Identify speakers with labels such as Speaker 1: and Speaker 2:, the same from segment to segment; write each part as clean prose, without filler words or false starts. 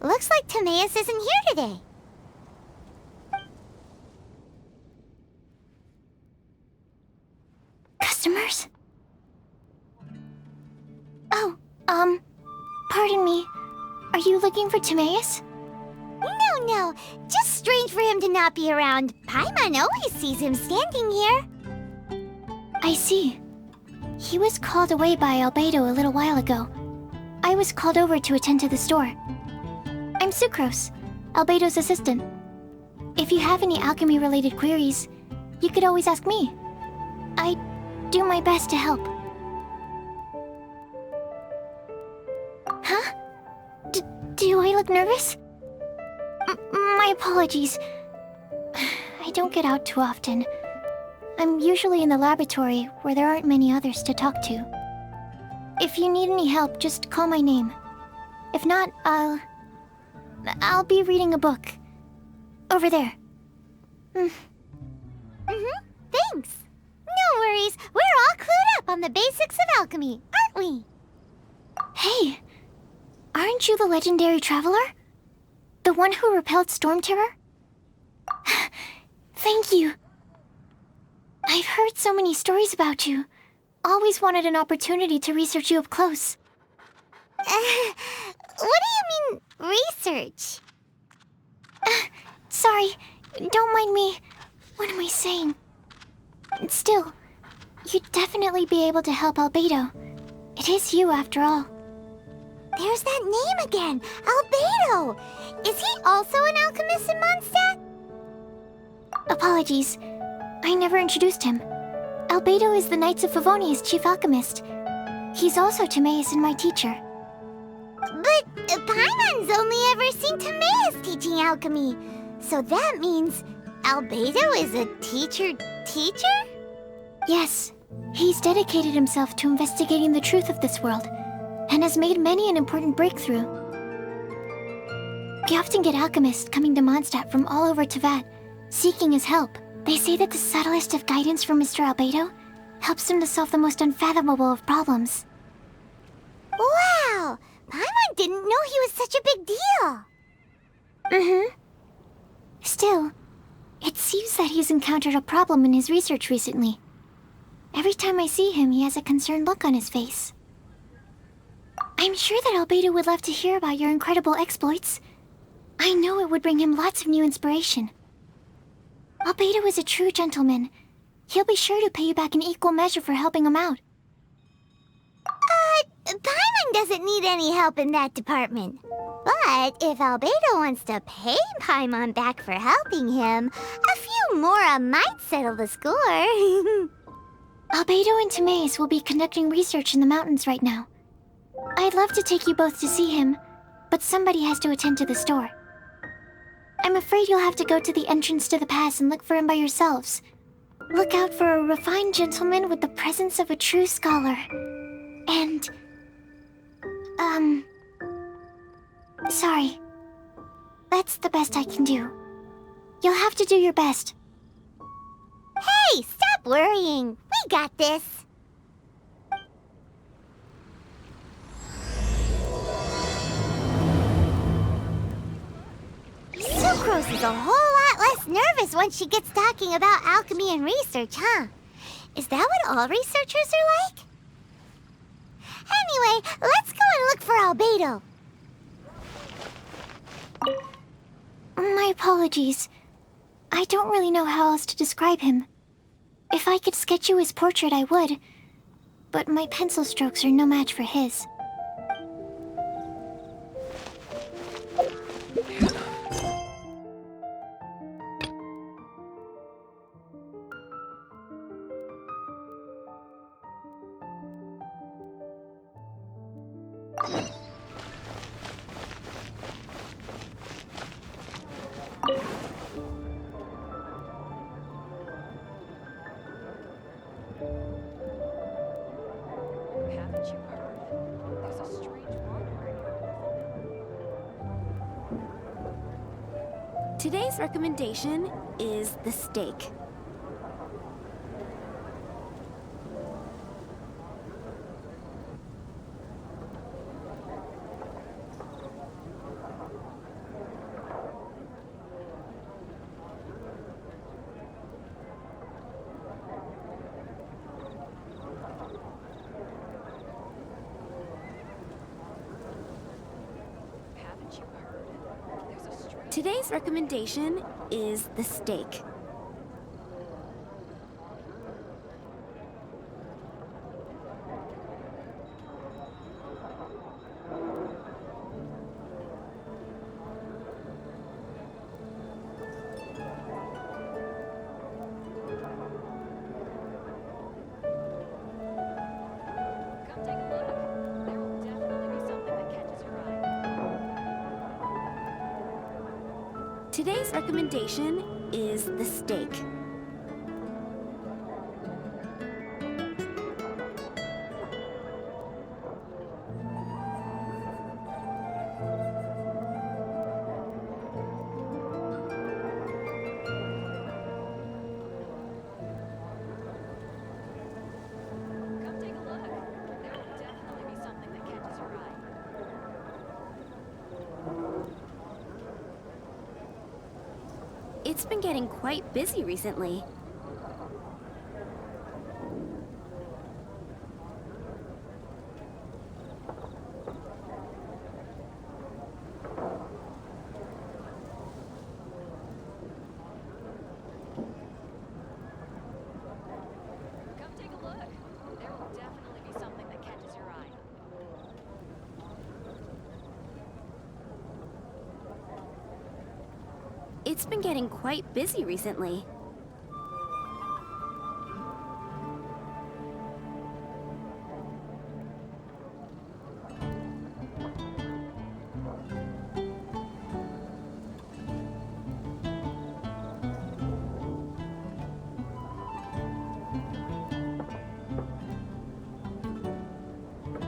Speaker 1: Looks like Timaeus isn't here today.
Speaker 2: Customers? Oh, pardon me. Are you looking for Timaeus?
Speaker 1: No. Just strange for him to not be around. Paimon always sees him standing here.
Speaker 2: I see. He was called away by Albedo a little while ago. I was called over to attend to the store. I'm Sucrose, Albedo's assistant. If you have any alchemy-related queries, you could always ask me. I do my best to help. Huh? Do I look nervous? My apologies. I don't get out too often. I'm usually in the laboratory where there aren't many others to talk to. If you need any help, just call my name. If not, I'll be reading a book. Over there.
Speaker 1: Thanks. No worries. We're all clued up on the basics of alchemy, aren't we?
Speaker 2: Hey, aren't you the legendary traveler? The one who repelled Storm Terror? Thank you. I've heard so many stories about you. Always wanted an opportunity to research you up close.
Speaker 1: What do you mean, research?
Speaker 2: Sorry, don't mind me. What am I saying? Still, you'd definitely be able to help Albedo. It is you, after all.
Speaker 1: There's that name again, Albedo! Is he also an alchemist in Mondstadt?
Speaker 2: Apologies, I never introduced him. Albedo is the Knights of Favonia's chief alchemist. He's also Timaeus and my teacher.
Speaker 1: But Paimon's only ever seen Timaeus teaching alchemy. So that means Albedo is a teacher?
Speaker 2: Yes, he's dedicated himself to investigating the truth of this world, and has made many an important breakthrough. We often get alchemists coming to Mondstadt from all over Teyvat, seeking his help. They say that the subtlest of guidance from Mr. Albedo helps him to solve the most unfathomable of problems.
Speaker 1: Wow! Paimon didn't know he was such a big deal!
Speaker 2: Still, it seems that he's encountered a problem in his research recently. Every time I see him, he has a concerned look on his face. I'm sure that Albedo would love to hear about your incredible exploits. I know it would bring him lots of new inspiration. Albedo is a true gentleman. He'll be sure to pay you back in equal measure for helping him out.
Speaker 1: Paimon doesn't need any help in that department. But if Albedo wants to pay Paimon back for helping him, a few more might settle the score.
Speaker 2: Albedo and Timaeus will be conducting research in the mountains right now. I'd love to take you both to see him, but somebody has to attend to the store. I'm afraid you'll have to go to the entrance to the pass and look for him by yourselves. Look out for a refined gentleman with the presence of a true scholar. And... sorry. That's the best I can do. You'll have to do your best.
Speaker 1: Hey, stop worrying. We got this. Sucrose is a whole lot less nervous once she gets talking about alchemy and research, huh? Is that what all researchers are like? Anyway, let's go and look for Albedo.
Speaker 2: My apologies. I don't really know how else to describe him. If I could sketch you his portrait, I would. But my pencil strokes are no match for his.
Speaker 3: Haven't you heard? There's a strange wandering.
Speaker 4: Today's recommendation is the steak. Today's recommendation is the steak.
Speaker 3: Come take a look. There will definitely be something that catches your eye.
Speaker 4: Today's recommendation is the steak.
Speaker 3: Come take a look. There will definitely be something that catches your eye.
Speaker 4: It's been getting quite busy recently.
Speaker 3: Come take a look. There will definitely be something that catches your eye.
Speaker 4: It's been getting quite busy recently.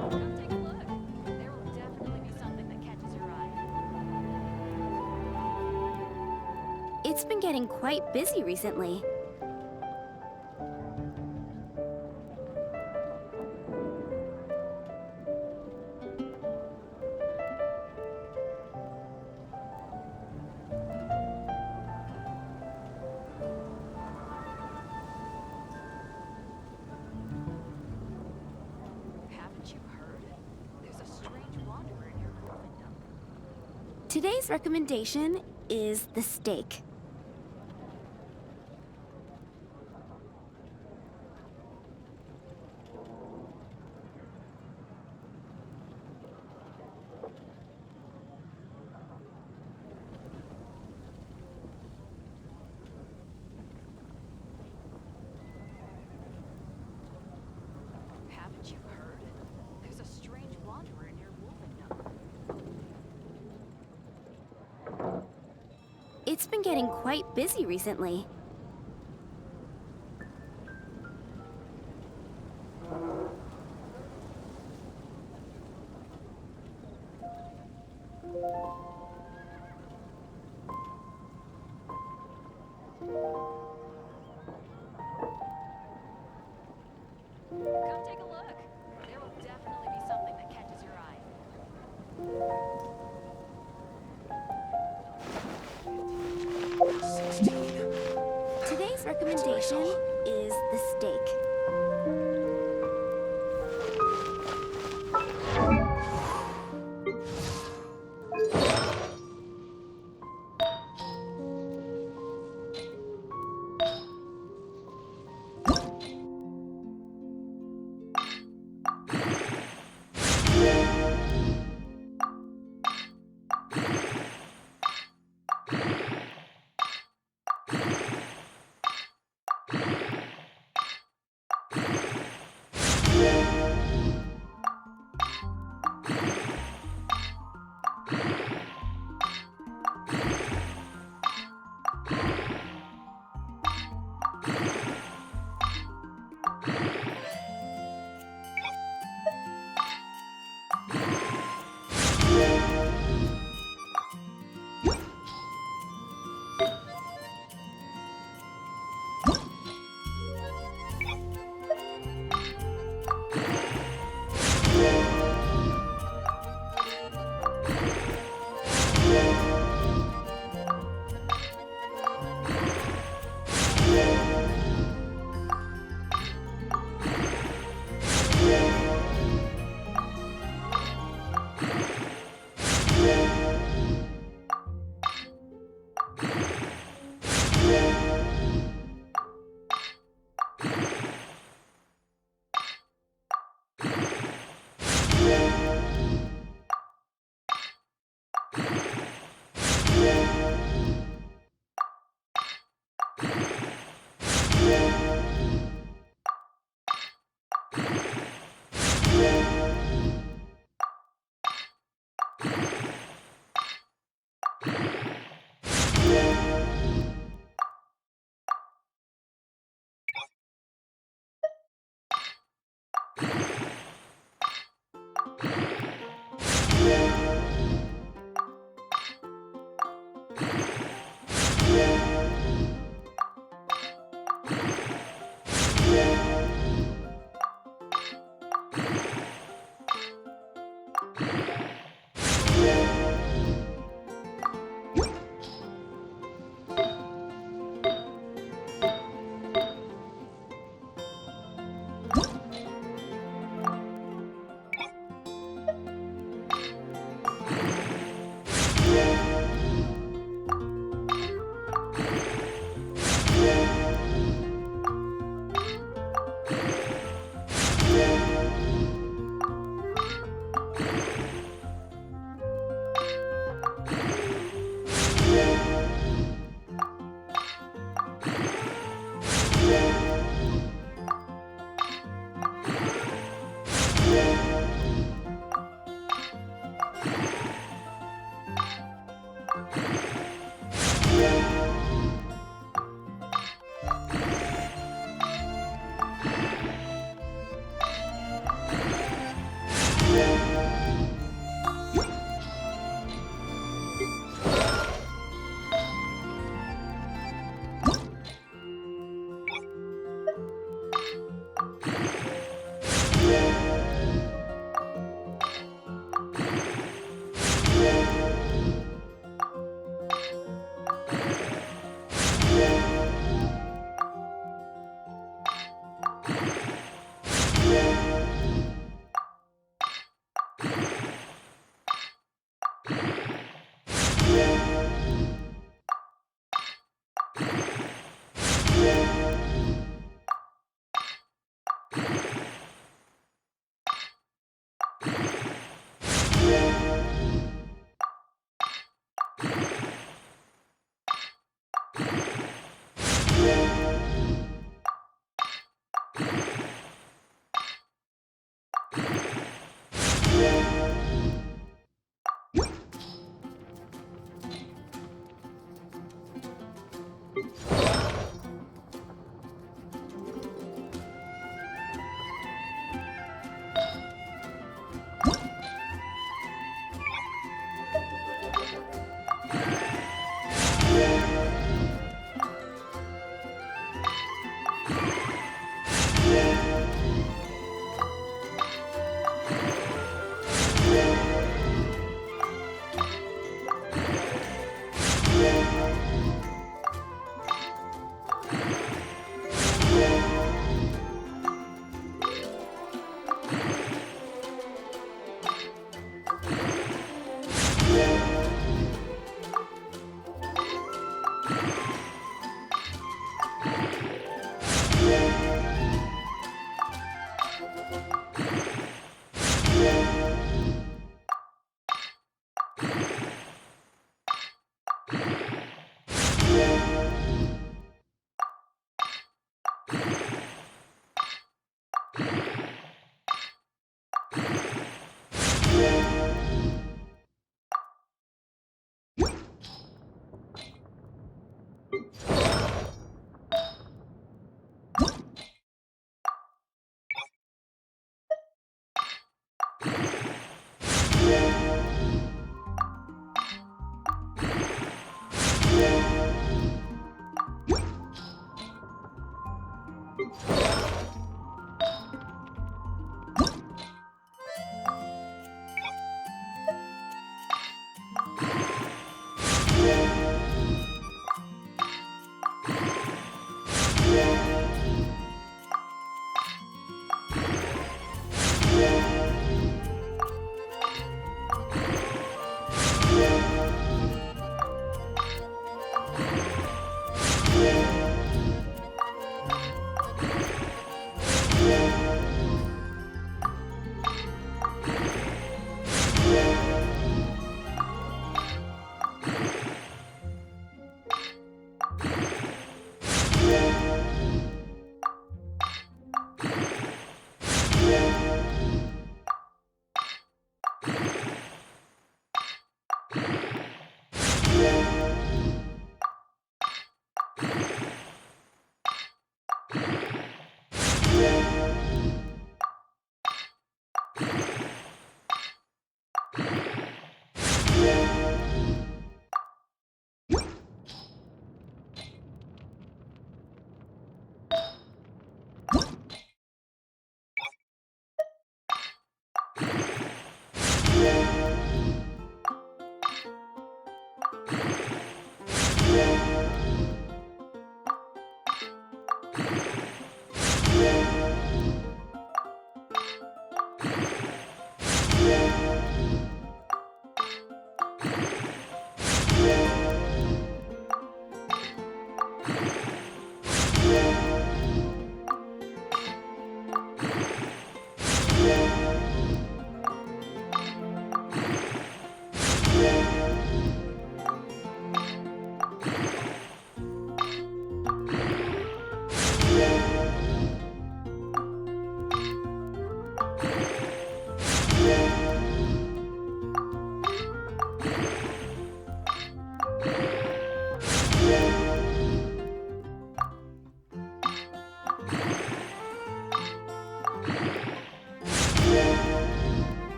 Speaker 3: Come take a look. There will definitely be something that catches your eye.
Speaker 4: It's been getting quite busy recently.
Speaker 3: Haven't you heard? There's a strange wanderer near Wolfendom.
Speaker 4: Today's recommendation is the steak.
Speaker 3: Haven't you heard? There's a strange wanderer near Wolfendom.
Speaker 4: It's been getting quite busy recently.
Speaker 3: Come take a look. There will definitely be something that catches your eye.
Speaker 4: Today's recommendation is the steak.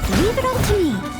Speaker 2: Leave it up to me.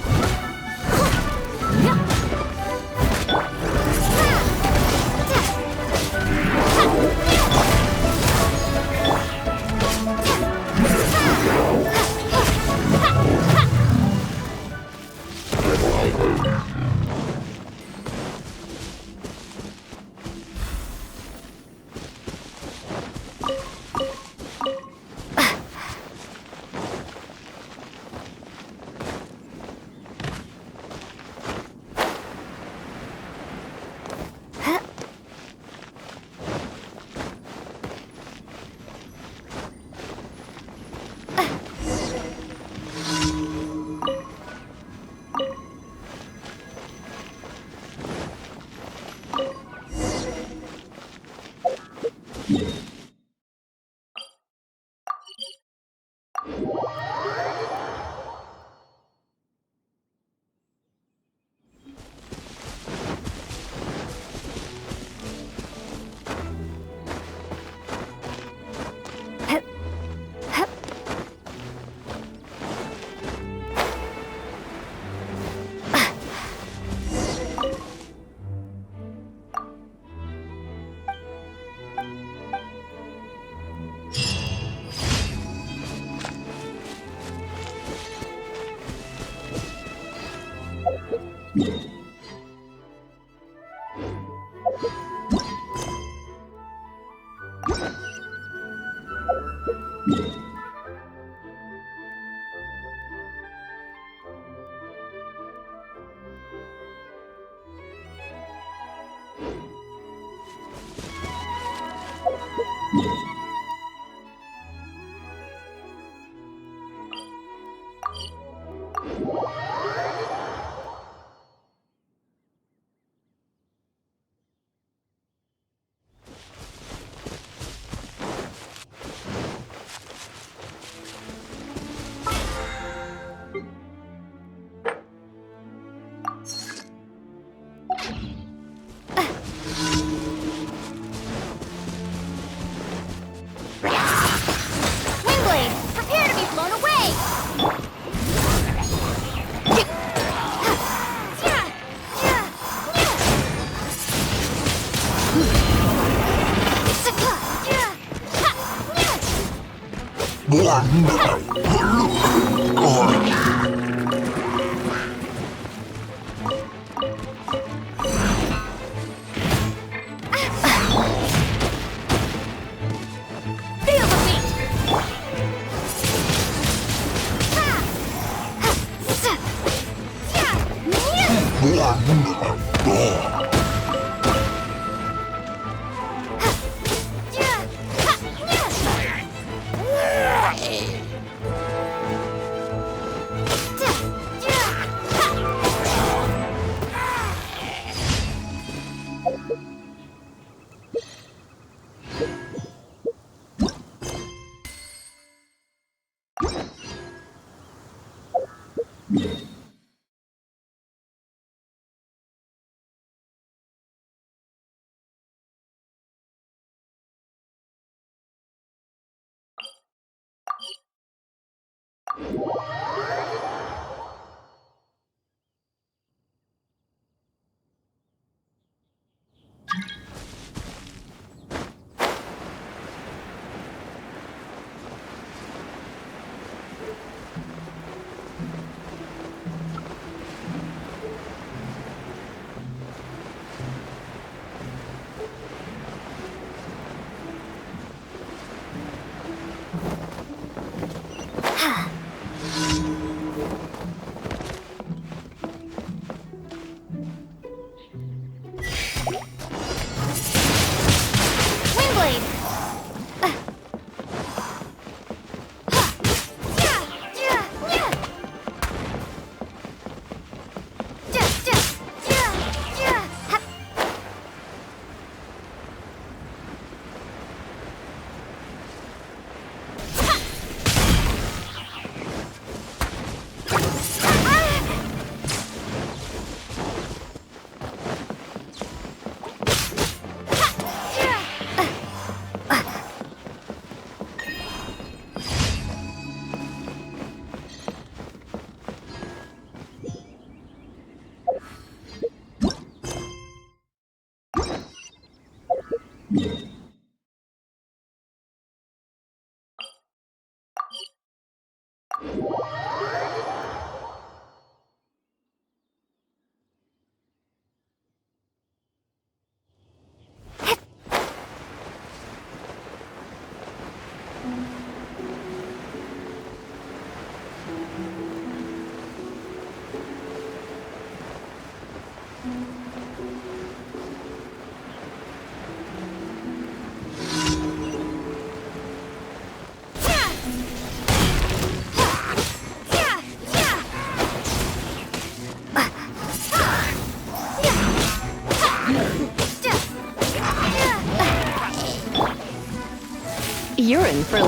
Speaker 4: You're in for...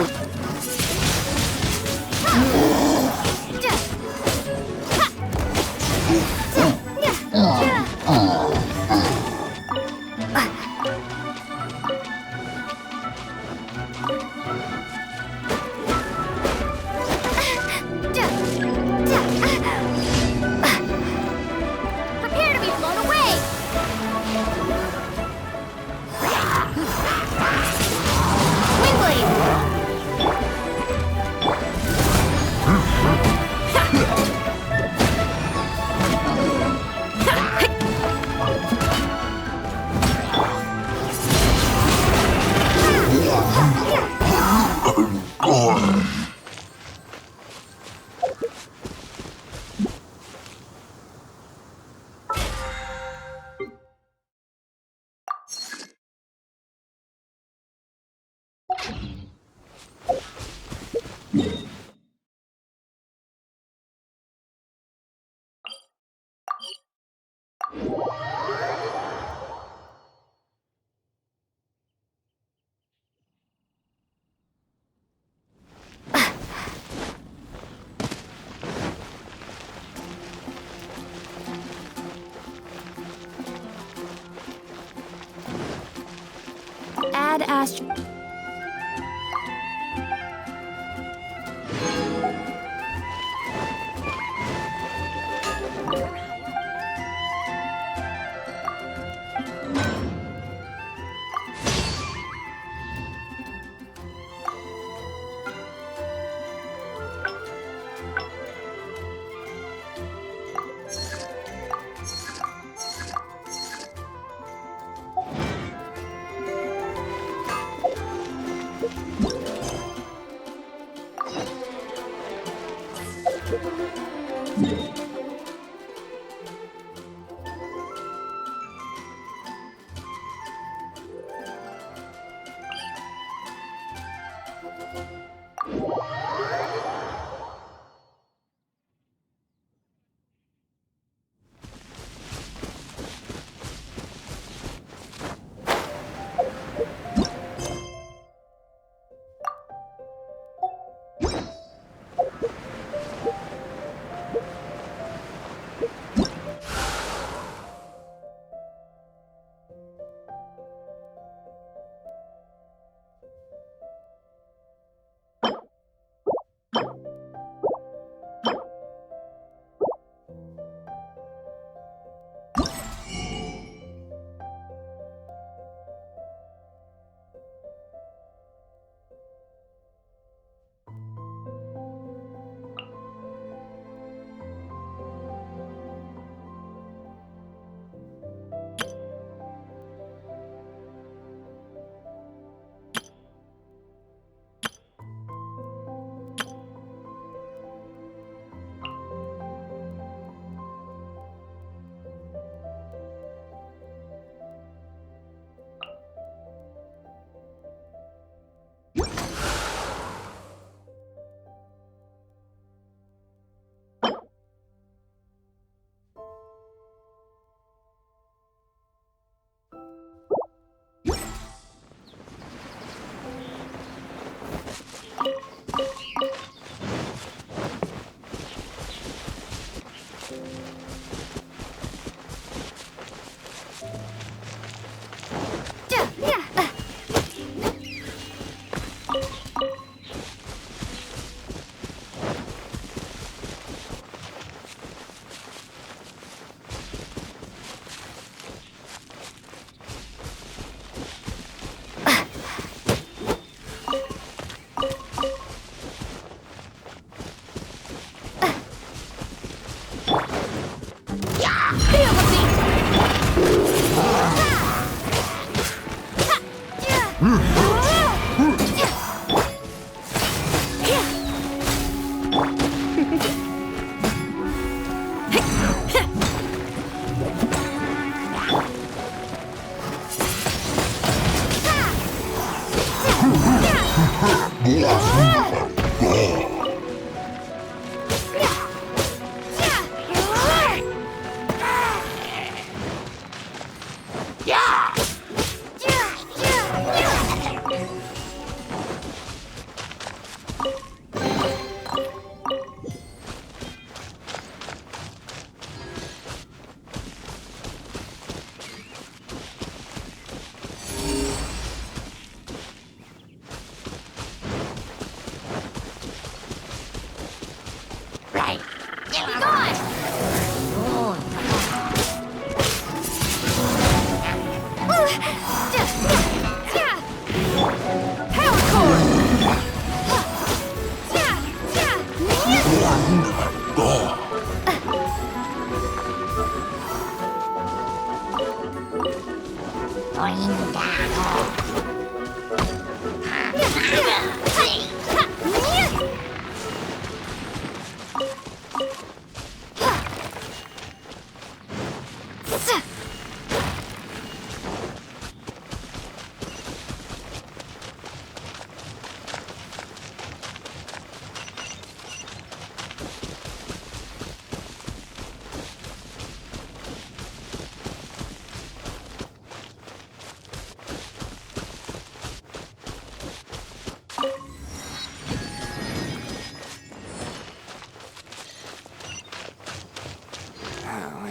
Speaker 1: Prepare to be blown away!
Speaker 4: Add Ast...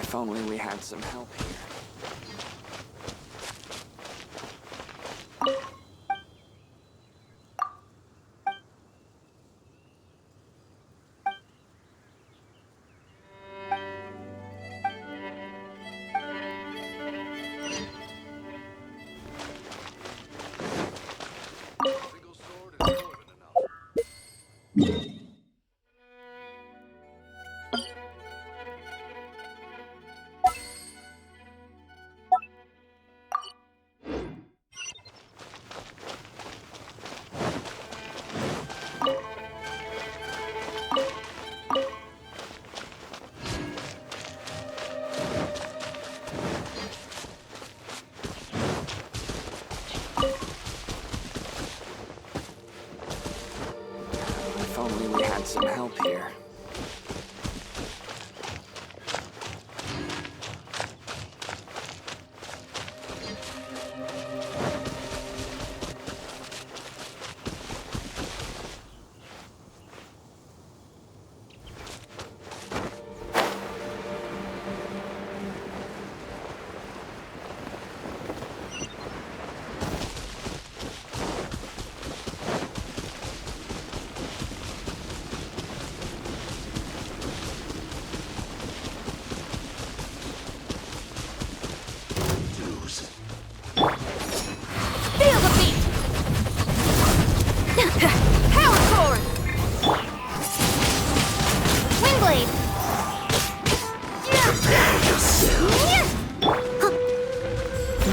Speaker 5: If only we had some help here. If only we had some help here.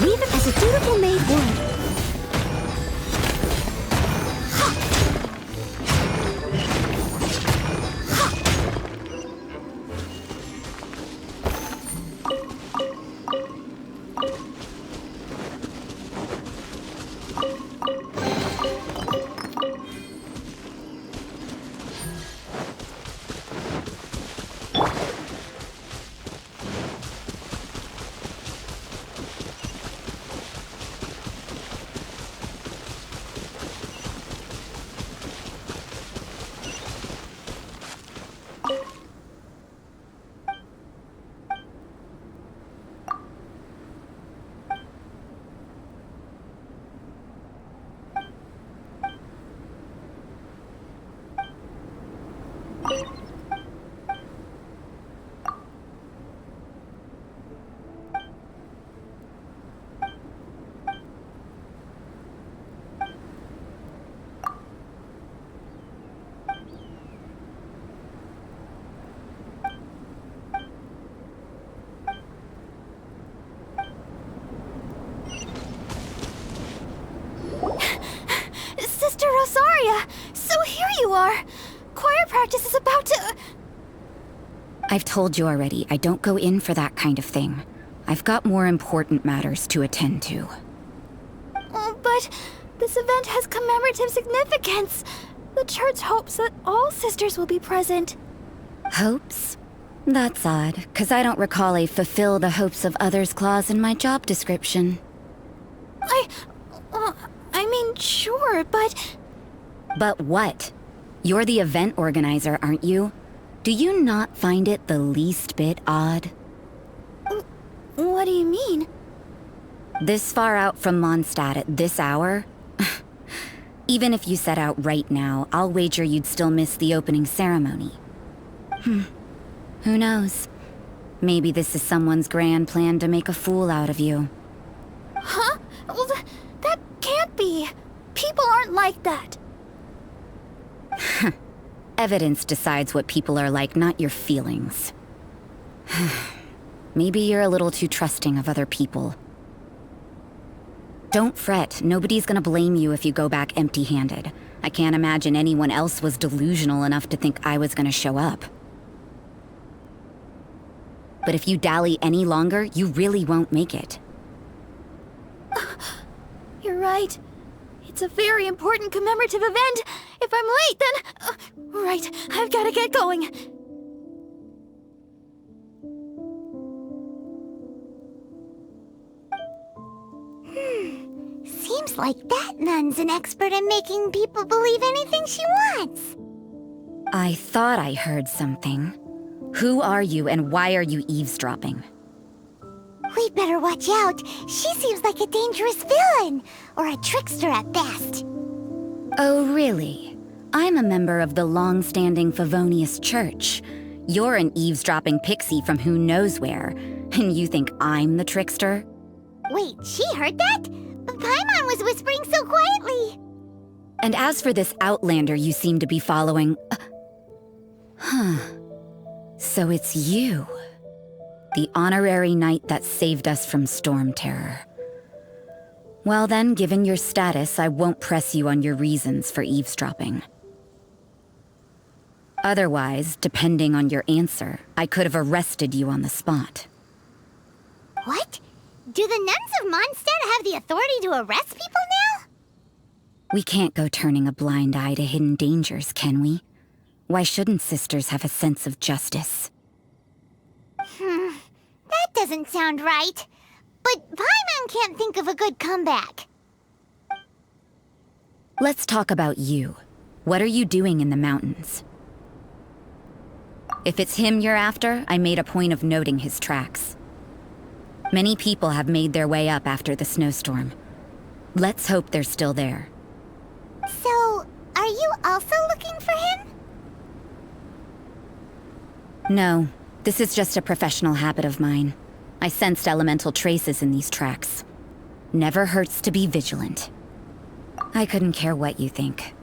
Speaker 2: Leave it as a dutiful maid would. Sister Rosaria! So here you are! Choir practice is about to...
Speaker 6: I've told you already, I don't go in for that kind of thing. I've got more important matters to attend to.
Speaker 2: But This event has commemorative significance. The church hopes that all sisters will be present.
Speaker 6: Hopes? That's odd, 'cause I don't recall a fulfill the hopes of others clause in my job description.
Speaker 2: I mean, sure, but...
Speaker 6: But what? You're the event organizer, aren't you? Do you not find it the least bit odd?
Speaker 2: What do you mean?
Speaker 6: This far out from Mondstadt at this hour? Even if you set out right now, I'll wager you'd still miss the opening ceremony. Who knows? Maybe this is someone's grand plan to make a fool out of you.
Speaker 2: Huh? Well, that can't be. People aren't like that.
Speaker 6: Evidence decides what people are like, not your feelings. Maybe you're a little too trusting of other people. Don't fret, nobody's gonna blame you if you go back empty-handed. I can't imagine anyone else was delusional enough to think I was gonna show up. But if you dally any longer, you really won't make it.
Speaker 2: You're right. It's a very important commemorative event. If I'm late, then... right, I've gotta get going.
Speaker 1: Seems like that nun's an expert in making people believe anything she wants.
Speaker 6: I thought I heard something. Who are you and why are you eavesdropping?
Speaker 1: We'd better watch out. She seems like a dangerous villain, or a trickster at best.
Speaker 6: Oh, really? I'm a member of the long-standing Favonius Church. You're an eavesdropping pixie from who knows where, and you think I'm the trickster?
Speaker 1: Wait, she heard that? But Paimon was whispering so quietly.
Speaker 6: And as for this outlander you seem to be following... So it's you. The honorary knight that saved us from storm terror. Well then, given your status, I won't press you on your reasons for eavesdropping. Otherwise, depending on your answer, I could have arrested you on the spot.
Speaker 1: What? Do the nuns of Mondstadt have the authority to arrest people now?
Speaker 6: We can't go turning a blind eye to hidden dangers, can we? Why shouldn't sisters have a sense of justice?
Speaker 1: That doesn't sound right. But Paimon can't think of a good comeback.
Speaker 6: Let's talk about you. What are you doing in the mountains? If it's him you're after, I made a point of noting his tracks. Many people have made their way up after the snowstorm. Let's hope they're still there.
Speaker 1: So, are you also looking for him?
Speaker 6: No, this is just a professional habit of mine. I sensed elemental traces in these tracks. Never hurts to be vigilant. I couldn't care what you think.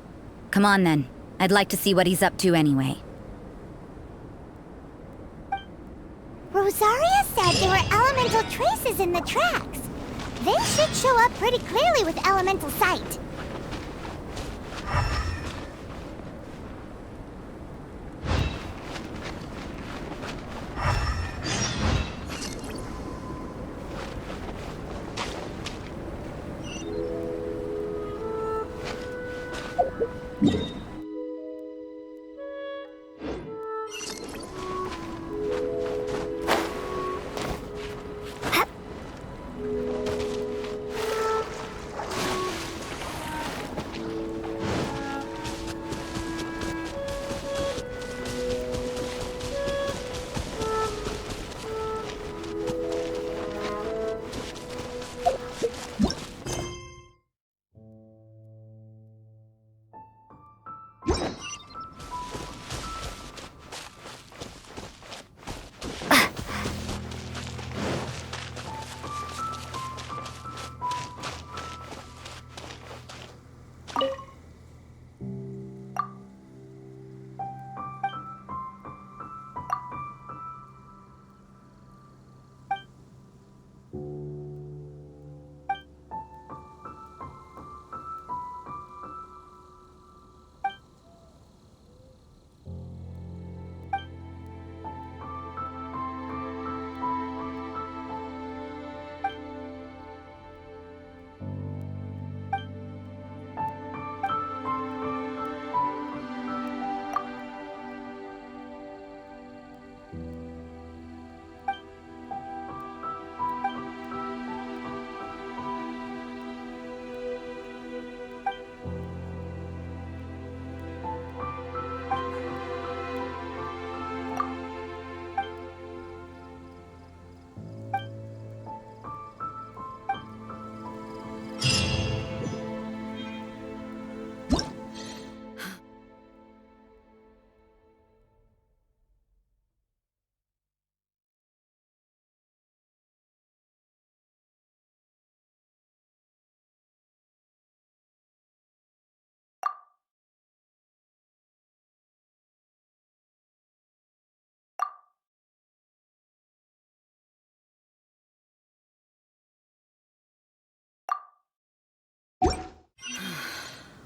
Speaker 6: Come on then. I'd like to see what he's up to anyway.
Speaker 1: Rosaria said there were elemental traces in the tracks. They should show up pretty clearly with elemental sight.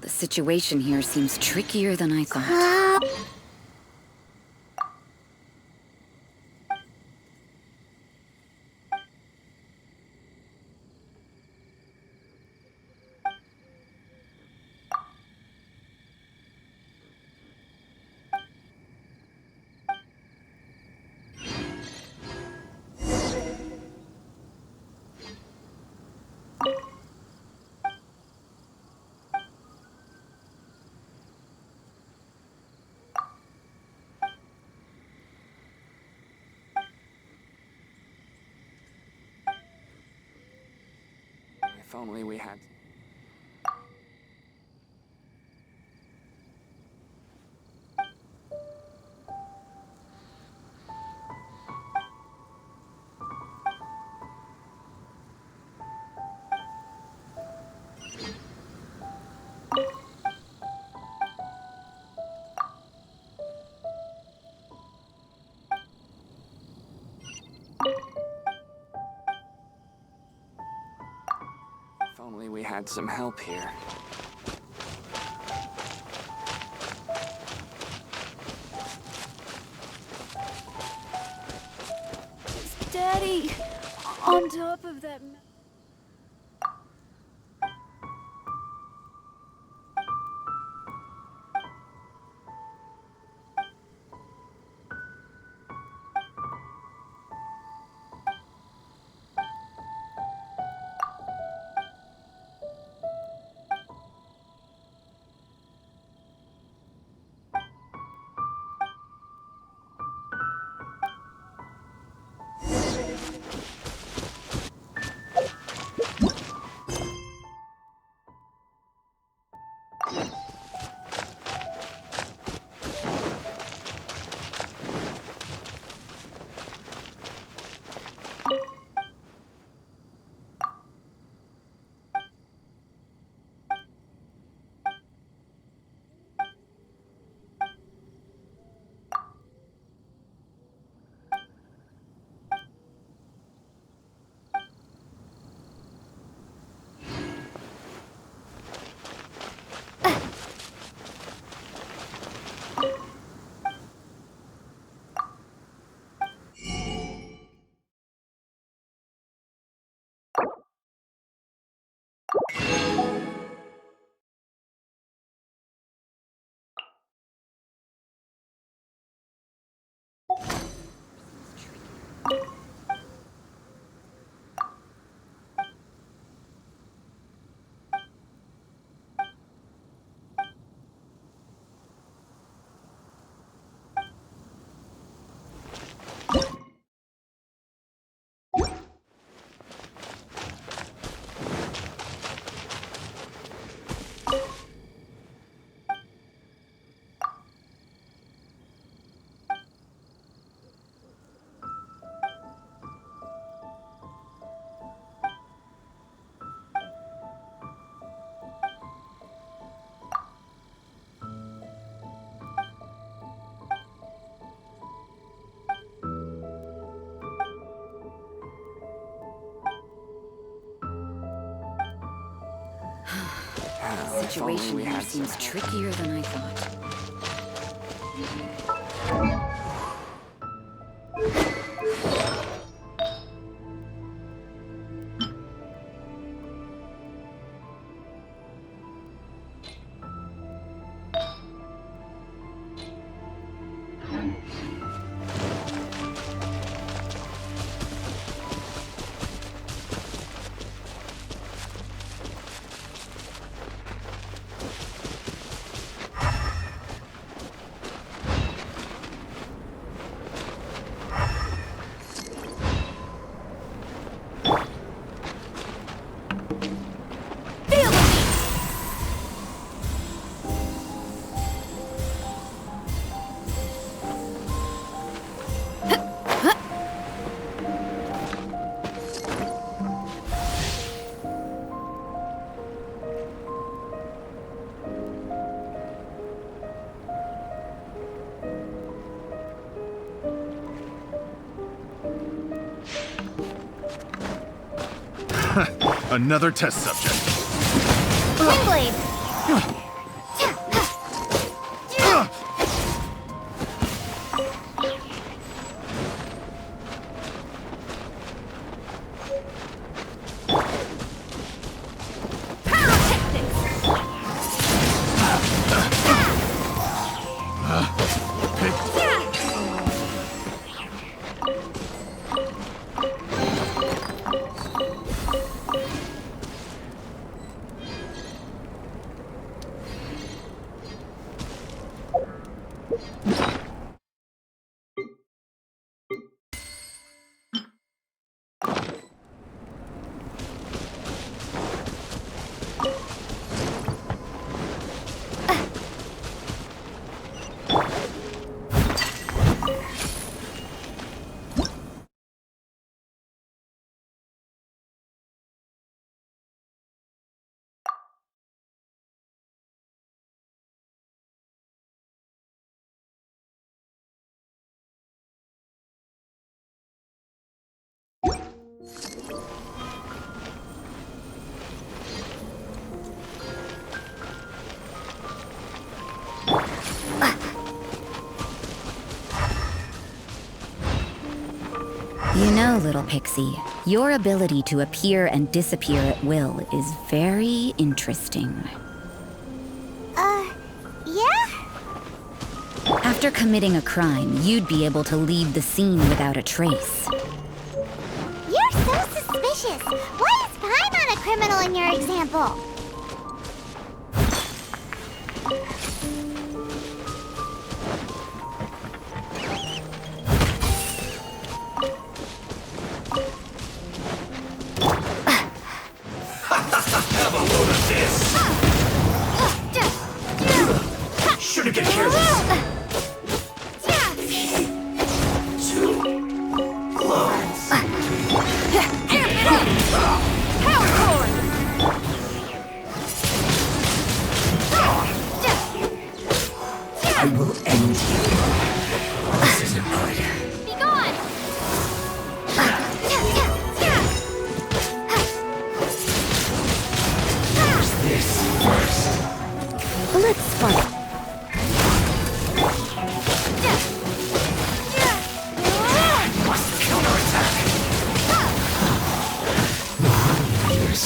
Speaker 6: The situation here seems trickier than I thought.
Speaker 5: If only we had. If only we had some help here.
Speaker 3: Daddy! On top of that...
Speaker 6: The situation here seems trickier than I thought.
Speaker 7: Another test subject.
Speaker 2: Windblade!
Speaker 6: know, little pixie, your ability to appear and disappear at will is very interesting.
Speaker 1: Yeah?
Speaker 6: After committing a crime, you'd be able to leave the scene without a trace.
Speaker 1: You're so suspicious. Why is Paimon a criminal in your example?
Speaker 7: Have a load of this! Shouldn't get careless! Too close! I will end you. This isn't good.
Speaker 3: Be gone!
Speaker 7: This first.
Speaker 6: Let's spark.
Speaker 7: Must counterattack. Yes.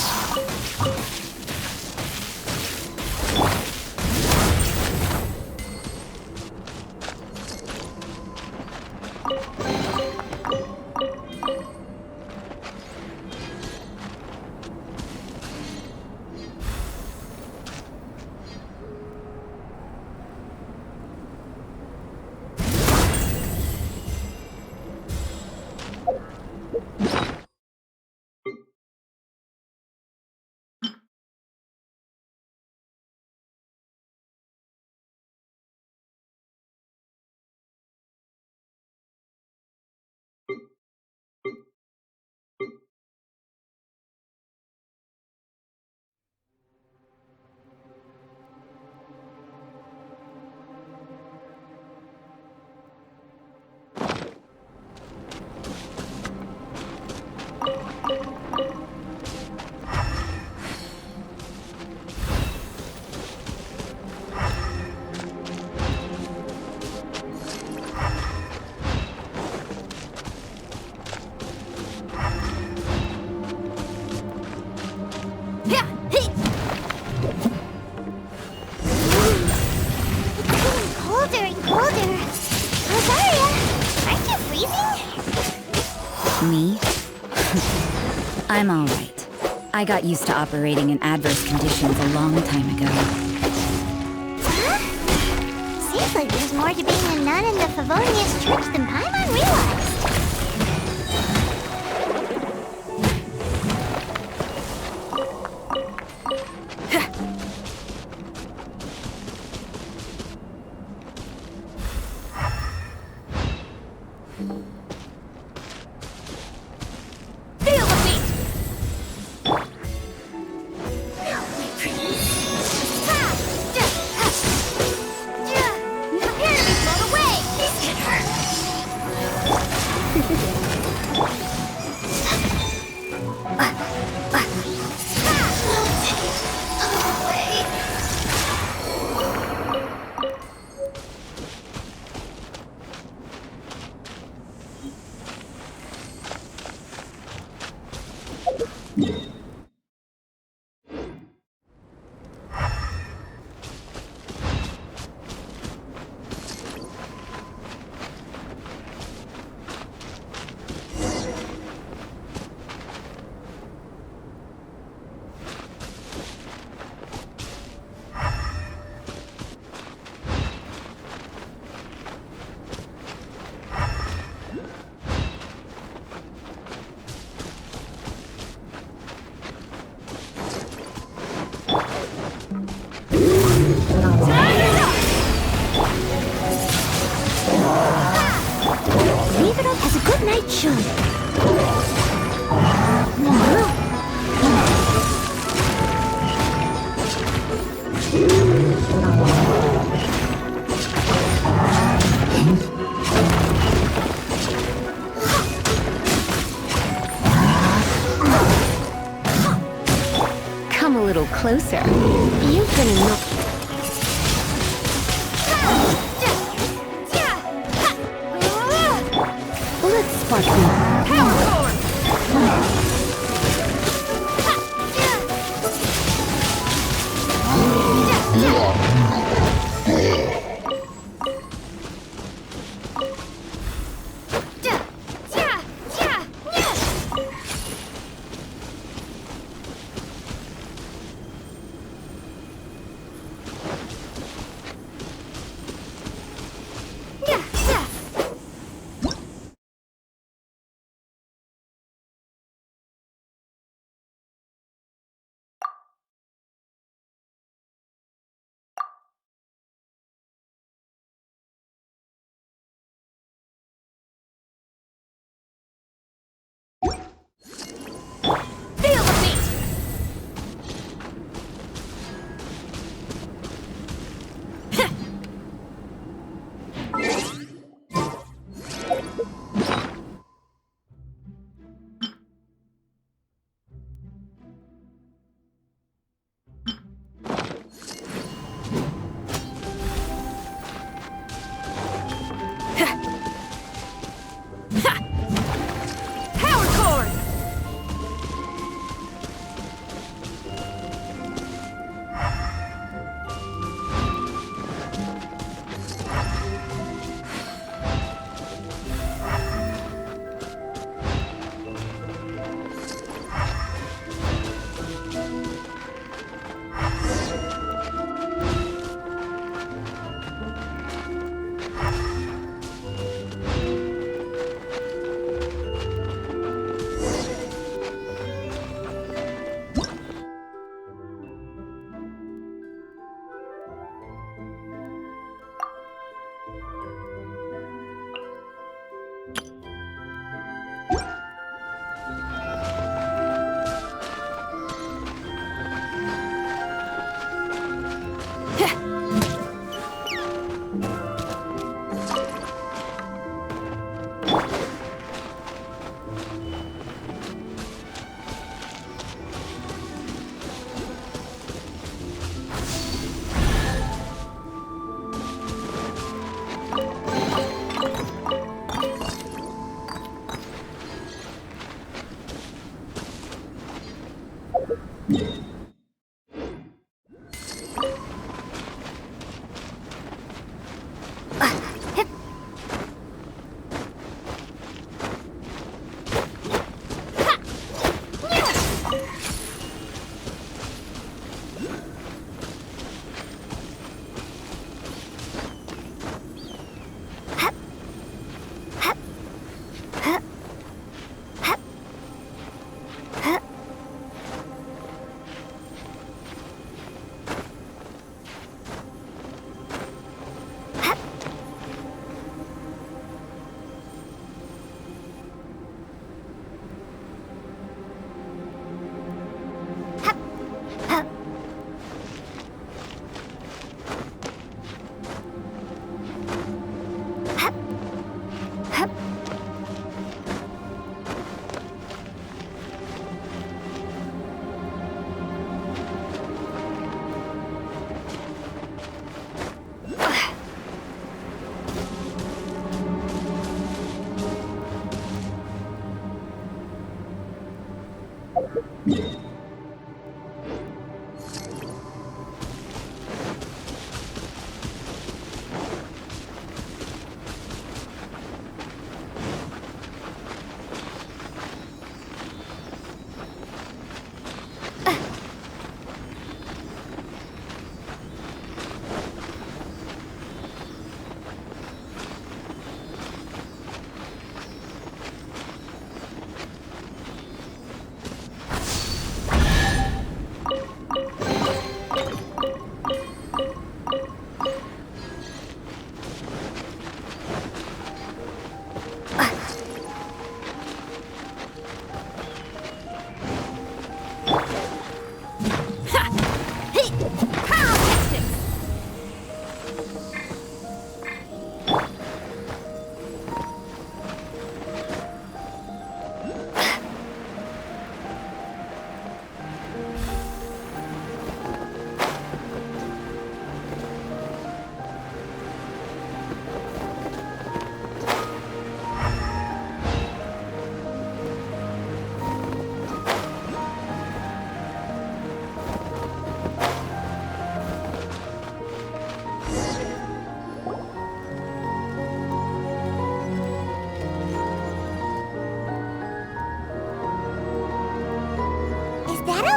Speaker 6: Me? I'm alright. I got used to operating in adverse conditions a long time ago.
Speaker 1: Huh? Seems like there's more to being a nun in the Favonius Church than Paimon realized.
Speaker 2: Has a good night show.
Speaker 6: Come a little closer.
Speaker 2: You're gonna know.
Speaker 6: Let's spark them.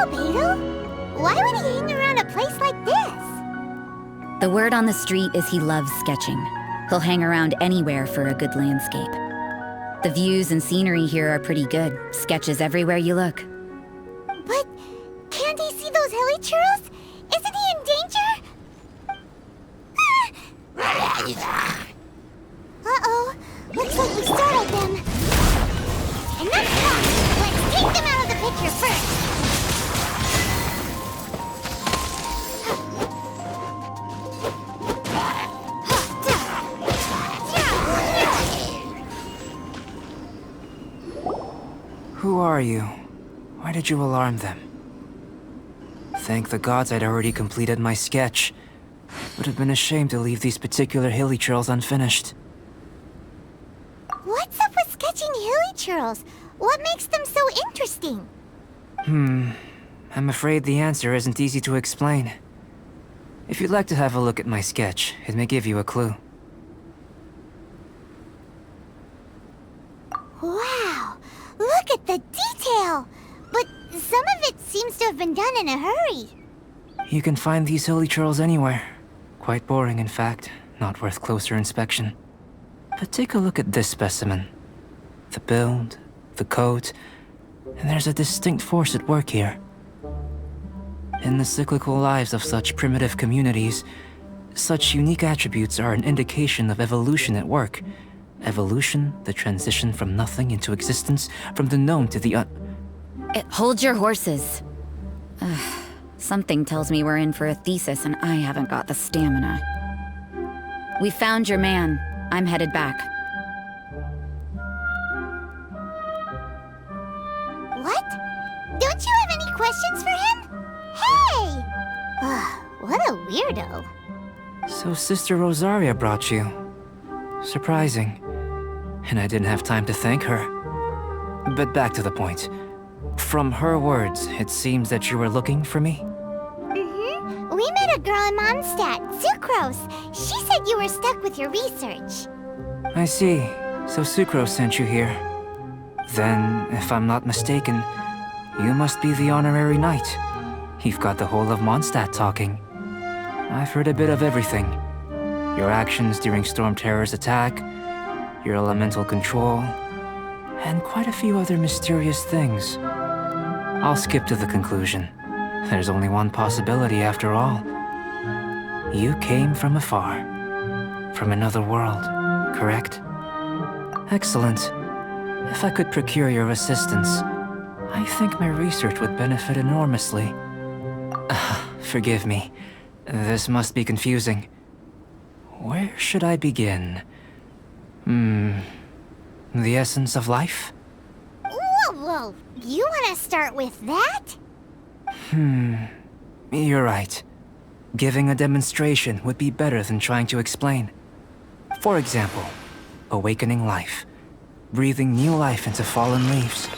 Speaker 1: Albedo? Why would he hang around a place like this?
Speaker 6: The word on the street is he loves sketching. He'll hang around anywhere for a good landscape. The views and scenery here are pretty good. Sketches everywhere you look.
Speaker 1: But can't he see those hilly churros? Isn't he in danger? Uh-oh. Looks like we startled them. Enough talk. Let's take them out of the picture first.
Speaker 8: Who are you? Why did you alarm them? Thank the gods I'd already completed my sketch. Would have been a shame to leave these particular hilly churls unfinished.
Speaker 1: What's up with sketching hilly churls? What makes them so interesting?
Speaker 8: I'm afraid the answer isn't easy to explain. If you'd like to have a look at my sketch, it may give you a clue.
Speaker 1: Wow! Look at the detail! But some of it seems to have been done in a hurry.
Speaker 8: You can find these hilly churls anywhere. Quite boring, in fact. Not worth closer inspection. But take a look at this specimen. The build, the coat, and there's a distinct force at work here. In the cyclical lives of such primitive communities, such unique attributes are an indication of evolution at work. Evolution, the transition from nothing into existence, from the known to the
Speaker 6: Hold your horses. Something tells me we're in for a thesis and I haven't got the stamina. We found your man. I'm headed back.
Speaker 1: What? Don't you have any questions for him? Hey! What a weirdo.
Speaker 8: So Sister Rosaria brought you. Surprising. And I didn't have time to thank her. But back to the point. From her words, it seems that you were looking for me?
Speaker 1: Mm-hmm. We met a girl in Mondstadt, Sucrose. She said you were stuck with your research.
Speaker 8: I see. So Sucrose sent you here. Then, if I'm not mistaken, you must be the honorary knight. You've got the whole of Mondstadt talking. I've heard a bit of everything. Your actions during Storm Terror's attack, your elemental control, and quite a few other mysterious things. I'll skip to the conclusion. There's only one possibility after all. You came from afar. From another world, correct? Excellent. If I could procure your assistance, I think my research would benefit enormously. Forgive me. This must be confusing. Where should I begin? The essence of life?
Speaker 1: Whoa. You want to start with that?
Speaker 8: You're right. Giving a demonstration would be better than trying to explain. For example, awakening life. Breathing new life into fallen leaves.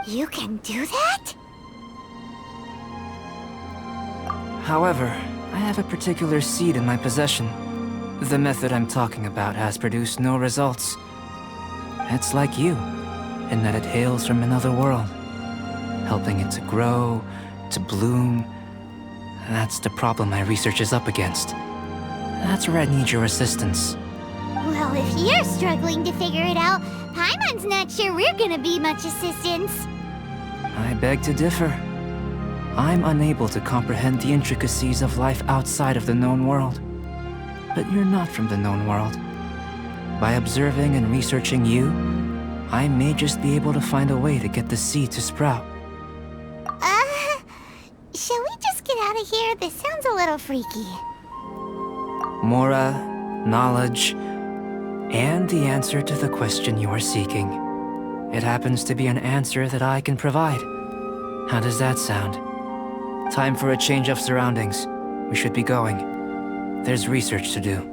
Speaker 1: You can do that?
Speaker 8: However, I have a particular seed in my possession. The method I'm talking about has produced no results. It's like you, in that it hails from another world, helping it to grow, to bloom. That's the problem my research is up against. That's where I need your assistance.
Speaker 1: Well, if you're struggling to figure it out, Paimon's not sure we're gonna be much assistance.
Speaker 8: I beg to differ. I'm unable to comprehend the intricacies of life outside of the known world. But you're not from the known world. By observing and researching you, I may just be able to find a way to get the seed to sprout.
Speaker 1: Shall we just get out of here? This sounds a little freaky.
Speaker 8: Mora, knowledge, and the answer to the question you are seeking. It happens to be an answer that I can provide. How does that sound? Time for a change of surroundings. We should be going. There's research to do.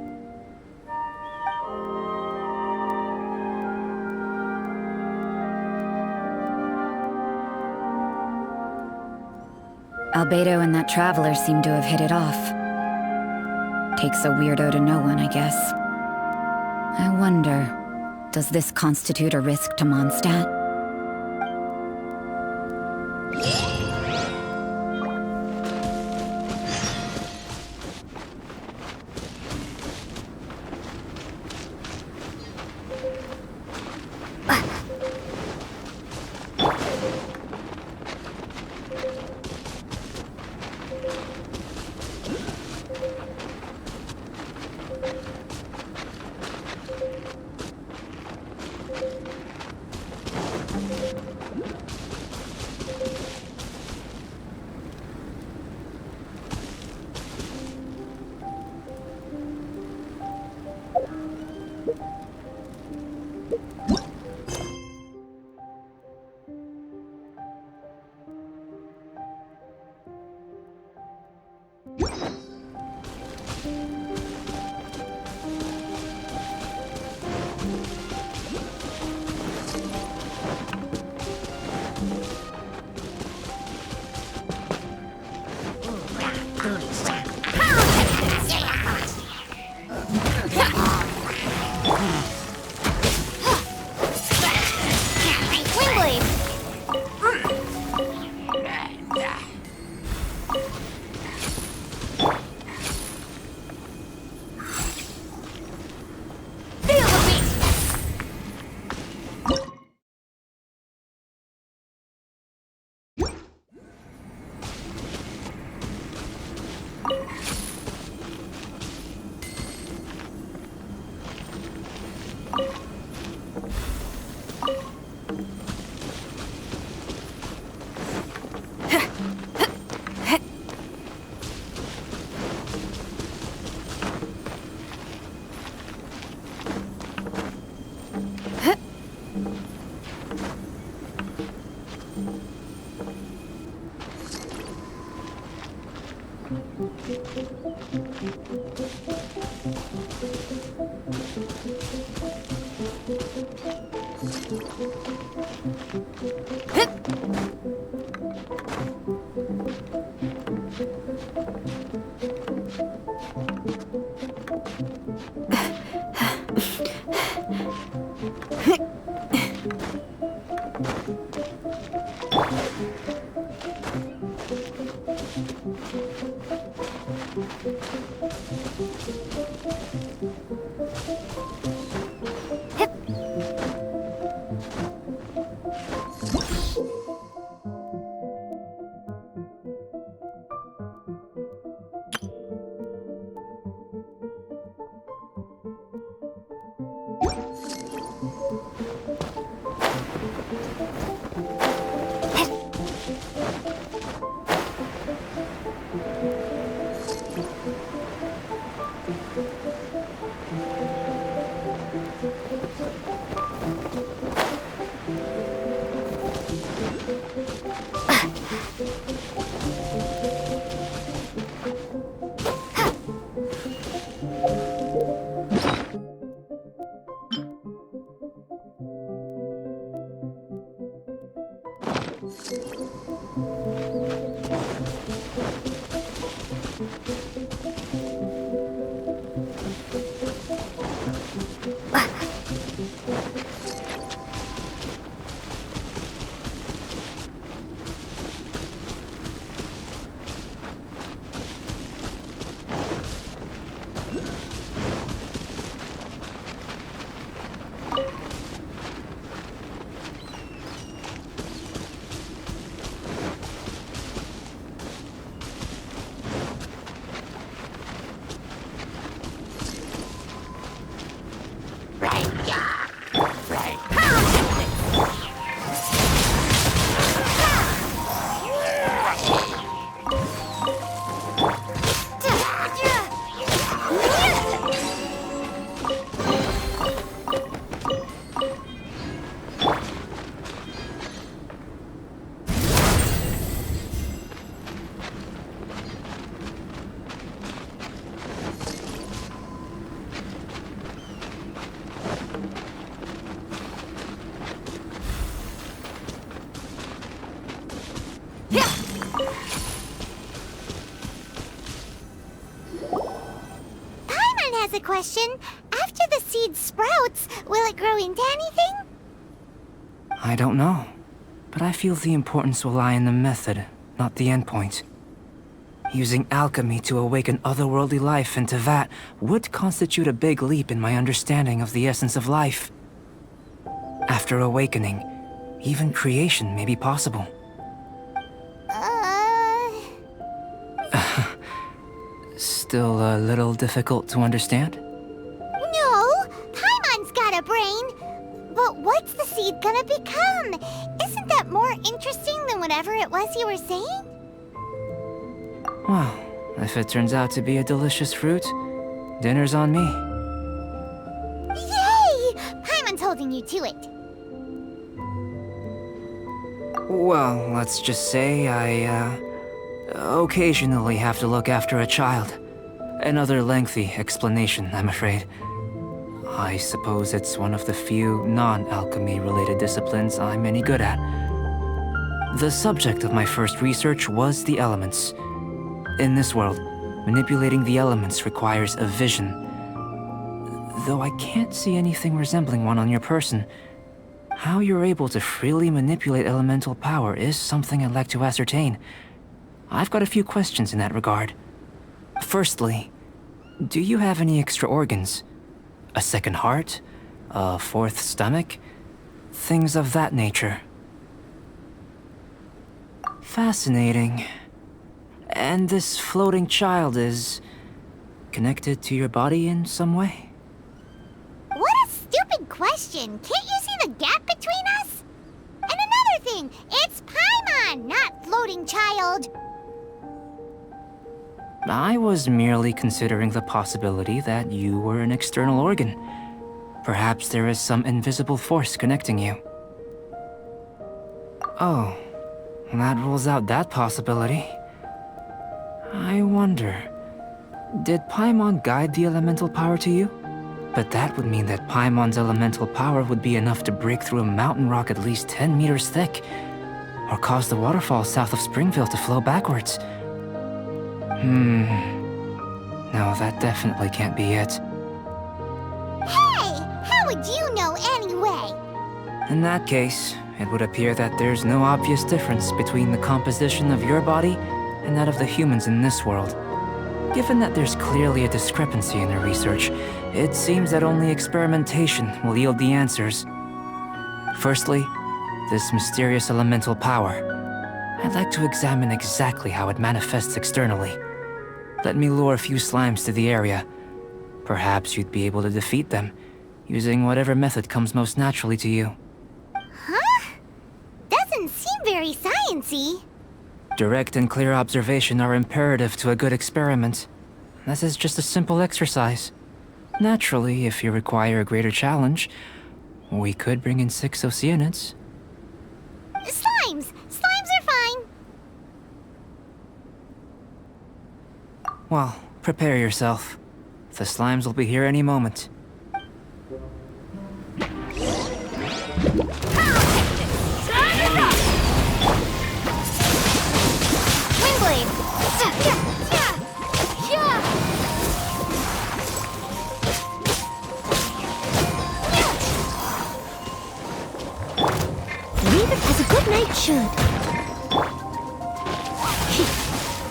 Speaker 6: Albedo and that traveler seem to have hit it off. Takes a weirdo to know one, I guess. I wonder, does this constitute a risk to Mondstadt?
Speaker 1: Paimon has a question. After the seed sprouts, will it grow into anything?
Speaker 8: I don't know, but I feel the importance will lie in the method, not the endpoint. Using alchemy to awaken otherworldly life into that would constitute a big leap in my understanding of the essence of life. After awakening, even creation may be possible. Still a little difficult to understand?
Speaker 1: No, Paimon's got a brain. But what's the seed gonna become? Isn't that more interesting than whatever it was you were saying?
Speaker 8: Well, if it turns out to be a delicious fruit, dinner's on me.
Speaker 1: Yay! Paimon's holding you to it.
Speaker 8: Well, let's just say I, occasionally have to look after a child. Another lengthy explanation, I'm afraid. I suppose it's one of the few non-alchemy related disciplines I'm any good at. The subject of my first research was the elements. In this world, manipulating the elements requires a vision. Though I can't see anything resembling one on your person, how you're able to freely manipulate elemental power is something I'd like to ascertain. I've got a few questions in that regard. Firstly, do you have any extra organs? A second heart? A fourth stomach? Things of that nature. Fascinating. And this floating child is connected to your body in some way?
Speaker 1: What a stupid question! Can't you see the gap between us? And another thing, it's Paimon, not floating child.
Speaker 8: I was merely considering the possibility that you were an external organ. Perhaps there is some invisible force connecting you. Oh, that rules out that possibility. I wonder, did Paimon guide the elemental power to you? But that would mean that Paimon's elemental power would be enough to break through a mountain rock at least 10 meters thick, or cause the waterfall south of Springville to flow backwards. No, that definitely can't be it.
Speaker 1: Hey, how would you know anyway?
Speaker 8: In that case, it would appear that there's no obvious difference between the composition of your body and that of the humans in this world. Given that there's clearly a discrepancy in their research, it seems that only experimentation will yield the answers. Firstly, this mysterious elemental power. I'd like to examine exactly how it manifests externally. Let me lure a few slimes to the area. Perhaps you'd be able to defeat them, using whatever method comes most naturally to you.
Speaker 1: Huh? Doesn't seem very sciencey.
Speaker 8: Direct and clear observation are imperative to a good experiment. This is just a simple exercise. Naturally, if you require a greater challenge, we could bring in 6 Oceanids.
Speaker 1: Slimes! Slimes are fine!
Speaker 8: Well, prepare yourself. The slimes will be here any moment.
Speaker 1: Windblade!
Speaker 2: Leave it as a good night should.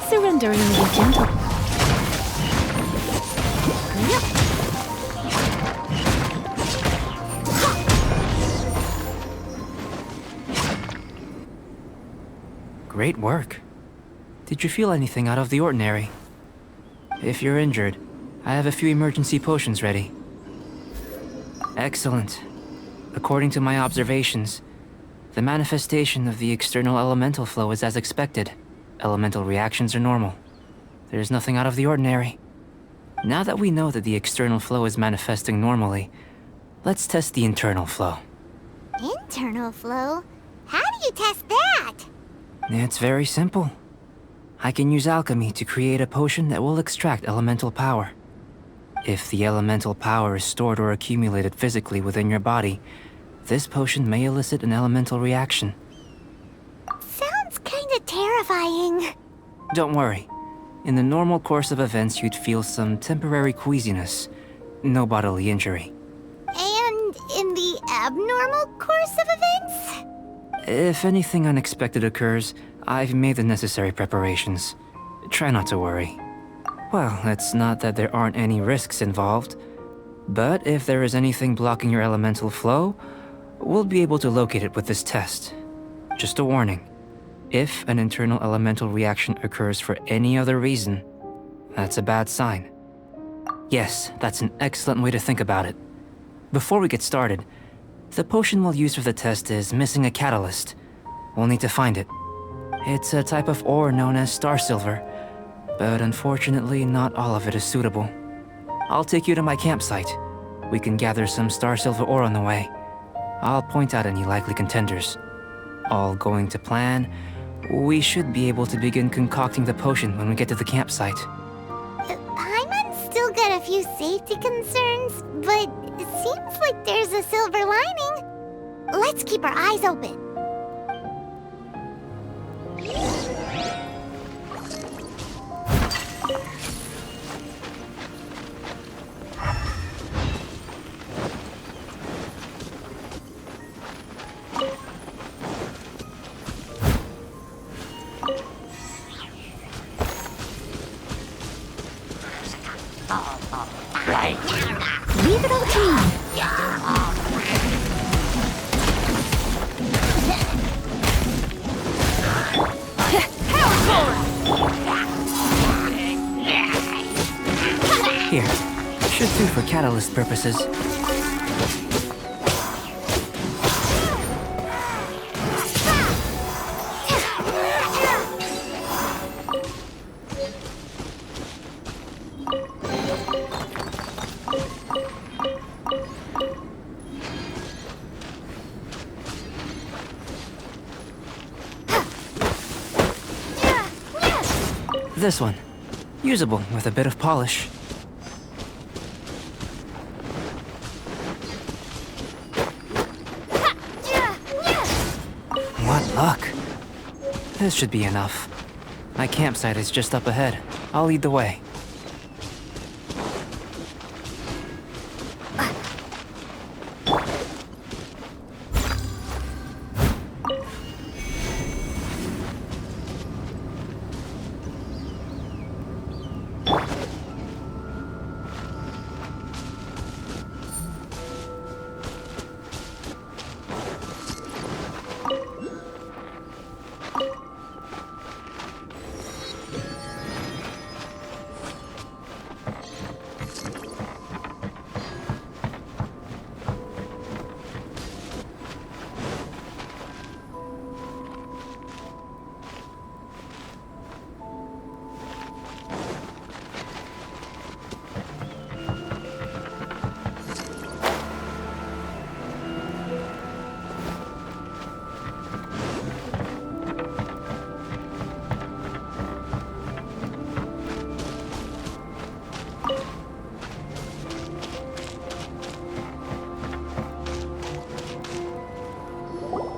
Speaker 2: Surrendering will be gentle.
Speaker 8: Great work. Did you feel anything out of the ordinary? If you're injured, I have a few emergency potions ready. Excellent. According to my observations, the manifestation of the external elemental flow is as expected. Elemental reactions are normal. There's nothing out of the ordinary. Now that we know that the external flow is manifesting normally, let's test the internal flow.
Speaker 1: Internal flow? How do you test that?
Speaker 8: It's very simple. I can use alchemy to create a potion that will extract elemental power. If the elemental power is stored or accumulated physically within your body, this potion may elicit an elemental reaction.
Speaker 1: Sounds kinda terrifying.
Speaker 8: Don't worry. In the normal course of events, you'd feel some temporary queasiness. No bodily injury.
Speaker 1: abnormal course of events?
Speaker 8: If anything unexpected occurs, I've made the necessary preparations. Try not to worry. Well, it's not that there aren't any risks involved, but if there is anything blocking your elemental flow, we'll be able to locate it with this test. Just a warning. If an internal elemental reaction occurs for any other reason, that's a bad sign. Yes, that's an excellent way to think about it. Before we get started, the potion we'll use for the test is missing a catalyst. We'll need to find it. It's a type of ore known as star silver, but unfortunately not all of it is suitable. I'll take you to my campsite. We can gather some star silver ore on the way. I'll point out any likely contenders. All going to plan, we should be able to begin concocting the potion when we get to the campsite.
Speaker 1: Paimon's still got a few safety concerns, but it seems like there's a silver lining. Let's keep our eyes open.
Speaker 2: Leave it all to me.
Speaker 8: Here, should do for catalyst purposes. This one. Usable with a bit of polish. What luck. This should be enough. My campsite is just up ahead. I'll lead the way.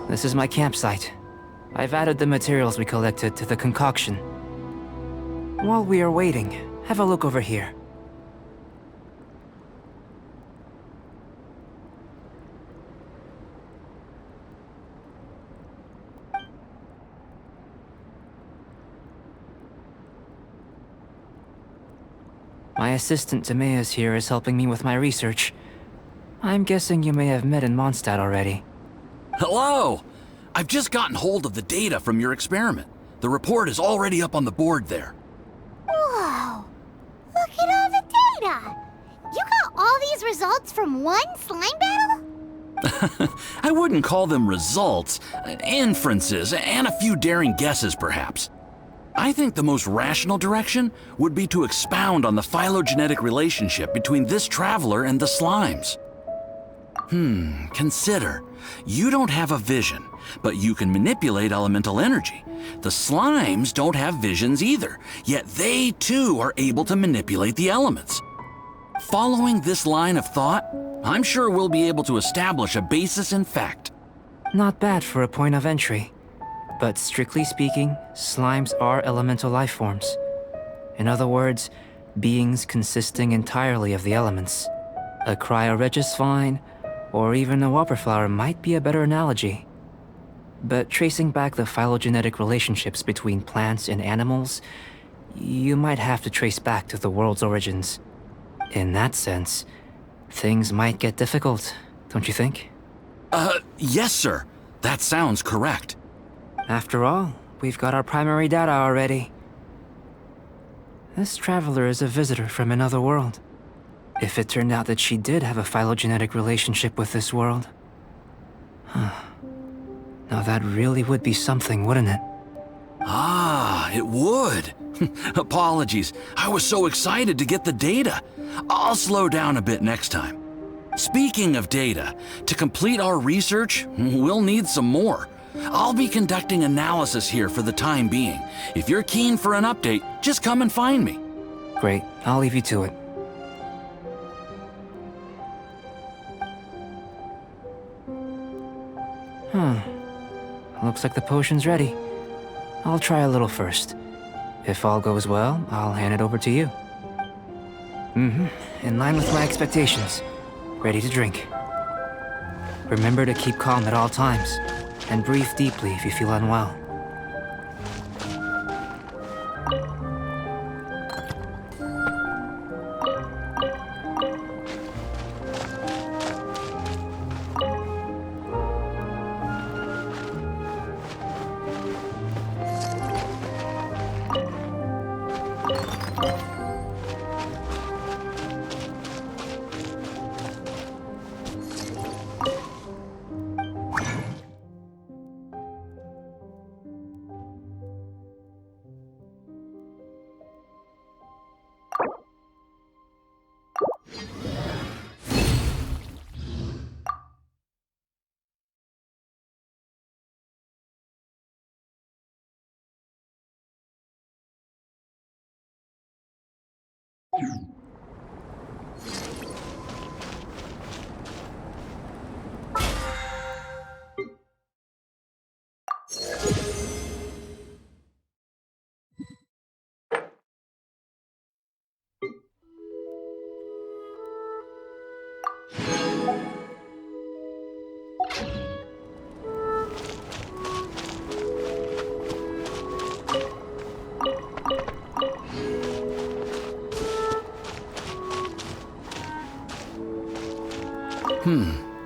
Speaker 8: This is my campsite. I've added the materials we collected to the concoction. While we are waiting, have a look over here. My assistant Timaeus here is helping me with my research. I'm guessing you may have met in Mondstadt already.
Speaker 9: Hello! I've just gotten hold of the data from your experiment. The report is already up on the board there.
Speaker 1: Whoa! Look at all the data! You got all these results from one slime battle?
Speaker 9: I wouldn't call them results, inferences, and a few daring guesses perhaps. I think the most rational direction would be to expound on the phylogenetic relationship between this traveler and the slimes. Consider. You don't have a vision, but you can manipulate elemental energy. The slimes don't have visions either, yet they too are able to manipulate the elements. Following this line of thought, I'm sure we'll be able to establish a basis in fact.
Speaker 8: Not bad for a point of entry. But strictly speaking, slimes are elemental life forms. In other words, beings consisting entirely of the elements. A cryoregisvine, or even a wildflower might be a better analogy. But tracing back the phylogenetic relationships between plants and animals, you might have to trace back to the world's origins. In that sense, things might get difficult, don't you think?
Speaker 9: Yes, sir. That sounds correct.
Speaker 8: After all, we've got our primary data already. This traveler is a visitor from another world. If it turned out that she did have a phylogenetic relationship with this world... Now that really would be something, wouldn't it?
Speaker 9: Ah, it would. Apologies. I was so excited to get the data. I'll slow down a bit next time. Speaking of data, to complete our research, we'll need some more. I'll be conducting analysis here for the time being. If you're keen for an update, just come and find me.
Speaker 8: Great, I'll leave you to it. Looks like the potion's ready. I'll try a little first. If all goes well, I'll hand it over to you. In line with my expectations. Ready to drink. Remember to keep calm at all times, and breathe deeply if you feel unwell.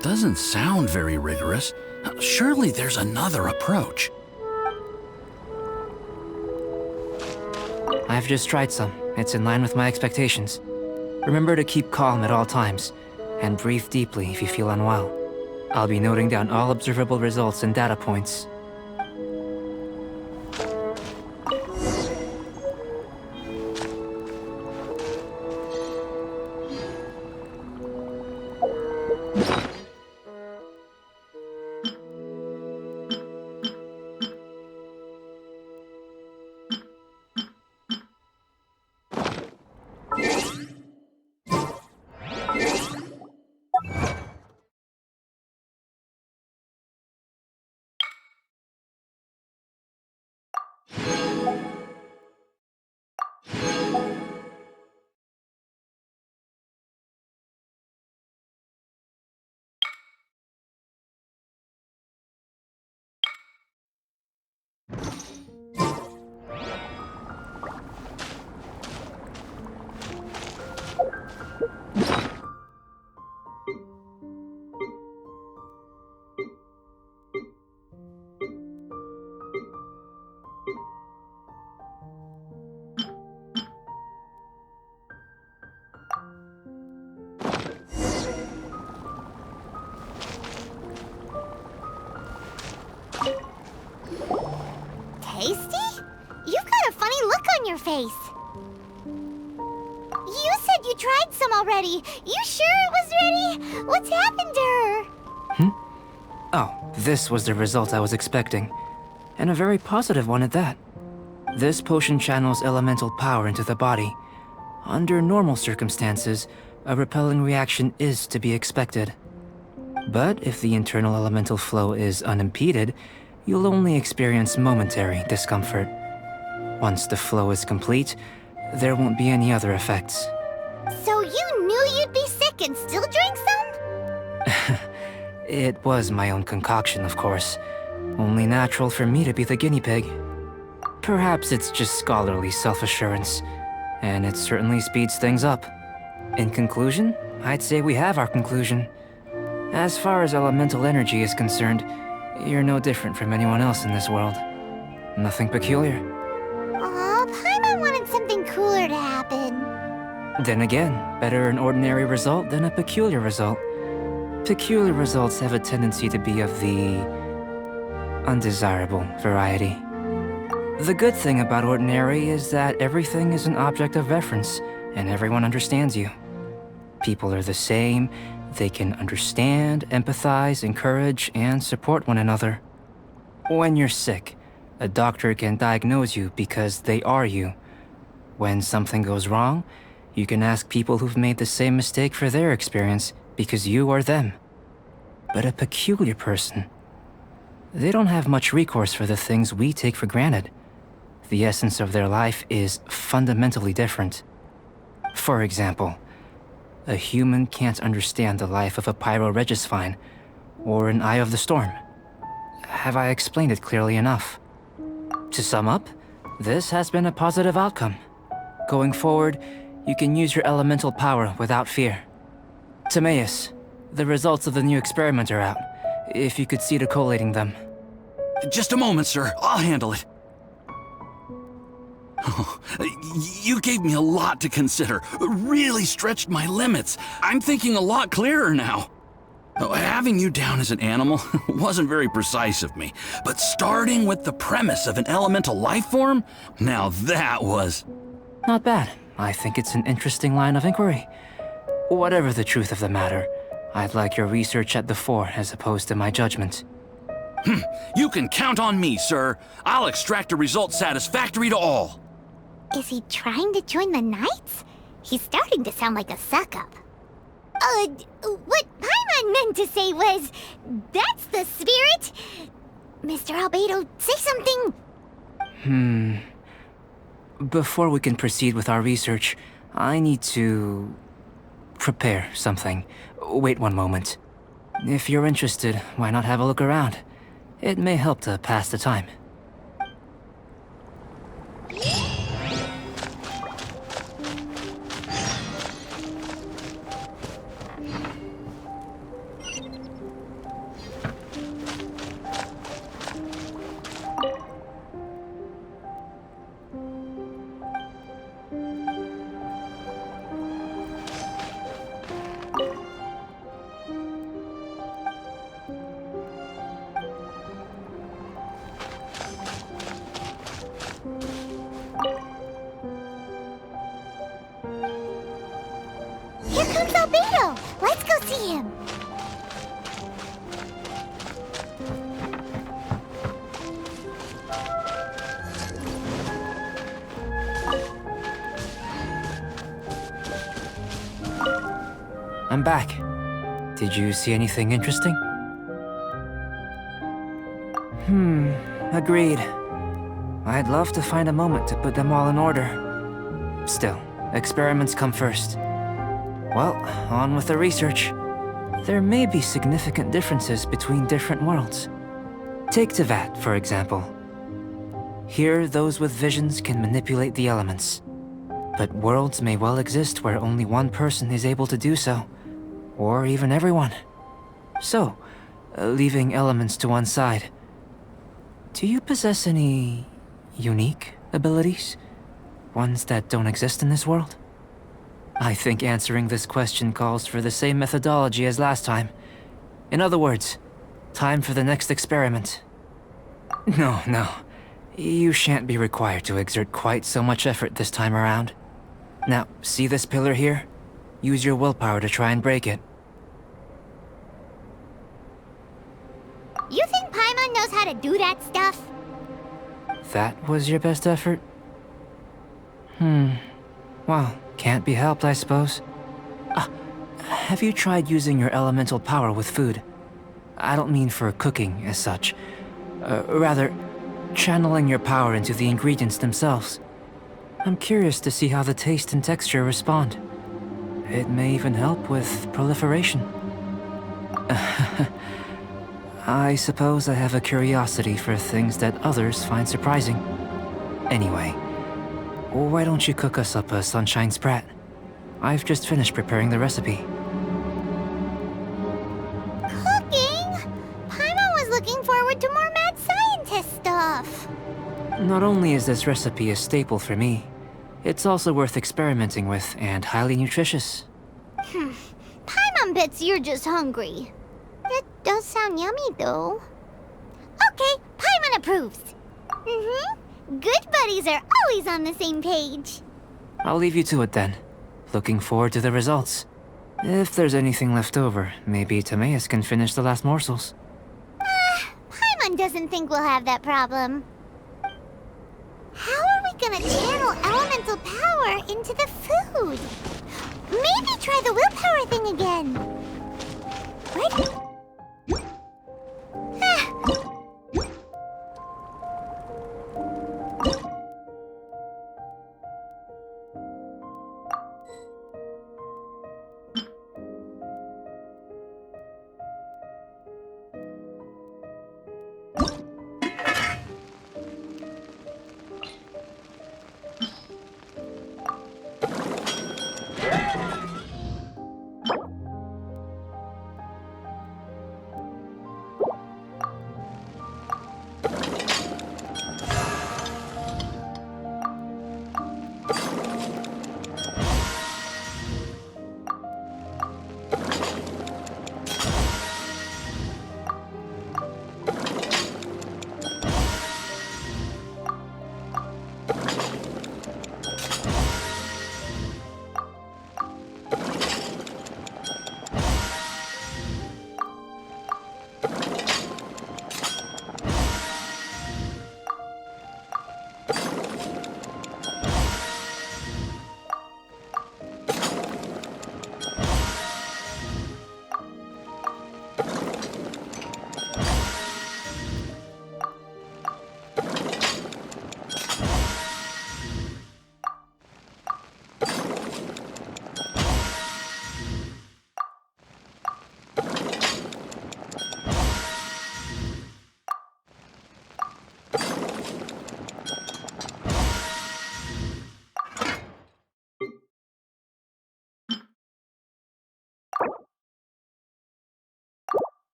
Speaker 9: Doesn't sound very rigorous. Surely there's another approach.
Speaker 8: I've just tried some. It's in line with my expectations. Remember to keep calm at all times, and breathe deeply if you feel unwell. I'll be noting down all observable results and data points.
Speaker 1: Tasty? You've got a funny look on your face. You said you tried some already. You sure it was ready? What's happened to her?
Speaker 8: Oh, this was the result I was expecting. And a very positive one at that. This potion channels elemental power into the body. Under normal circumstances, a repelling reaction is to be expected. But if the internal elemental flow is unimpeded, you'll only experience momentary discomfort. Once the flow is complete, there won't be any other effects.
Speaker 1: So you knew you'd be sick and still drank some?
Speaker 8: It was my own concoction, of course. Only natural for me to be the guinea pig. Perhaps it's just scholarly self-assurance, and it certainly speeds things up. In conclusion, I'd say we have our conclusion. As far as elemental energy is concerned, you're no different from anyone else in this world. Nothing peculiar.
Speaker 1: Aw, Paimon wanted something cooler to happen.
Speaker 8: Then again, better an ordinary result than a peculiar result. Peculiar results have a tendency to be of the undesirable variety. The good thing about ordinary is that everything is an object of reference, and everyone understands you. People are the same, they can understand, empathize, encourage, and support one another. When you're sick, a doctor can diagnose you because they are you. When something goes wrong, you can ask people who've made the same mistake for their experience because you are them. But a peculiar person, they don't have much recourse for the things we take for granted. The essence of their life is fundamentally different. For example, a human can't understand the life of a pyroregisvine or an eye of the storm. Have I explained it clearly enough? To sum up, this has been a positive outcome. Going forward, you can use your elemental power without fear. Timaeus, the results of the new experiment are out. If you could see to collating them.
Speaker 9: Just a moment, sir. I'll handle it. Oh, you gave me a lot to consider. Really stretched my limits. I'm thinking a lot clearer now. Having you down as an animal wasn't very precise of me, but starting with the premise of an elemental life form, now that was...
Speaker 8: Not bad. I think it's an interesting line of inquiry. Whatever the truth of the matter, I'd like your research at the fore as opposed to my judgment.
Speaker 9: You can count on me, sir. I'll extract a result satisfactory to all.
Speaker 1: Is he trying to join the Knights? He's starting to sound like a suck-up. What Paimon meant to say was, that's the spirit? Mr. Albedo, say something.
Speaker 8: Before we can proceed with our research, I need to... prepare something. Wait one moment. If you're interested, why not have a look around? It may help to pass the time.
Speaker 1: Here comes Albedo! Let's go see him!
Speaker 8: I'm back. Did you see anything interesting? Agreed. I'd love to find a moment to put them all in order. Still, experiments come first. Well, on with the research. There may be significant differences between different worlds. Take Tevat, for example. Here, those with visions can manipulate the elements. But worlds may well exist where only one person is able to do so. Or even everyone. So, leaving elements to one side, do you possess any unique abilities? Ones that don't exist in this world? I think answering this question calls for the same methodology as last time. In other words, time for the next experiment. No. You shan't be required to exert quite so much effort this time around. Now, see this pillar here? Use your willpower to try and break it.
Speaker 1: You think Paimon knows how to do that stuff?
Speaker 8: That was your best effort? Well, can't be helped, I suppose. Have you tried using your elemental power with food? I don't mean for cooking, as such. Rather, channeling your power into the ingredients themselves. I'm curious to see how the taste and texture respond. It may even help with proliferation. I suppose I have a curiosity for things that others find surprising. Anyway, why don't you cook us up a sunshine sprat? I've just finished preparing the recipe.
Speaker 1: Cooking? Paimon was looking forward to more mad scientist stuff.
Speaker 8: Not only is this recipe a staple for me, it's also worth experimenting with and highly nutritious.
Speaker 1: Paimon bets you're just hungry. It does sound yummy, though. Okay, Paimon approves. Good buddies are always on the same page.
Speaker 8: I'll leave you to it then. Looking forward to the results. If there's anything left over, maybe Timaeus can finish the last morsels.
Speaker 1: Paimon doesn't think we'll have that problem. How are we gonna channel elemental power into the food? Maybe try the willpower thing again. What?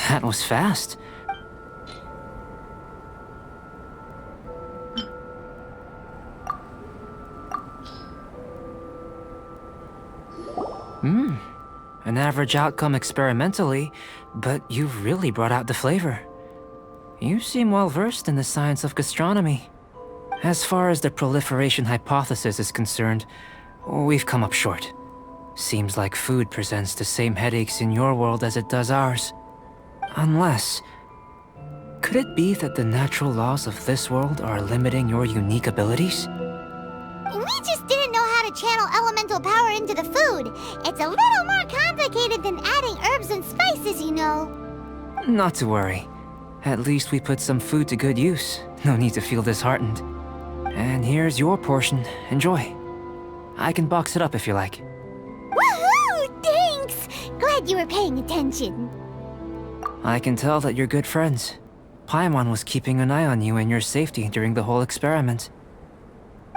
Speaker 8: That was fast. An average outcome experimentally, but you've really brought out the flavor. You seem well versed in the science of gastronomy. As far as the proliferation hypothesis is concerned, we've come up short. Seems like food presents the same headaches in your world as it does ours. Unless... could it be that the natural laws of this world are limiting your unique abilities?
Speaker 1: We just didn't know how to channel elemental power into the food. It's a little more complicated than adding herbs and spices, you know.
Speaker 8: Not to worry. At least we put some food to good use. No need to feel disheartened. And here's your portion. Enjoy. I can box it up if you like.
Speaker 1: Woohoo! Thanks! Glad you were paying attention.
Speaker 8: I can tell that you're good friends. Paimon was keeping an eye on you and your safety during the whole experiment.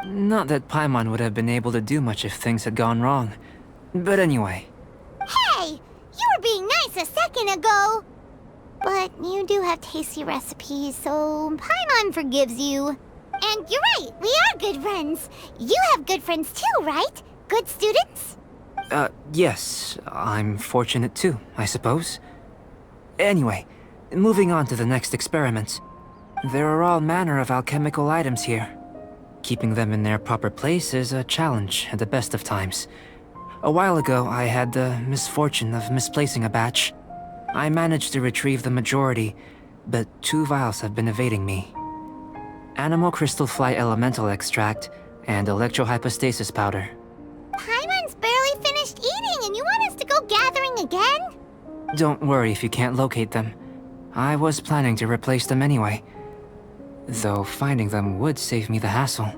Speaker 8: Not that Paimon would have been able to do much if things had gone wrong. But anyway.
Speaker 1: Hey! You were being nice a second ago! But you do have tasty recipes, so Paimon forgives you. And you're right, we are good friends. You have good friends too, right? Good students?
Speaker 8: Yes. I'm fortunate too, I suppose. Anyway, moving on to the next experiment. There are all manner of alchemical items here. Keeping them in their proper place is a challenge at the best of times. A while ago, I had the misfortune of misplacing a batch. I managed to retrieve the majority, but 2 vials have been evading me. Animal crystal fly elemental extract and electrohypostasis powder.
Speaker 1: Paimon's barely finished eating and you want us to go gathering again?
Speaker 8: Don't worry if you can't locate them. I was planning to replace them anyway. Though finding them would save me the hassle.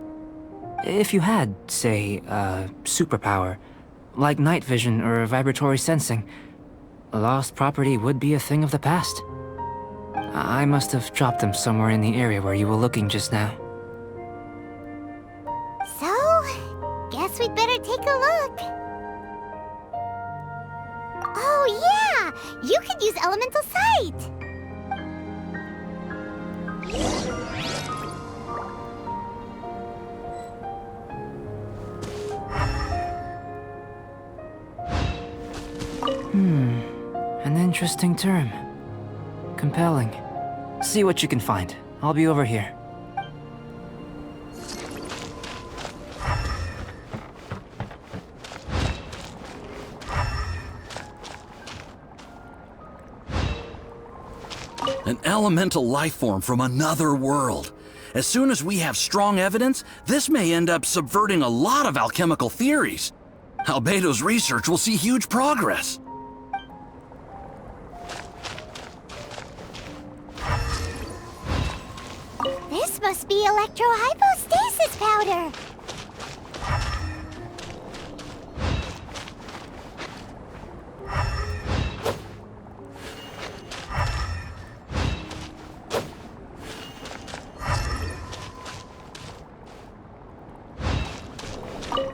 Speaker 8: If you had, say, a superpower, like night vision or vibratory sensing, lost property would be a thing of the past. I must have dropped them somewhere in the area where you were looking just now.
Speaker 1: So, guess we'd better take a look. Oh yeah! You could use elemental sight!
Speaker 8: An interesting term. Compelling. See what you can find. I'll be over here.
Speaker 9: An elemental life form from another world. As soon as we have strong evidence, this may end up subverting a lot of alchemical theories. Albedo's research will see huge progress.
Speaker 1: This must be electrohypostasis powder!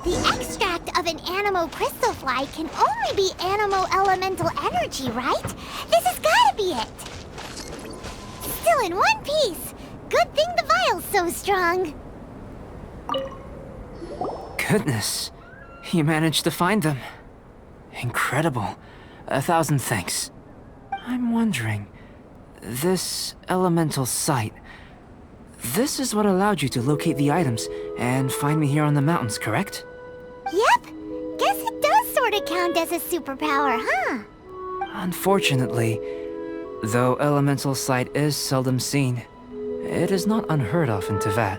Speaker 1: The extract of an animo crystal fly can only be animo elemental energy, right? This has gotta be it! Still in one piece! Good thing the vial's so strong!
Speaker 8: Goodness, you managed to find them. Incredible. 1,000 thanks. I'm wondering, this elemental sight, this is what allowed you to locate the items and find me here on the mountains, correct?
Speaker 1: Yep! Guess it does sorta count as a superpower, huh?
Speaker 8: Unfortunately, though elemental sight is seldom seen, it is not unheard of in Teyvat.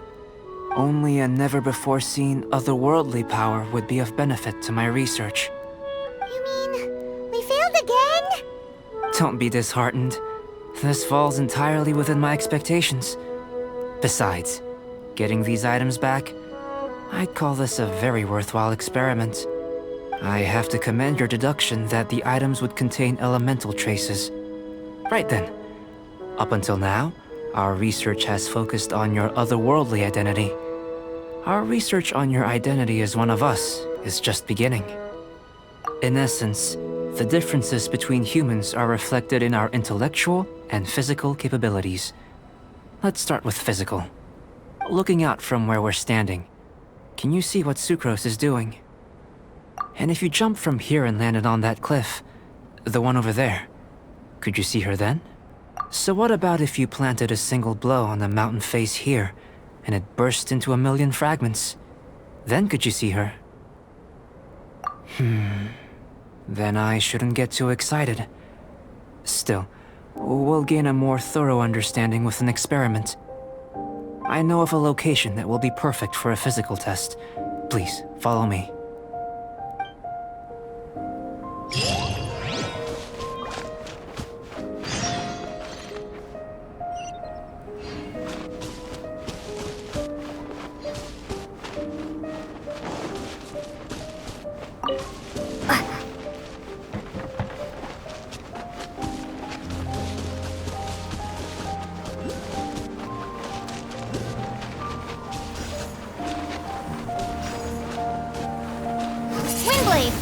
Speaker 8: Only a never-before-seen otherworldly power would be of benefit to my research.
Speaker 1: You mean, we failed again?
Speaker 8: Don't be disheartened. This falls entirely within my expectations. Besides, getting these items back, I'd call this a very worthwhile experiment. I have to commend your deduction that the items would contain elemental traces. Right then. Up until now, our research has focused on your otherworldly identity. Our research on your identity as one of us is just beginning. In essence, the differences between humans are reflected in our intellectual and physical capabilities. Let's start with physical. Looking out from where we're standing, can you see what Sucrose is doing? And if you jumped from here and landed on that cliff, the one over there, could you see her then? So what about if you planted a single blow on the mountain face here, and it burst into 1,000,000 fragments? Then could you see her? Then I shouldn't get too excited. Still, we'll gain a more thorough understanding with an experiment. I know of a location that will be perfect for a physical test. Please, follow me.
Speaker 1: Windblade!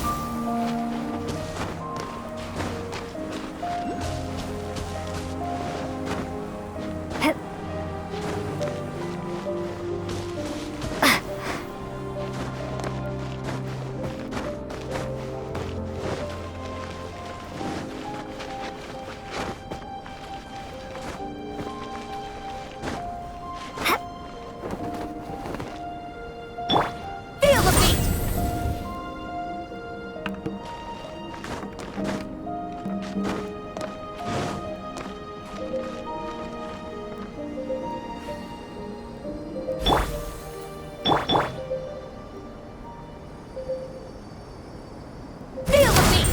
Speaker 1: Feel the beat! Feel the beat!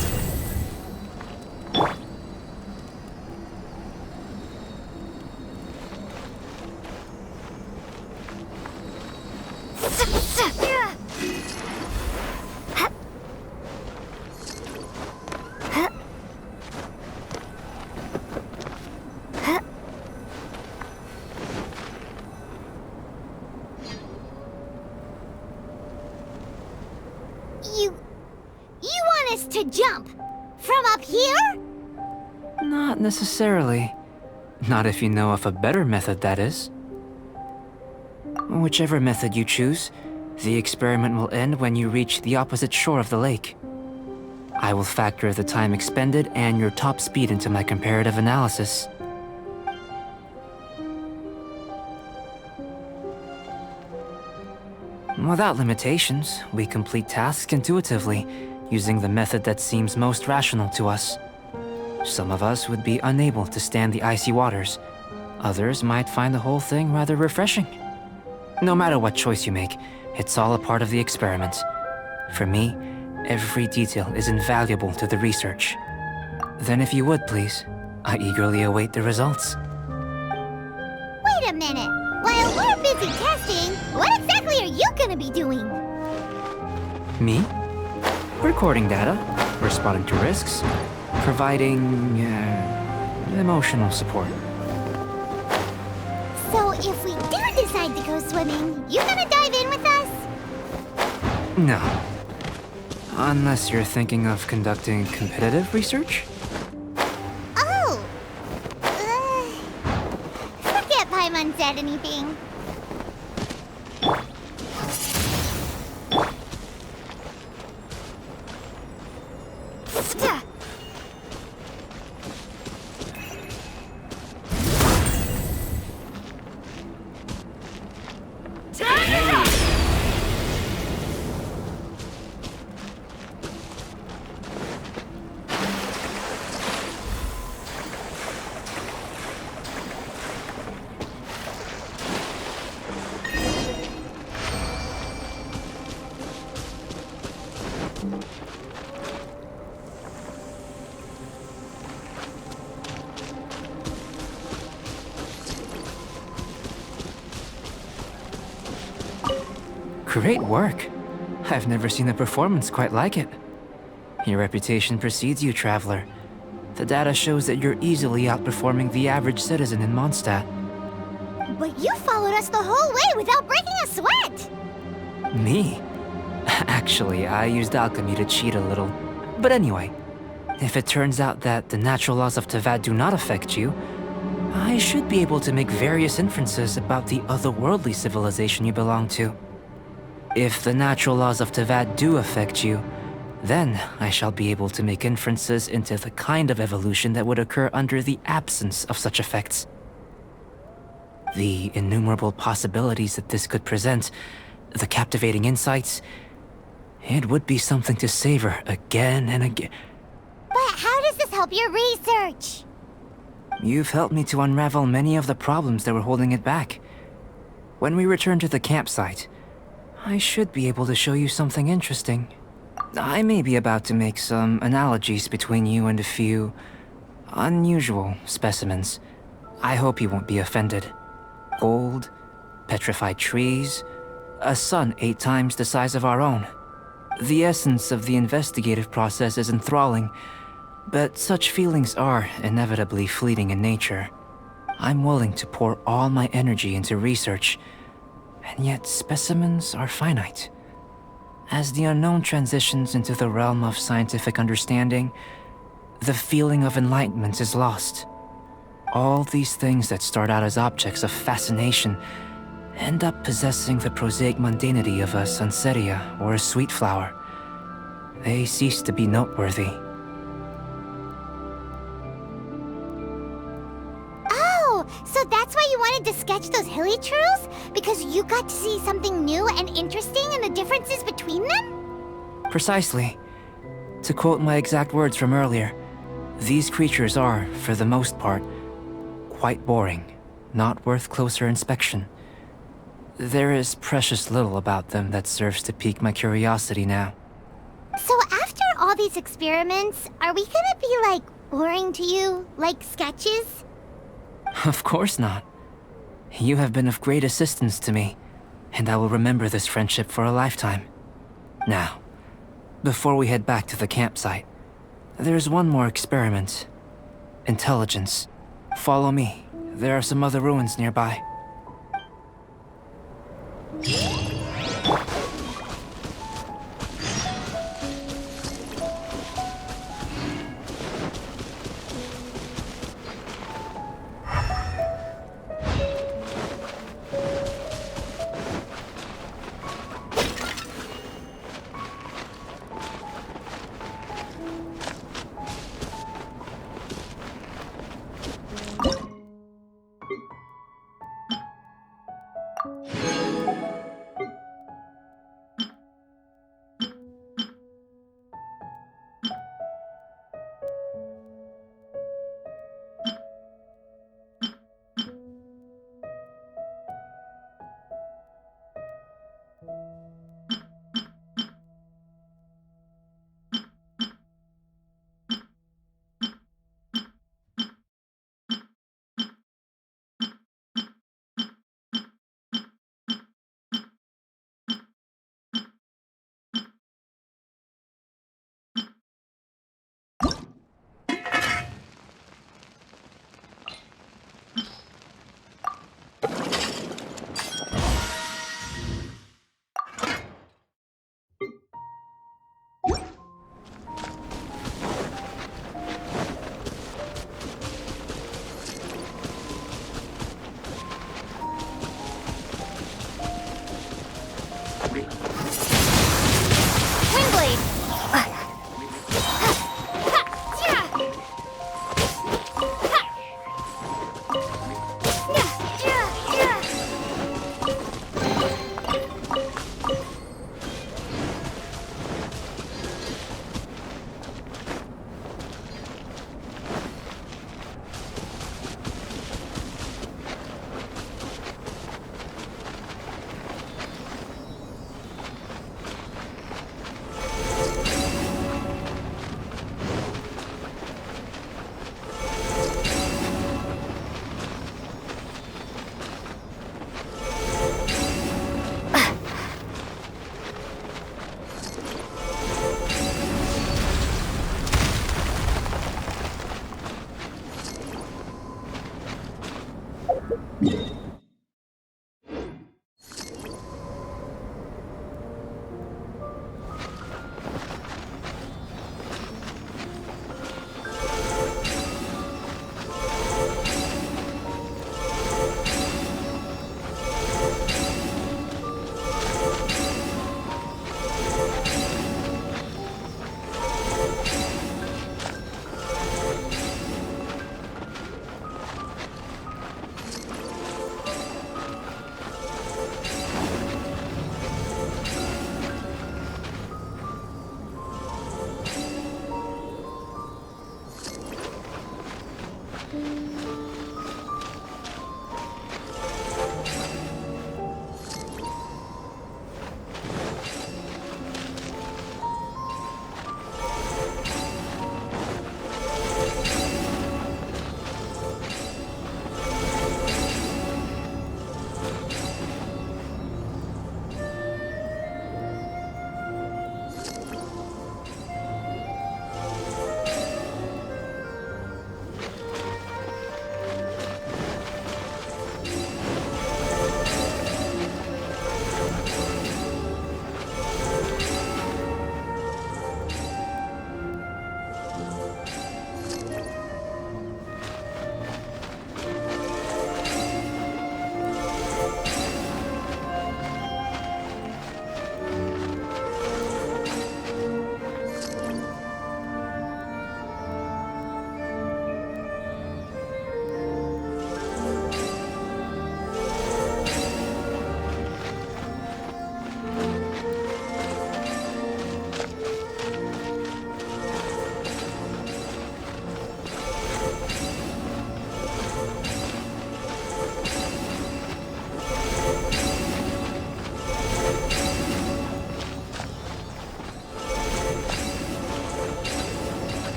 Speaker 1: us to jump? From up here?
Speaker 8: Not necessarily. Not if you know of a better method, that is. Whichever method you choose, the experiment will end when you reach the opposite shore of the lake. I will factor the time expended and your top speed into my comparative analysis. Without limitations, we complete tasks intuitively, using the method that seems most rational to us. Some of us would be unable to stand the icy waters. Others might find the whole thing rather refreshing. No matter what choice you make, it's all a part of the experiment. For me, every detail is invaluable to the research. Then if you would, please, I eagerly await the results.
Speaker 1: Wait a minute. While we're busy testing, what exactly are you gonna be doing?
Speaker 8: Me? Recording data, responding to risks, providing emotional support.
Speaker 1: So if we do decide to go swimming, you gonna dive in with us?
Speaker 8: No. Unless you're thinking of conducting competitive research?
Speaker 1: Oh! Forget Paimon said anything.
Speaker 8: Great work. I've never seen a performance quite like it. Your reputation precedes you, Traveler. The data shows that you're easily outperforming the average citizen in Mondstadt.
Speaker 1: But you followed us the whole way without breaking a sweat!
Speaker 8: Me? Actually, I used alchemy to cheat a little. But anyway, if it turns out that the natural laws of Tavad do not affect you, I should be able to make various inferences about the otherworldly civilization you belong to. If the natural laws of Tavad do affect you, then I shall be able to make inferences into the kind of evolution that would occur under the absence of such effects. The innumerable possibilities that this could present, the captivating insights, it would be something to savor again and again.
Speaker 1: But how does this help your research?
Speaker 8: You've helped me to unravel many of the problems that were holding it back. When we return to the campsite, I should be able to show you something interesting. I may be about to make some analogies between you and a few unusual specimens. I hope you won't be offended. Gold, petrified trees, a sun 8 times the size of our own. The essence of the investigative process is enthralling, but such feelings are inevitably fleeting in nature. I'm willing to pour all my energy into research, and yet specimens are finite. As the unknown transitions into the realm of scientific understanding, the feeling of enlightenment is lost. All these things that start out as objects of fascination end up possessing the prosaic mundanity of a sunsettia or a sweet flower. They cease to be noteworthy.
Speaker 1: Oh, so that's why you wanted to sketch those hilichurls? Because you got to see something new and interesting in the differences between them?
Speaker 8: Precisely. To quote my exact words from earlier, these creatures are, for the most part, quite boring, not worth closer inspection. There is precious little about them that serves to pique my curiosity now.
Speaker 1: So after all these experiments, are we gonna be, like, boring to you? Like sketches?
Speaker 8: Of course not. You have been of great assistance to me, and I will remember this friendship for a lifetime. Now, before we head back to the campsite, there's one more experiment. Intelligence. Follow me. There are some other ruins nearby.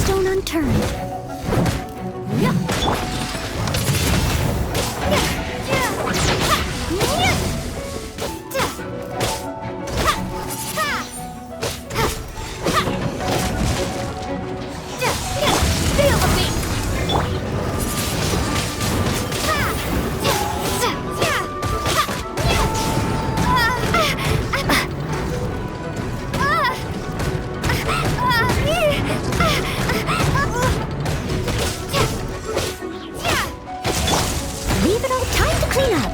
Speaker 2: stone unturned.
Speaker 1: Leave it all time to clean up.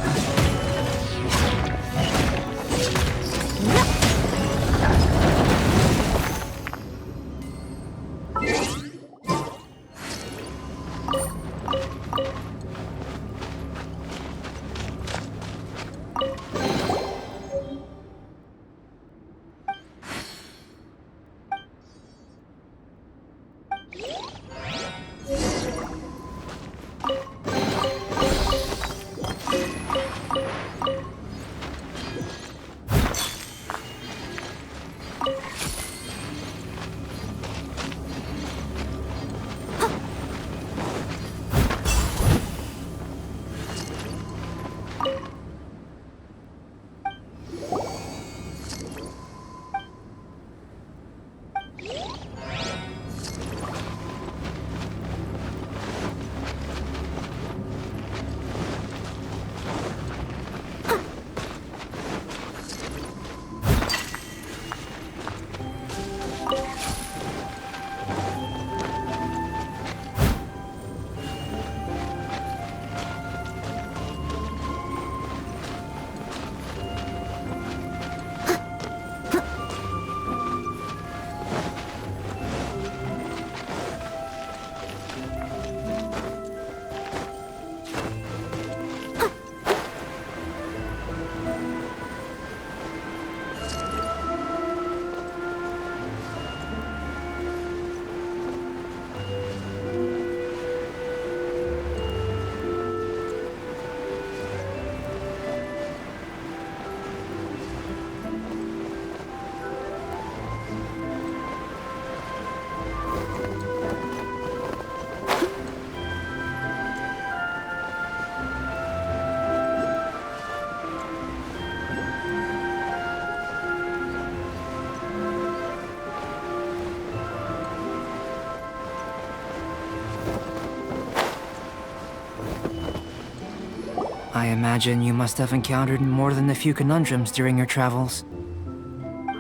Speaker 8: I imagine you must have encountered more than a few conundrums during your travels.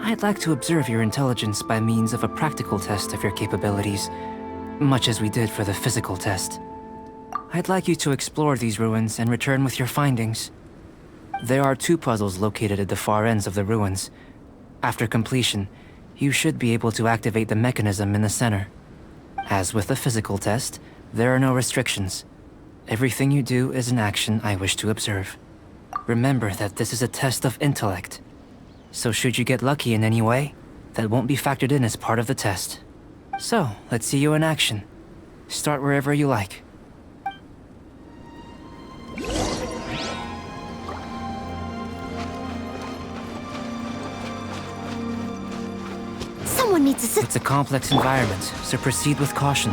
Speaker 8: I'd like to observe your intelligence by means of a practical test of your capabilities, much as we did for the physical test. I'd like you to explore these ruins and return with your findings. There are 2 puzzles located at the far ends of the ruins. After completion, you should be able to activate the mechanism in the center. As with the physical test, there are no restrictions. Everything you do is an action I wish to observe. Remember that this is a test of intellect. So should you get lucky in any way, that won't be factored in as part of the test. So, let's see you in action. Start wherever you like.
Speaker 1: Someone needs assistance.
Speaker 8: It's a complex environment, so proceed with caution.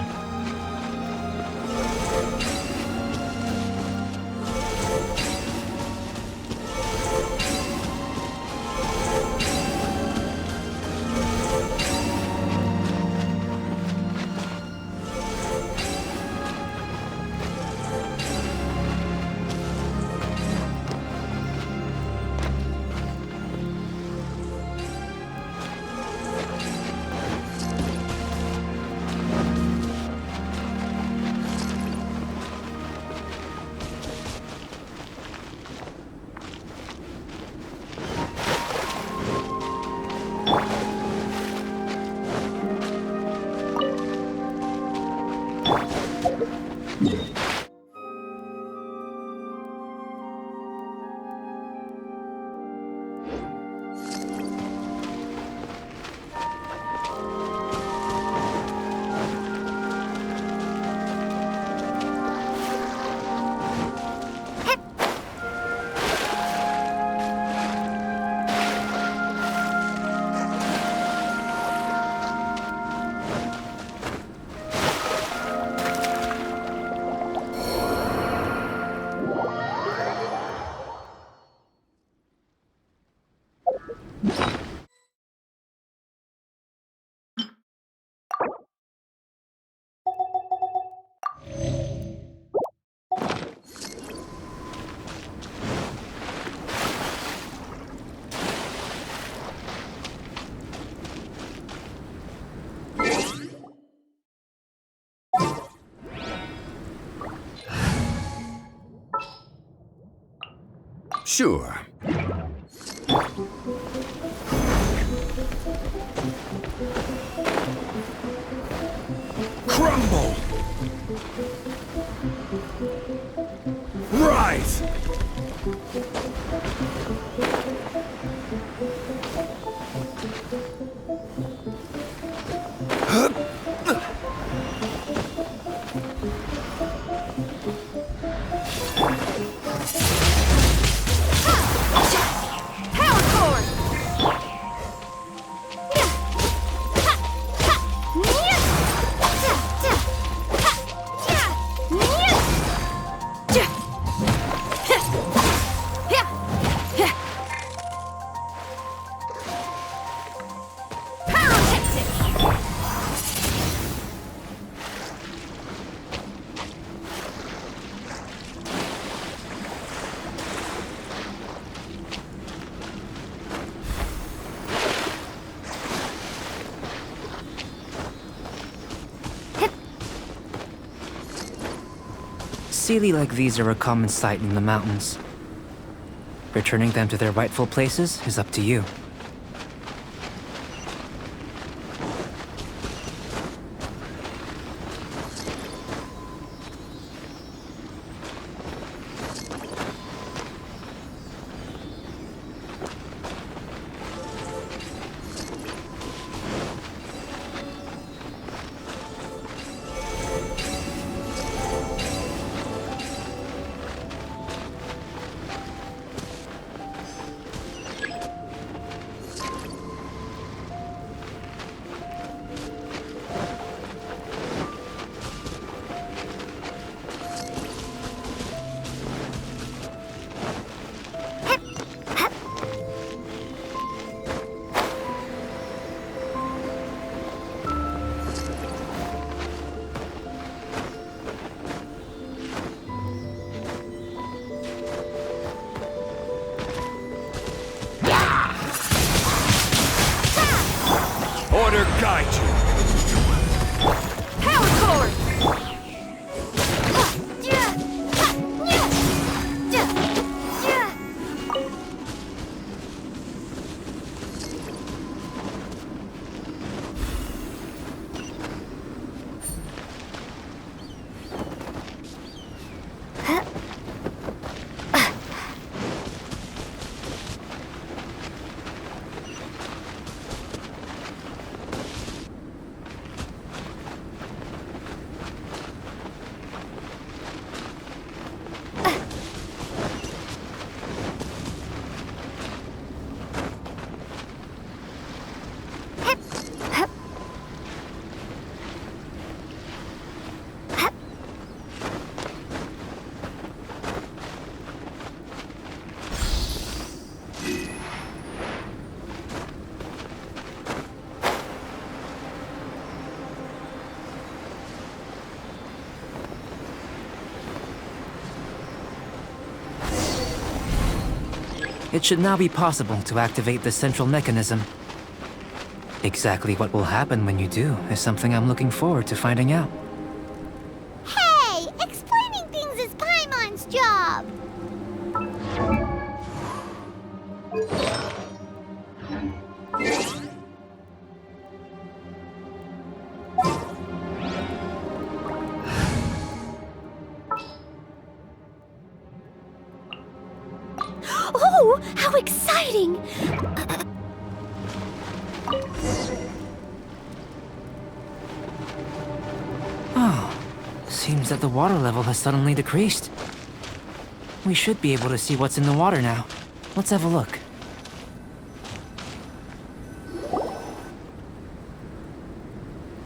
Speaker 9: Sure.
Speaker 7: Crumble! Rise!
Speaker 8: Sealy like these are a common sight in the mountains. Returning them to their rightful places is up to you.
Speaker 7: Order guide you!
Speaker 1: Power cord!
Speaker 8: It should now be possible to activate the central mechanism. Exactly what will happen when you do is something I'm looking forward to finding out.
Speaker 1: Hey! Explaining things is Paimon's job!
Speaker 2: Oh, how exciting!
Speaker 8: Oh, seems that the water level has suddenly decreased. We should be able to see what's in the water now. Let's have a look.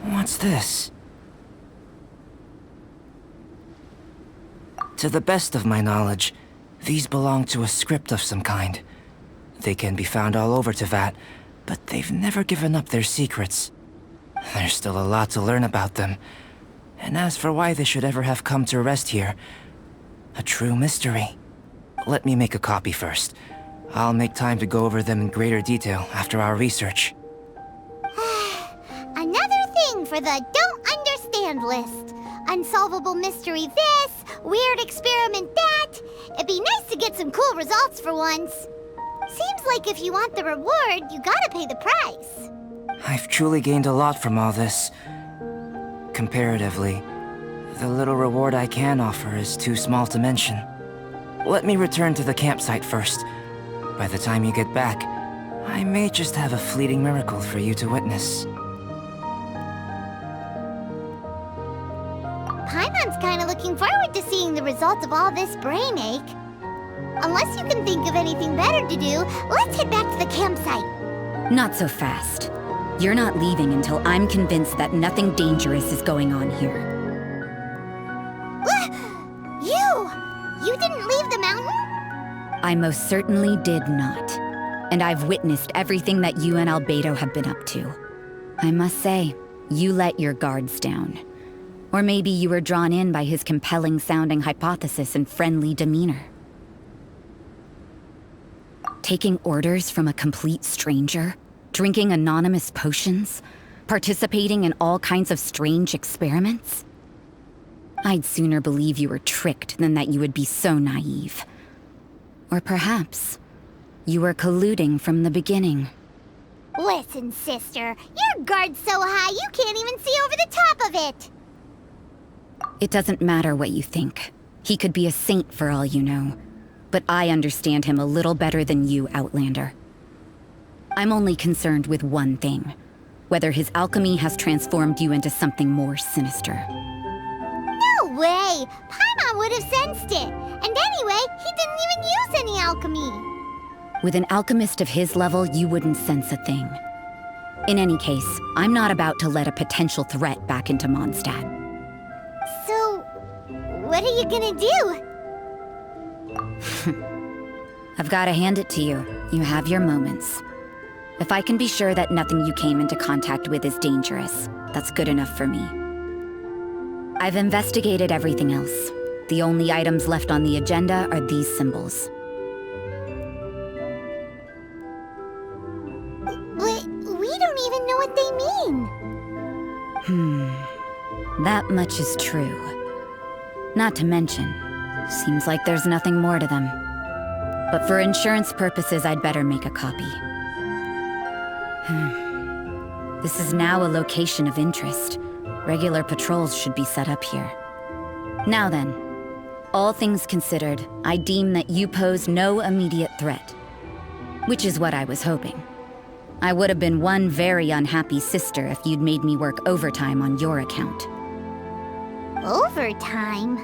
Speaker 8: What's this? To the best of my knowledge, these belong to a script of some kind. They can be found all over Teyvat, but they've never given up their secrets. There's still a lot to learn about them. And as for why they should ever have come to rest here, a true mystery. Let me make a copy first. I'll make time to go over them in greater detail after our research.
Speaker 1: Another thing for the don't understand list. unsolvable mystery this, weird experiment that. It'd be nice to get some cool results for once. Seems like if you want the reward, you gotta pay the price.
Speaker 8: I've truly gained a lot from all this. Comparatively, the little reward I can offer is too small to mention. Let me return to the campsite first. By the time you get back, I may just have a fleeting miracle for you to witness.
Speaker 1: Paimon's kinda looking forward to seeing the result of all this brain ache. Unless you can think of anything better to do, let's head back to the campsite.
Speaker 6: Not so fast. You're not leaving until I'm convinced that nothing dangerous is going on here.
Speaker 1: You didn't leave the mountain?
Speaker 6: I most certainly did not. And I've witnessed everything that you and Albedo have been up to. I must say, you let your guards down. Or maybe you were drawn in by his compelling-sounding hypothesis and friendly demeanor. Taking orders from a complete stranger, drinking anonymous potions, participating in all kinds of strange experiments? I'd sooner believe you were tricked than that you would be so naive. Or perhaps you were colluding from the beginning.
Speaker 1: Listen, sister, your guard's so high you can't even see over the top of it.
Speaker 6: It doesn't matter what you think. He could be a saint for all you know. But I understand him a little better than you, Outlander. I'm only concerned with one thing. Whether his alchemy has transformed you into something more sinister.
Speaker 1: No way! Paimon would have sensed it. And anyway, he didn't even use any alchemy.
Speaker 6: With an alchemist of his level, you wouldn't sense a thing. In any case, I'm not about to let a potential threat back into Mondstadt.
Speaker 1: So, what are you gonna do?
Speaker 6: I've gotta hand it to you. You have your moments. If I can be sure that nothing you came into contact with is dangerous, that's good enough for me. I've investigated everything else. The only items left on the agenda are these symbols.
Speaker 1: We don't even know what they mean.
Speaker 6: That much is true. Not to mention, seems like there's nothing more to them. But for insurance purposes, I'd better make a copy. This is now a location of interest. Regular patrols should be set up here. Now then, all things considered, I deem that you pose no immediate threat. Which is what I was hoping. I would have been one very unhappy sister if you'd made me work overtime on your account.
Speaker 1: Overtime?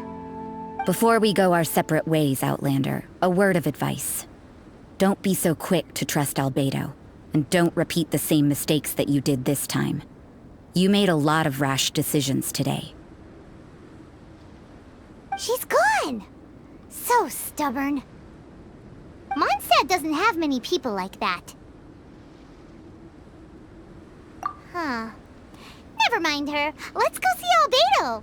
Speaker 6: Before we go our separate ways, Outlander, a word of advice. Don't be so quick to trust Albedo, and don't repeat the same mistakes that you did this time. You made a lot of rash decisions today.
Speaker 1: She's gone! So stubborn. Mondstadt doesn't have many people like that. Huh. Never mind her. Let's go see Albedo.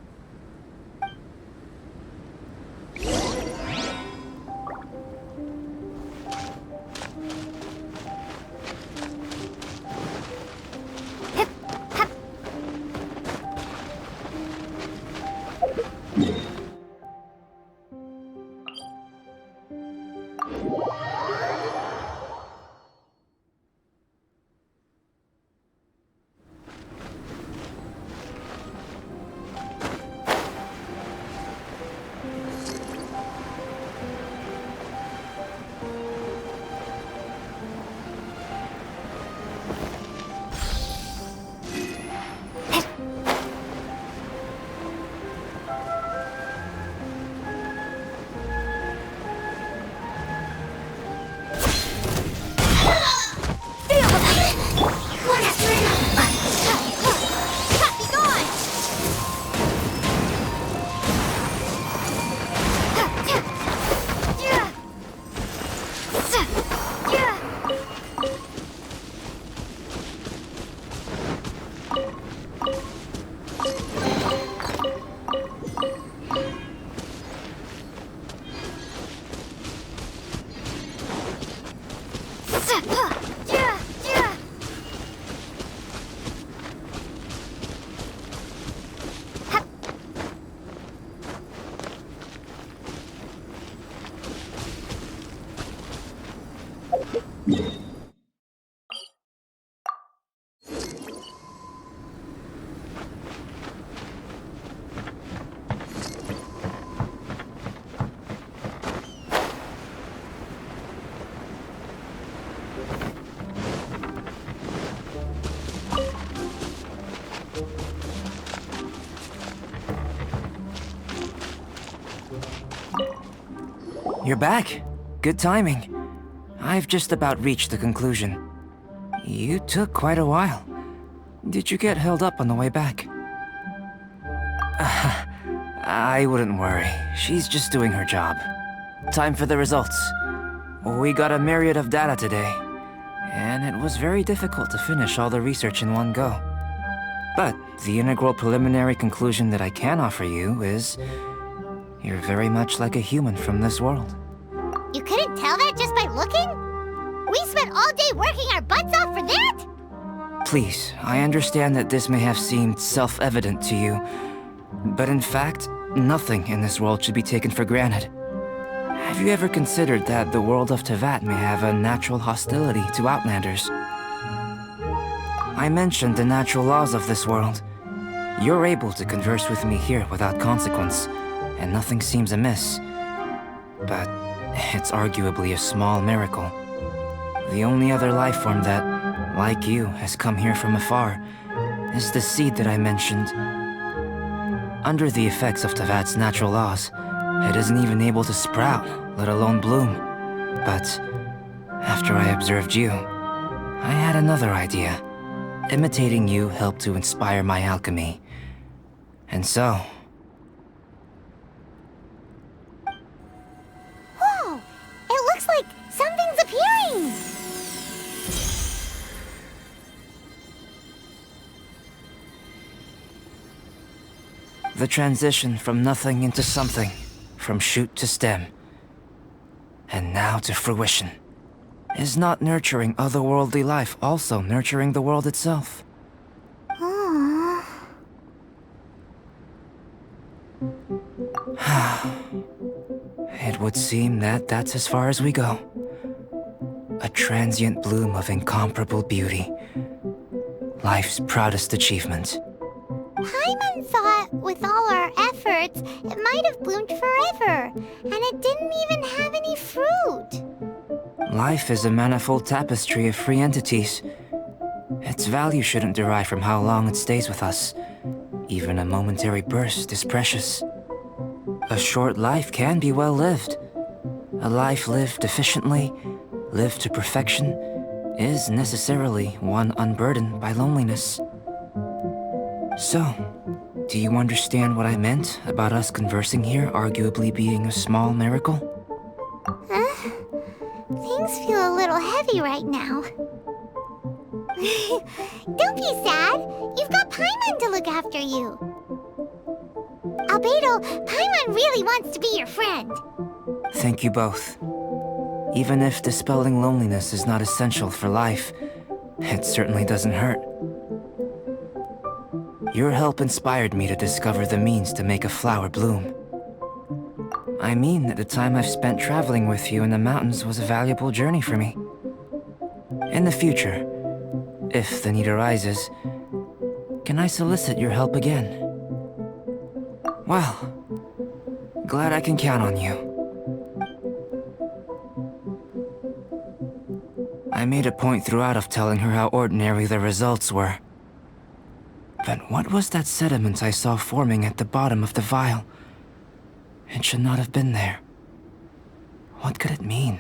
Speaker 8: You're back. Good timing. I've just about reached the conclusion. You took quite a while. Did you get held up on the way back? I wouldn't worry. She's just doing her job. Time for the results. We got a myriad of data today, and it was very difficult to finish all the research in one go. But the integral preliminary conclusion that I can offer you is you're very much like a human from this world.
Speaker 1: You couldn't tell that just by looking? We spent all day working our butts off for that?
Speaker 8: Please, I understand that this may have seemed self-evident to you, but in fact, nothing in this world should be taken for granted. Have you ever considered that the world of Tevat may have a natural hostility to Outlanders? I mentioned the natural laws of this world. You're able to converse with me here without consequence, and nothing seems amiss. But it's arguably a small miracle. The only other life form that, like you, has come here from afar is the seed that I mentioned. Under the effects of Tevat's natural laws, it isn't even able to sprout, let alone bloom. But after I observed you, I had another idea. Imitating you helped to inspire my alchemy. And so...
Speaker 1: Whoa! It looks like something's appearing!
Speaker 8: The transition from nothing into something, from shoot to stem, and now to fruition. Is not nurturing otherworldly life also nurturing the world itself?
Speaker 1: Aww.
Speaker 8: It would seem that that's as far as we go. A transient bloom of incomparable beauty. Life's proudest achievement.
Speaker 1: Paimon thought, with all our efforts, it might have bloomed forever, and it didn't even have any fruit.
Speaker 8: Life is a manifold tapestry of free entities. Its value shouldn't derive from how long it stays with us. Even a momentary burst is precious. A short life can be well lived. A life lived efficiently, lived to perfection, is necessarily one unburdened by loneliness. So, do you understand what I meant about us conversing here arguably being a small miracle?
Speaker 1: Huh? Things feel a little heavy right now. Don't be sad. You've got Paimon to look after you. Albedo, Paimon really wants to be your friend.
Speaker 8: Thank you both. Even if dispelling loneliness is not essential for life, it certainly doesn't hurt. Your help inspired me to discover the means to make a flower bloom. I mean that the time I've spent traveling with you in the mountains was a valuable journey for me. In the future, if the need arises, can I solicit your help again? Well, glad I can count on you. I made a point throughout of telling her how ordinary the results were. But what was that sediment I saw forming at the bottom of the vial? It should not have been there. What could it mean?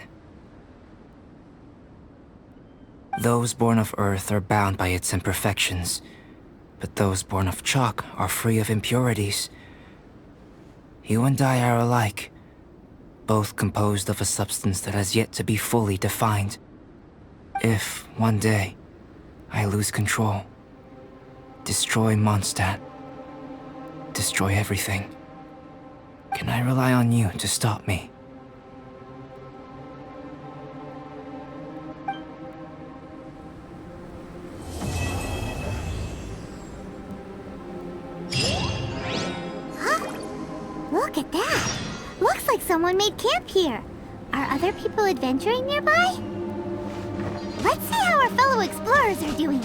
Speaker 8: Those born of Earth are bound by its imperfections, but those born of chalk are free of impurities. You and I are alike, both composed of a substance that has yet to be fully defined. If, one day, I lose control, destroy Mondstadt, destroy everything, can I rely on you to stop me?
Speaker 1: Look at that. Looks like someone made camp here. Are other people adventuring nearby? Let's see how our fellow explorers are doing.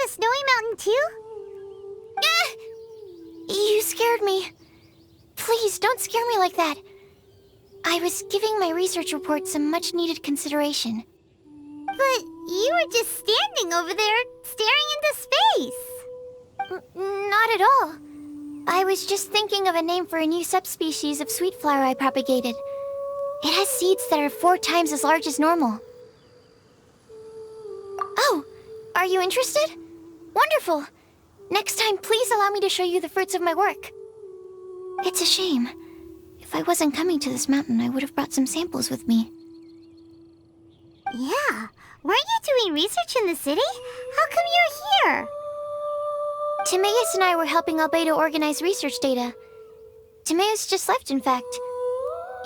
Speaker 1: the snowy mountain too?
Speaker 2: You scared me. Please, don't scare me like that. I was giving my research report some much-needed consideration.
Speaker 1: But you were just standing over there, staring into space.
Speaker 2: Not at all. I was just thinking of a name for a new subspecies of sweet flower I propagated. It has seeds that are 4 times as large as normal. Oh, are you interested? Wonderful. Next time, please allow me to show you the fruits of my work. It's a shame. If I wasn't coming to this mountain, I would have brought some samples with me.
Speaker 1: Yeah, weren't you doing research in the city? How come you're here?
Speaker 2: Timaeus and I were helping Albedo organize research data. Timaeus just left, in fact.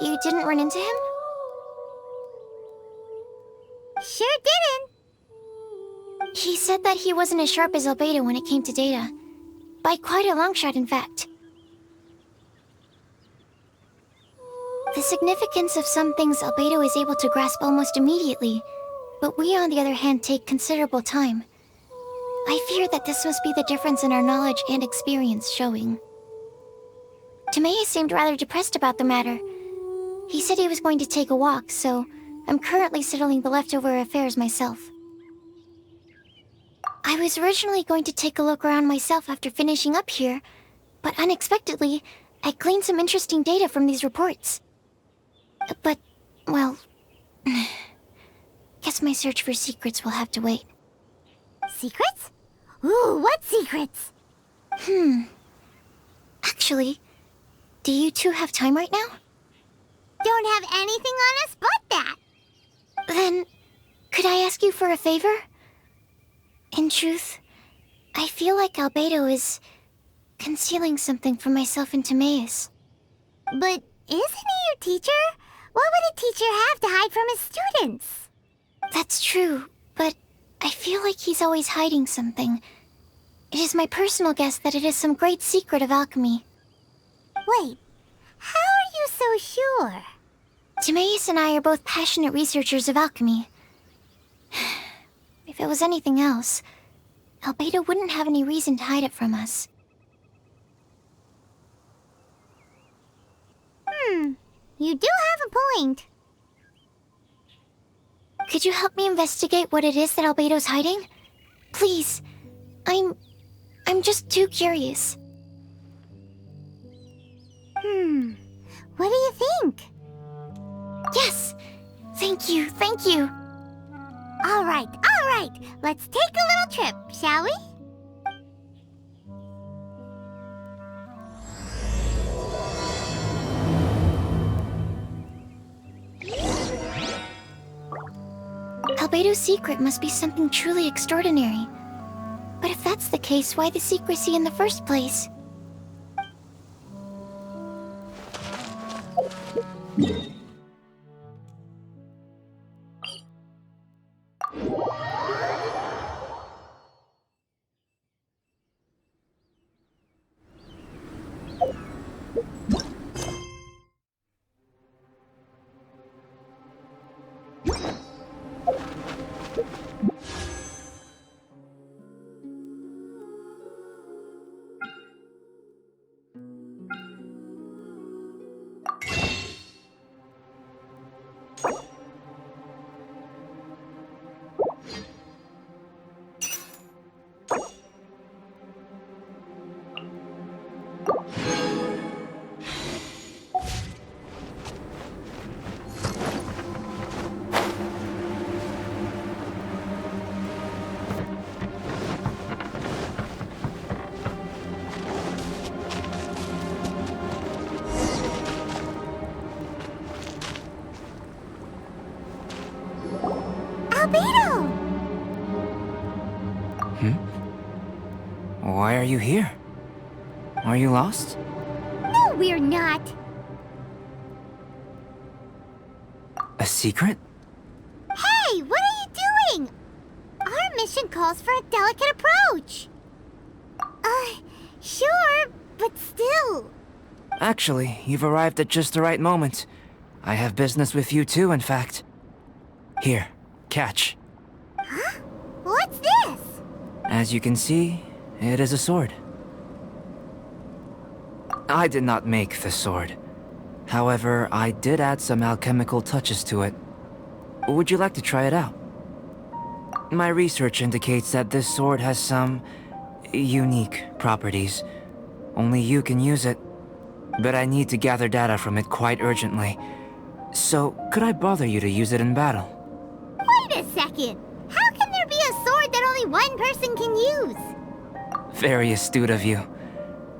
Speaker 2: You didn't run into him?
Speaker 1: Sure didn't.
Speaker 2: He said that he wasn't as sharp as Albedo when it came to data. By quite a long shot, in fact. The significance of some things Albedo is able to grasp almost immediately, but we, on the other hand, take considerable time. I fear that this must be the difference in our knowledge and experience showing. Timaeus seemed rather depressed about the matter. He said he was going to take a walk, so I'm currently settling the leftover affairs myself. I was originally going to take a look around myself after finishing up here, but unexpectedly, I gleaned some interesting data from these reports. But, well, guess my search for secrets will have to wait.
Speaker 1: Secrets? Ooh, what secrets?
Speaker 2: Actually, do you two have time right now?
Speaker 1: Don't have anything on us but that.
Speaker 2: Then, could I ask you for a favor? In truth, I feel like Albedo is concealing something from myself and Timaeus.
Speaker 1: But isn't he your teacher? What would a teacher have to hide from his students?
Speaker 2: That's true, but I feel like he's always hiding something. It is my personal guess that it is some great secret of alchemy.
Speaker 1: Wait, how are you so sure?
Speaker 2: Timaeus and I are both passionate researchers of alchemy. If it was anything else, Albedo wouldn't have any reason to hide it from us.
Speaker 1: You do have a point.
Speaker 2: Could you help me investigate what it is that Albedo's hiding? Please. I'm just too curious.
Speaker 1: What do you think?
Speaker 2: Yes! Thank you, thank you!
Speaker 1: All right. Let's take a little trip, shall we?
Speaker 2: Albedo's secret must be something truly extraordinary. But if that's the case, why the secrecy in the first place?
Speaker 1: Albedo!
Speaker 8: Why are you here? Are you lost?
Speaker 1: No, we're not.
Speaker 8: A secret?
Speaker 1: Hey, what are you doing? Our mission calls for a delicate approach. Sure, but still.
Speaker 8: Actually, you've arrived at just the right moment. I have business with you too, in fact. Here, catch.
Speaker 1: Huh? What's this?
Speaker 8: As you can see, it is a sword. I did not make the sword. However, I did add some alchemical touches to it. Would you like to try it out? My research indicates that this sword has some unique properties. Only you can use it. But I need to gather data from it quite urgently. So, could I bother you to use it in battle?
Speaker 1: Wait a second. How can there be a sword that only one person can use?
Speaker 8: Very astute of you.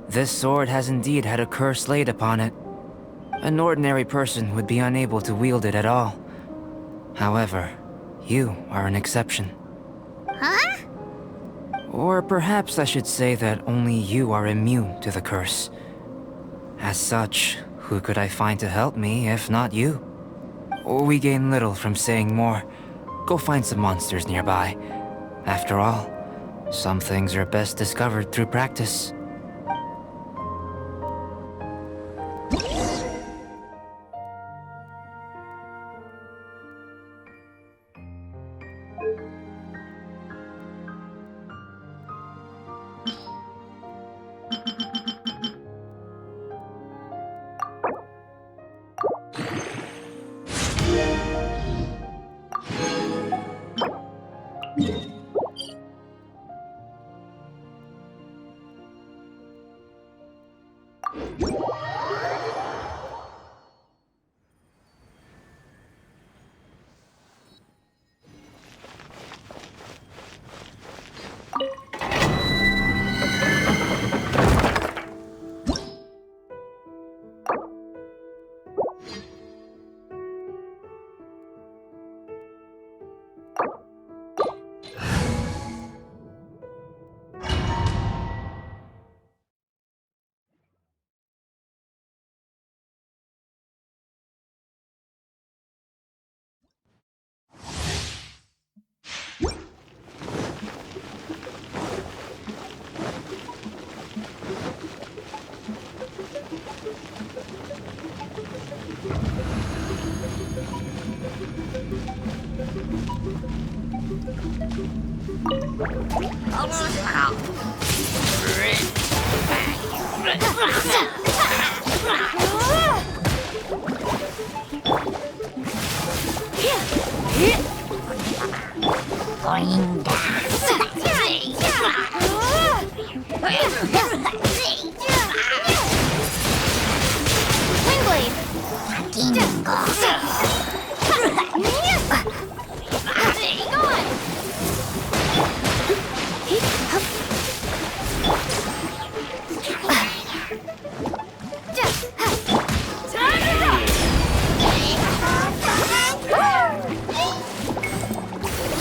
Speaker 8: This sword has indeed had a curse laid upon it. An ordinary person would be unable to wield it at all. However, you are an exception.
Speaker 1: Huh?
Speaker 8: Or perhaps I should say that only you are immune to the curse. As such, who could I find to help me if not you? We gain little from saying more. Go find some monsters nearby. After all, some things are best discovered through practice.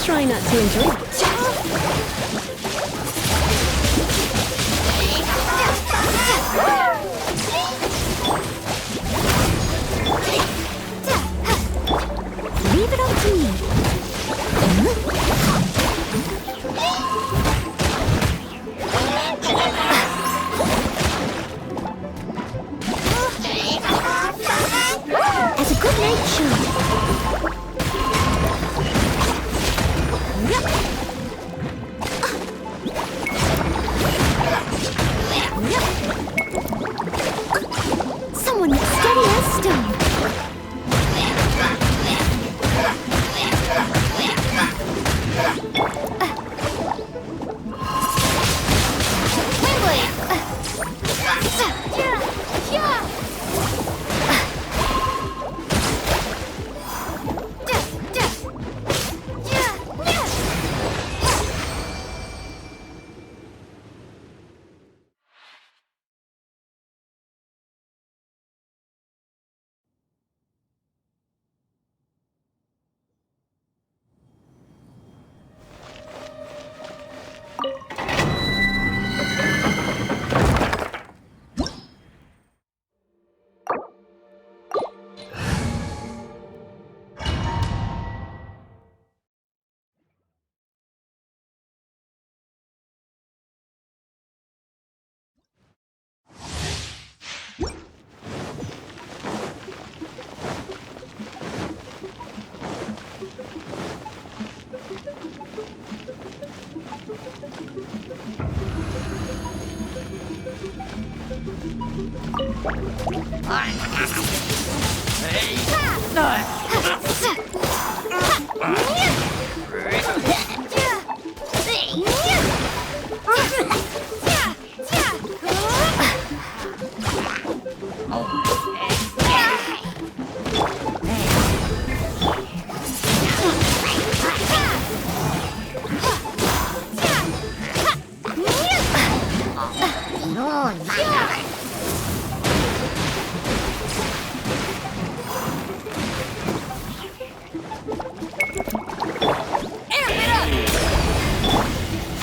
Speaker 4: Try not to enjoy it.
Speaker 2: Leave it up to me. As a good night show. Someone that's steady as stone.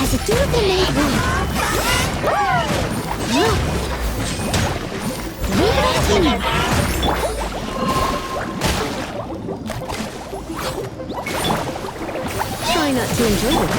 Speaker 2: As a dutiful maid woman.
Speaker 4: Try not to enjoy it.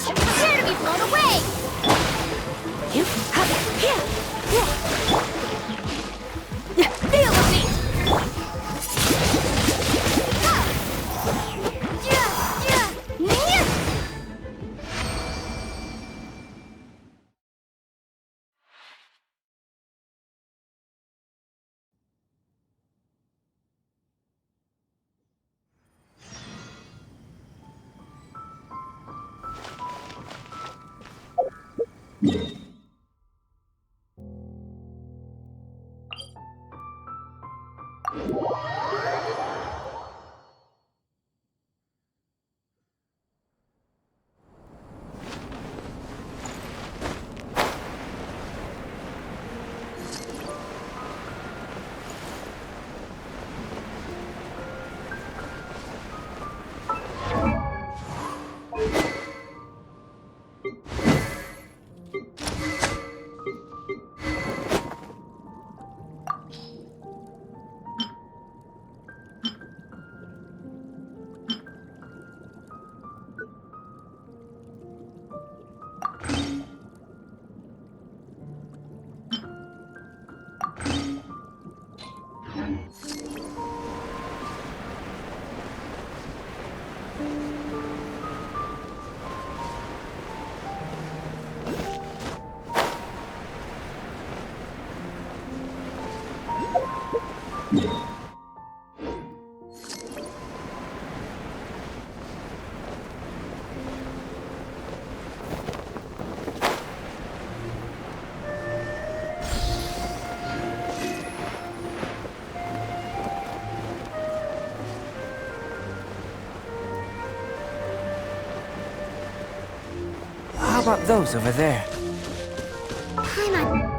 Speaker 1: Prepare to be blown away! Feel the beat!
Speaker 8: How about those over there?
Speaker 1: Paimon.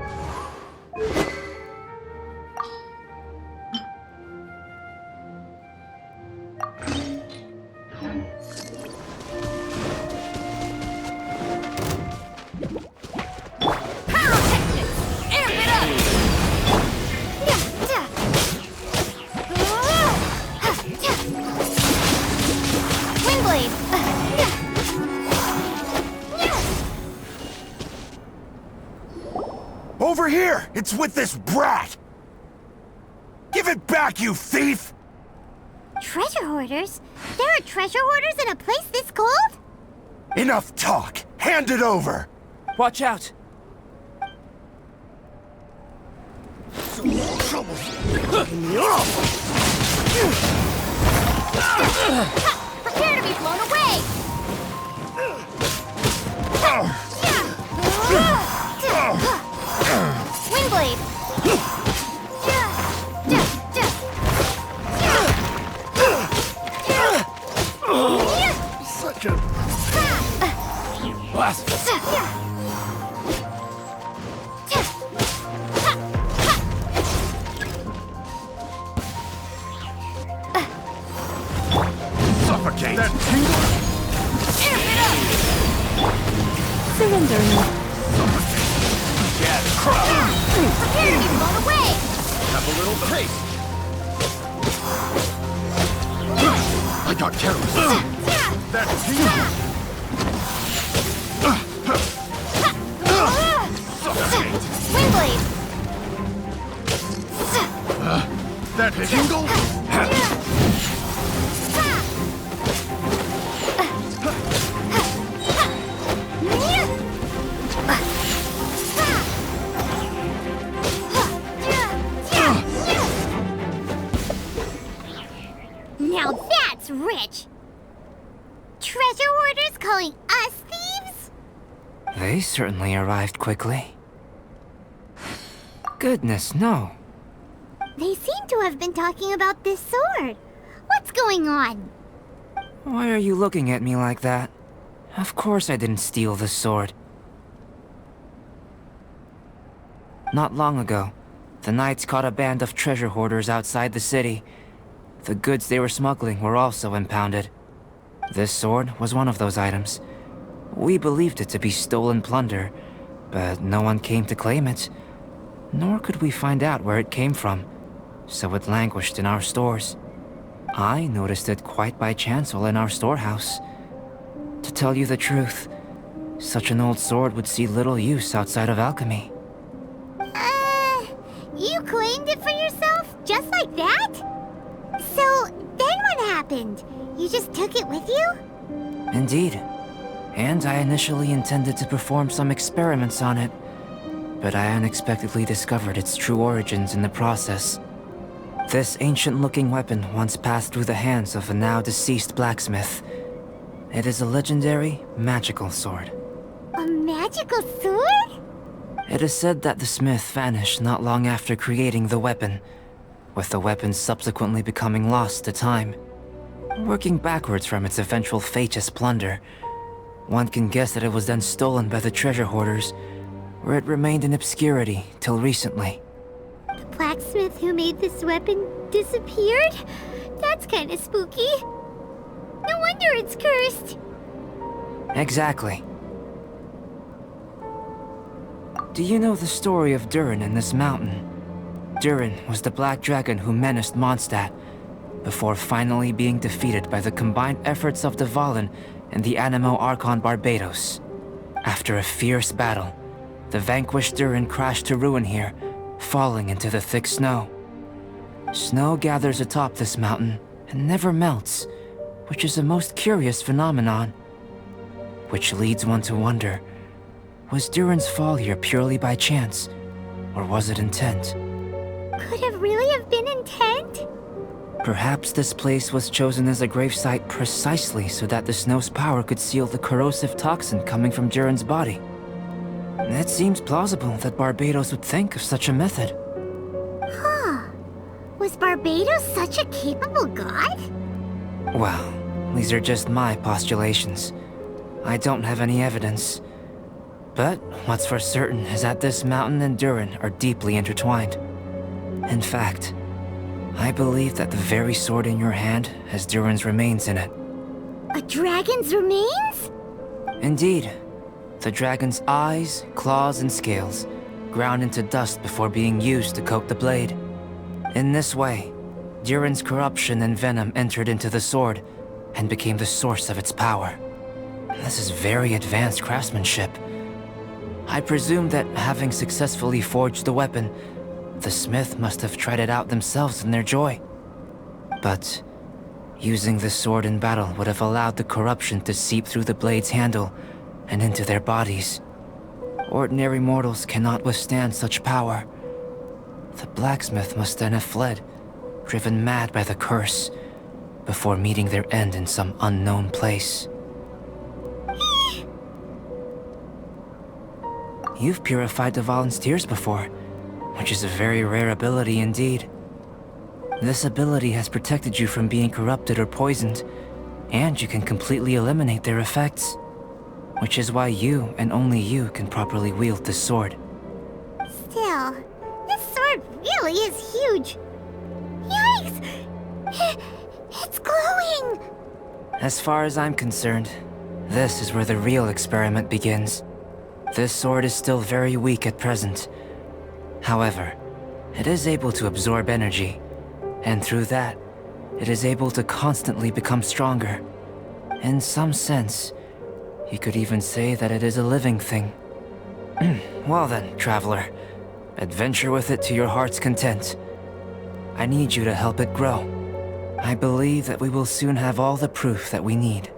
Speaker 7: Over here! It's with this brat! Give it back, you thief!
Speaker 1: Treasure hoarders? There are treasure hoarders in a place this cold?
Speaker 7: Enough talk! Hand it over!
Speaker 8: Watch out!
Speaker 1: Prepare to be blown away! Windblade!
Speaker 7: Such a... Suffocate!
Speaker 4: Surrender me.
Speaker 7: Yeah, crush
Speaker 10: little taste! I got careless. That tingle! Suffocate!
Speaker 2: Wind blade!
Speaker 10: That tingle!
Speaker 1: Now that's rich! Treasure hoarders calling us thieves?
Speaker 8: They certainly arrived quickly. Goodness, no.
Speaker 1: They seem to have been talking about this sword. What's going on?
Speaker 8: Why are you looking at me like that? Of course I didn't steal the sword. Not long ago, the Knights caught a band of treasure hoarders outside the city. The goods they were smuggling were also impounded. This sword was one of those items. We believed it to be stolen plunder, but no one came to claim it. Nor could we find out where it came from, so it languished in our stores. I noticed it quite by chance while in our storehouse. To tell you the truth, such an old sword would see little use outside of alchemy.
Speaker 1: You claimed it for yourself? Just like that? So, then what happened? You just took it with you?
Speaker 8: Indeed. And I initially intended to perform some experiments on it, but I unexpectedly discovered its true origins in the process. This ancient-looking weapon once passed through the hands of a now-deceased blacksmith. It is a legendary, magical sword.
Speaker 1: A magical sword?
Speaker 8: It is said that the smith vanished not long after creating the weapon, with the weapon subsequently becoming lost to time. Working backwards from its eventual fate as plunder, one can guess that it was then stolen by the treasure hoarders, where it remained in obscurity till recently.
Speaker 1: The blacksmith who made this weapon disappeared? That's kinda spooky. No wonder it's cursed.
Speaker 8: Exactly. Do you know the story of Durin in this mountain? Durin was the black dragon who menaced Mondstadt, before finally being defeated by the combined efforts of the Valen and the Animo Archon Barbados. After a fierce battle, the vanquished Durin crashed to ruin here, falling into the thick snow. Snow gathers atop this mountain and never melts, which is a most curious phenomenon. Which leads one to wonder, was Durin's fall here purely by chance, or was it intent?
Speaker 1: Could it really have been intent?
Speaker 8: Perhaps this place was chosen as a gravesite precisely so that the snow's power could seal the corrosive toxin coming from Durin's body. It seems plausible that Barbados would think of such a method.
Speaker 1: Huh. Was Barbados such a capable god?
Speaker 8: Well, these are just my postulations. I don't have any evidence. But what's for certain is that this mountain and Durin are deeply intertwined. In fact, I believe that the very sword in your hand has Durin's remains in it.
Speaker 1: A dragon's remains?
Speaker 8: Indeed. The dragon's eyes, claws, and scales ground into dust before being used to coat the blade. In this way, Durin's corruption and venom entered into the sword and became the source of its power. This is very advanced craftsmanship. I presume that having successfully forged the weapon, the smith must have tried it out themselves in their joy. But using the sword in battle would have allowed the corruption to seep through the blade's handle and into their bodies. Ordinary mortals cannot withstand such power. The blacksmith must then have fled, driven mad by the curse, before meeting their end in some unknown place. You've purified the Valen's tears before, which is a very rare ability indeed. This ability has protected you from being corrupted or poisoned, and you can completely eliminate their effects. Which is why you, and only you, can properly wield this sword.
Speaker 1: Still, this sword really is huge. Yikes! It's glowing!
Speaker 8: As far as I'm concerned, this is where the real experiment begins. This sword is still very weak at present. However, it is able to absorb energy, and through that, it is able to constantly become stronger. In some sense, you could even say that it is a living thing. Well then, traveler, adventure with it to your heart's content. I need you to help it grow. I believe that we will soon have all the proof that we need.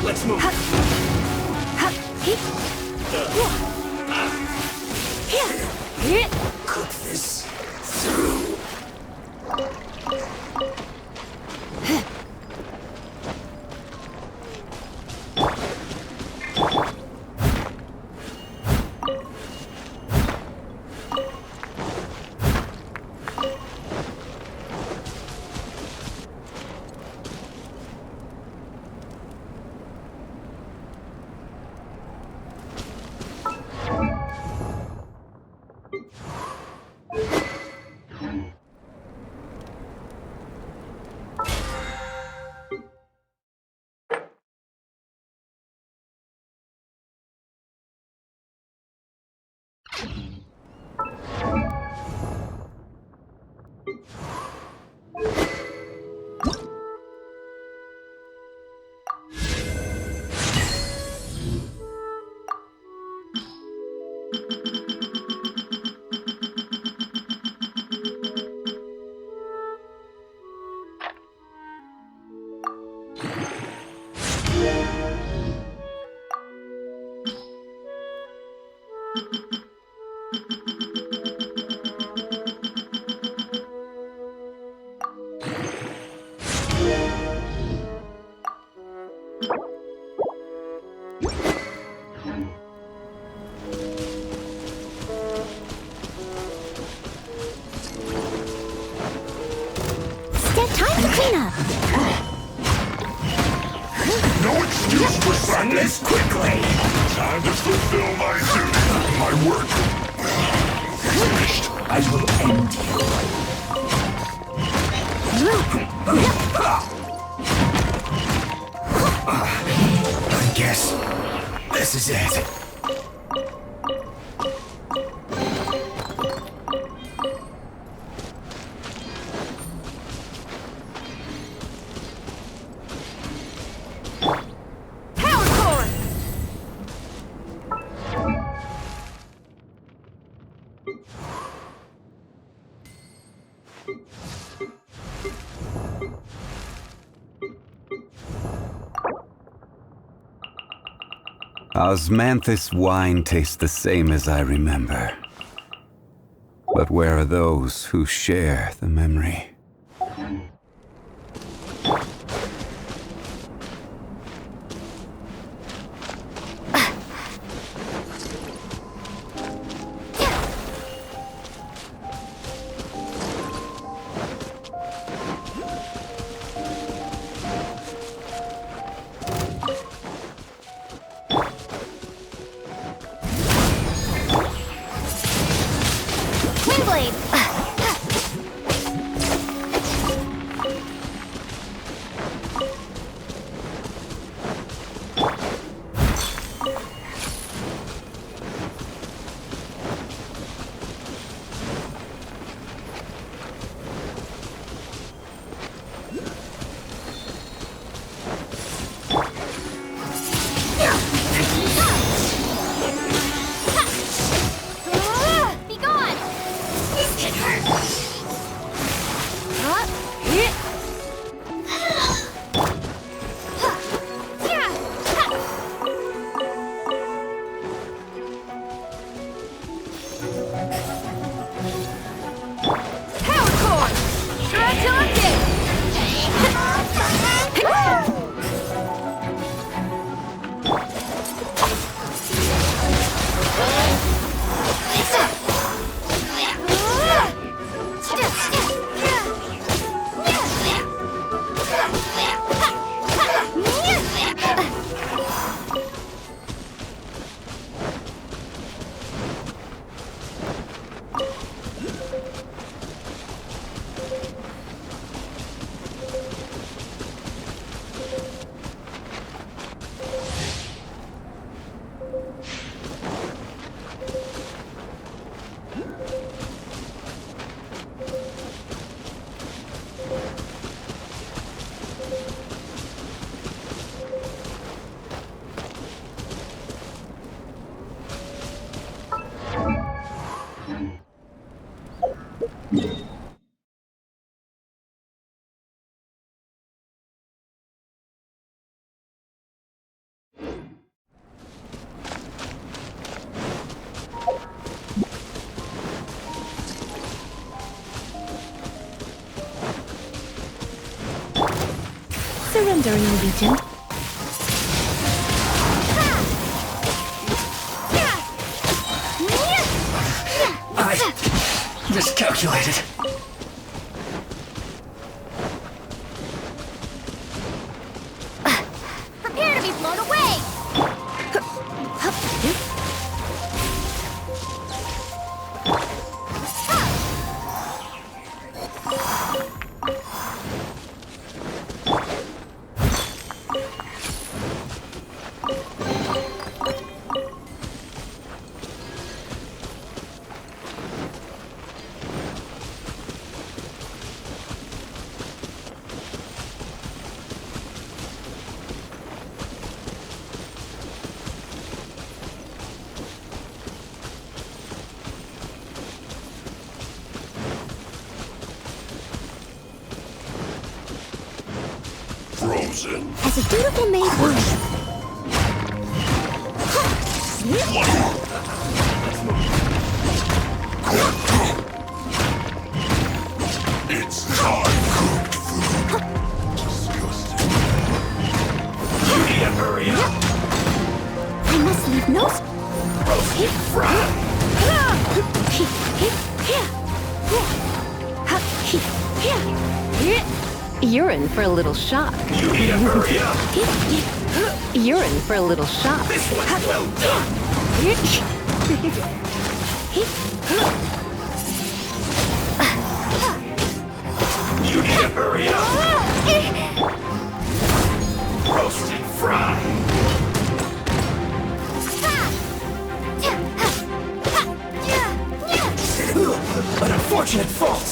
Speaker 7: Let's move. Cook this through.
Speaker 2: Clean up.
Speaker 10: No excuse for sadness.
Speaker 7: Quickly!
Speaker 10: Time to fulfill my duty. My work. Finished.
Speaker 7: I will end you. I guess this is it.
Speaker 11: Osmanthus wine tastes the same as I remember. But where are those who share the memory?
Speaker 2: Surrendering, Legion.
Speaker 7: I miscalculated.
Speaker 1: Prepare to be blown away!
Speaker 10: Frozen.
Speaker 2: As a dutiful maid would.
Speaker 10: It's time cooked food. Disgusting.
Speaker 7: You need to hurry up.
Speaker 2: I must leave no space.
Speaker 7: Roasted fry.
Speaker 3: You're in for a little shock.
Speaker 10: You need to hurry up!
Speaker 3: You're in for a little shock.
Speaker 10: This one's well done! You need to hurry up! Roast and fry! An unfortunate fault!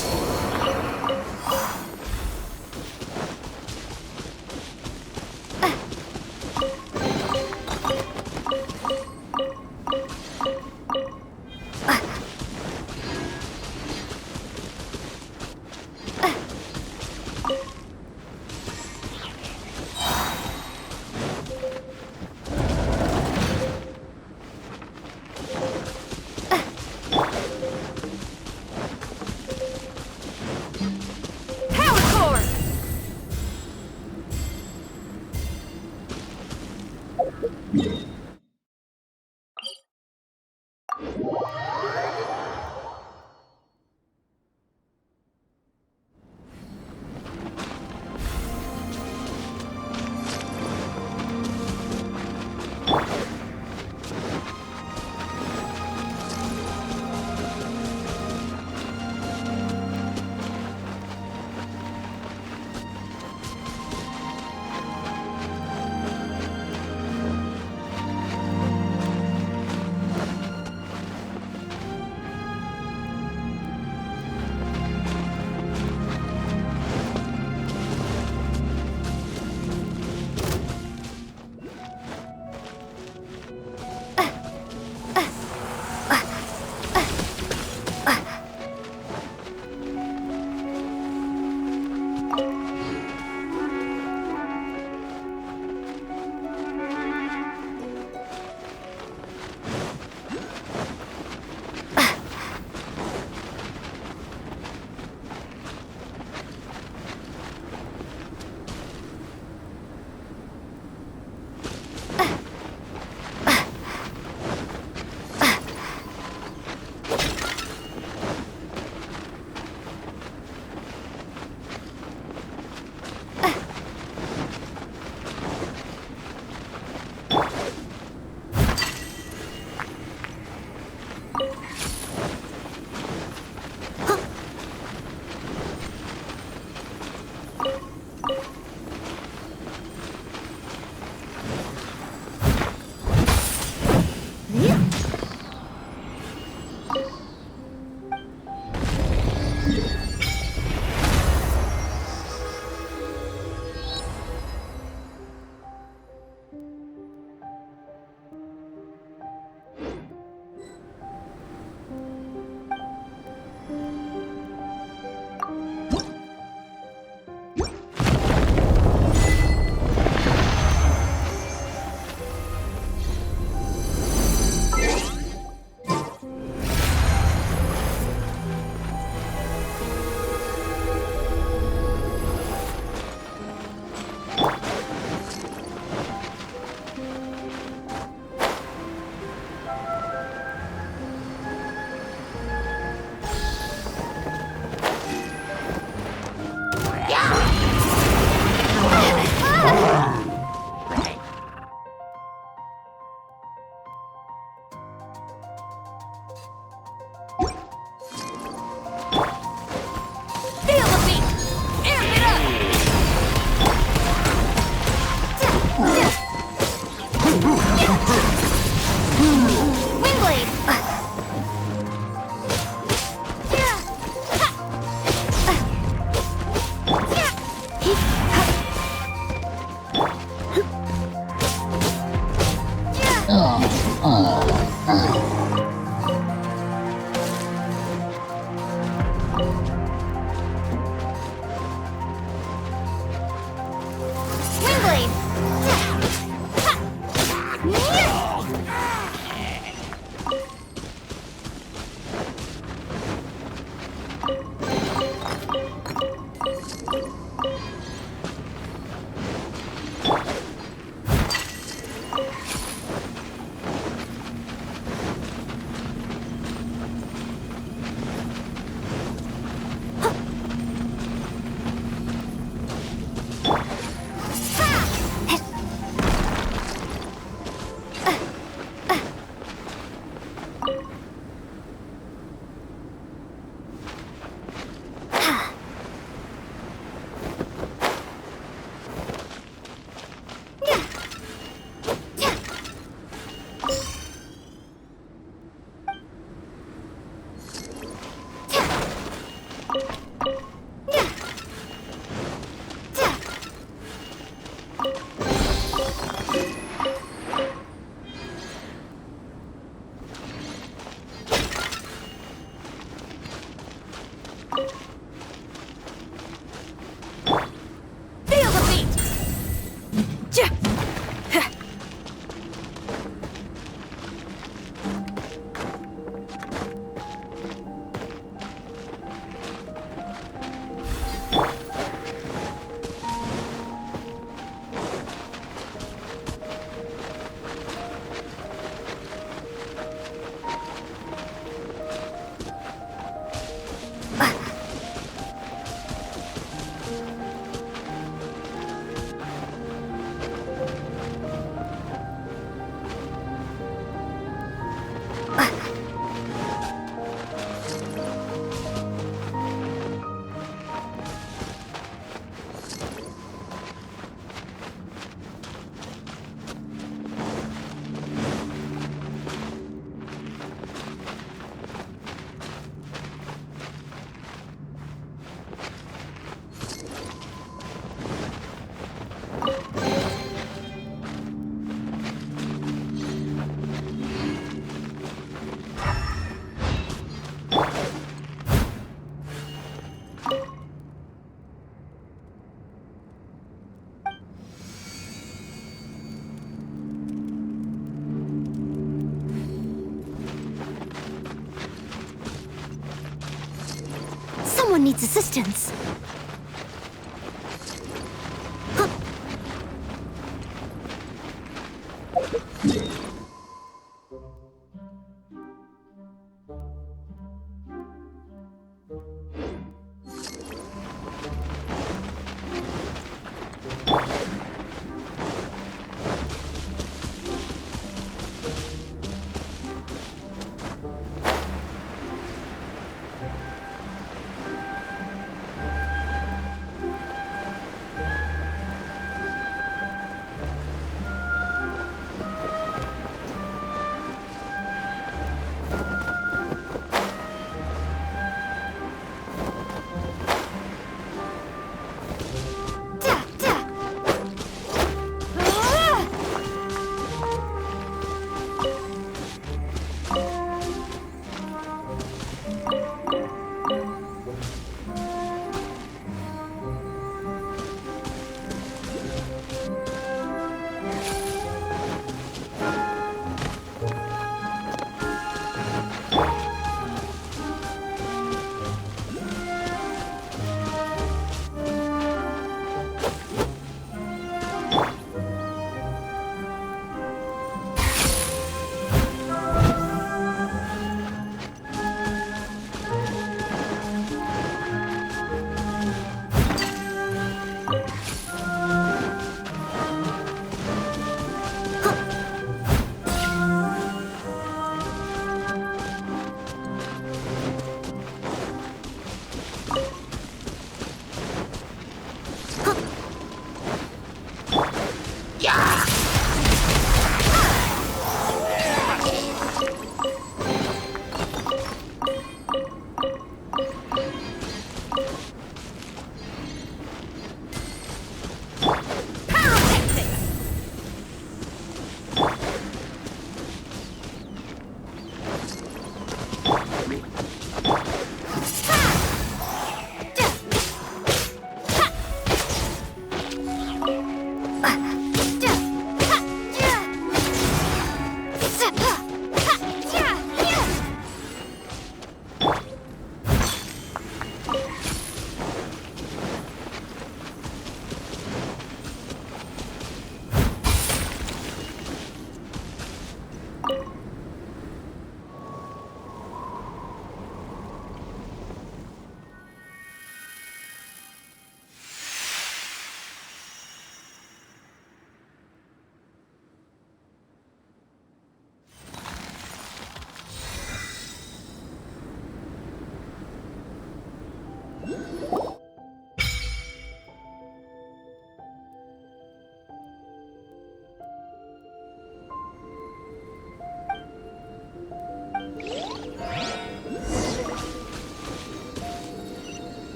Speaker 2: needs assistance.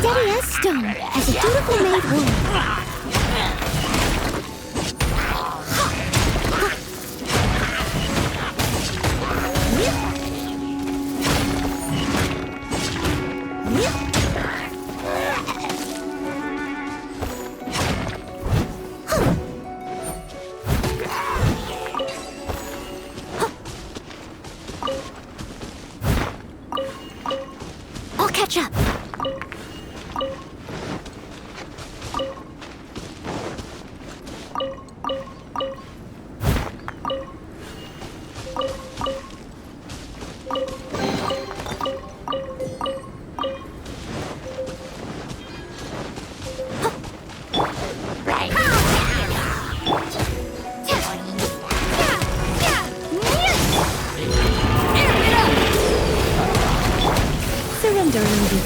Speaker 2: Steady as stone, as a dutiful maid would. I'll catch up.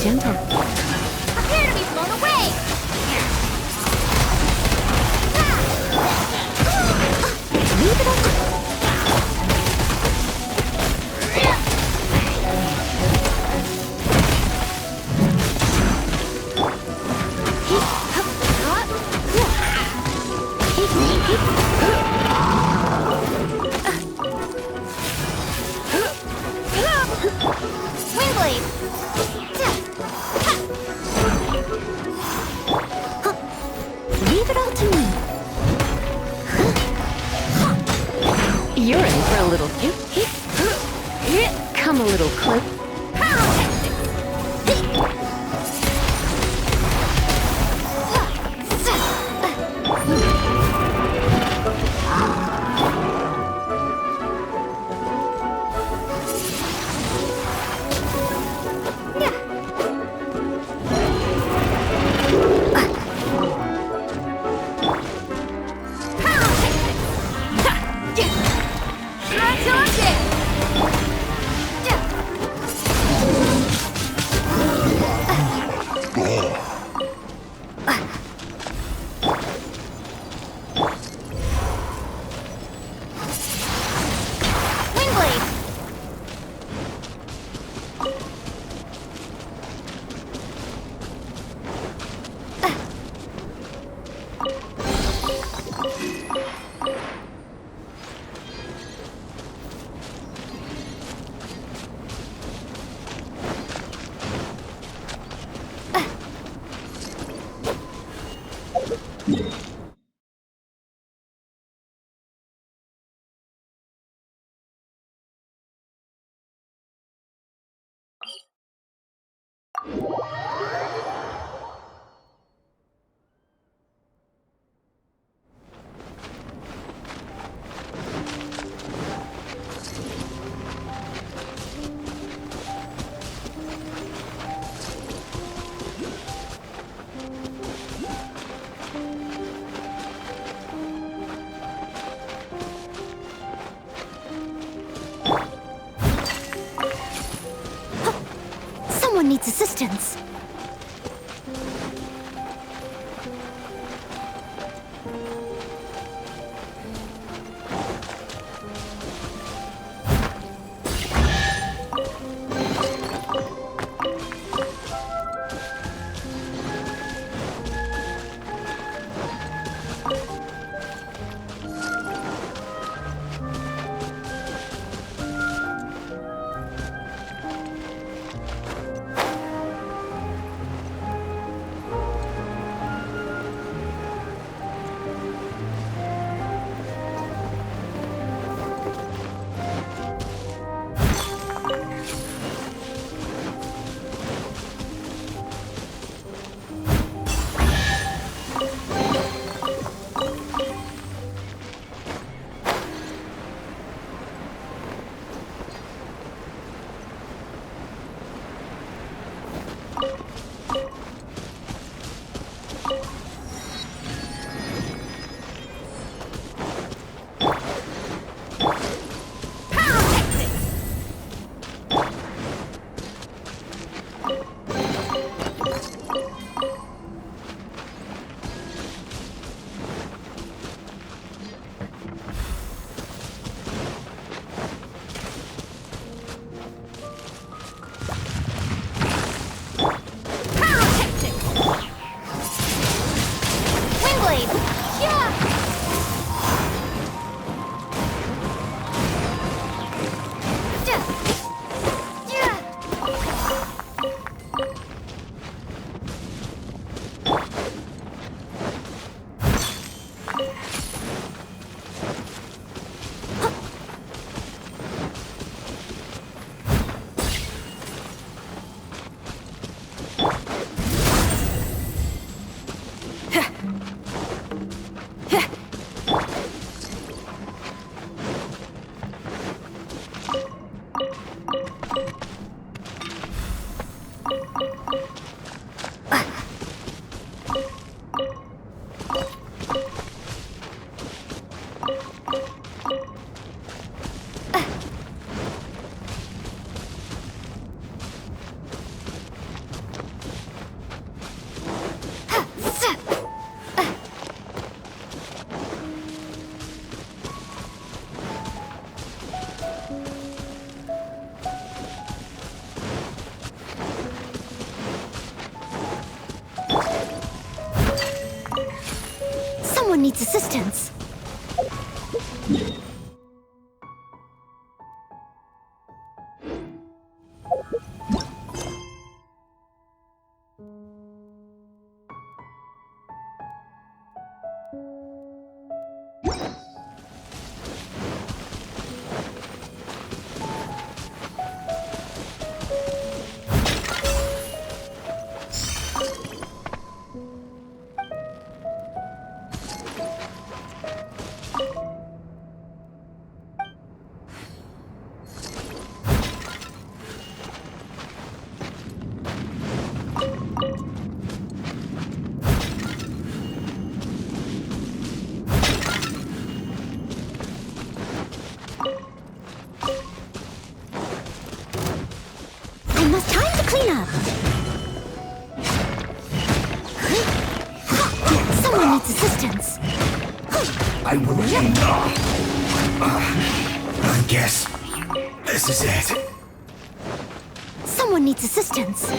Speaker 2: gentle.
Speaker 1: Prepare to be blown away!
Speaker 2: Leave it up.
Speaker 1: Windblade!
Speaker 2: Leave it all to me. You're in for a little come a little close.
Speaker 1: Someone needs assistance.
Speaker 2: Someone needs assistance.
Speaker 1: Time to clean up.
Speaker 2: Someone needs assistance.
Speaker 7: I will end. I guess this is it.
Speaker 2: Someone needs assistance.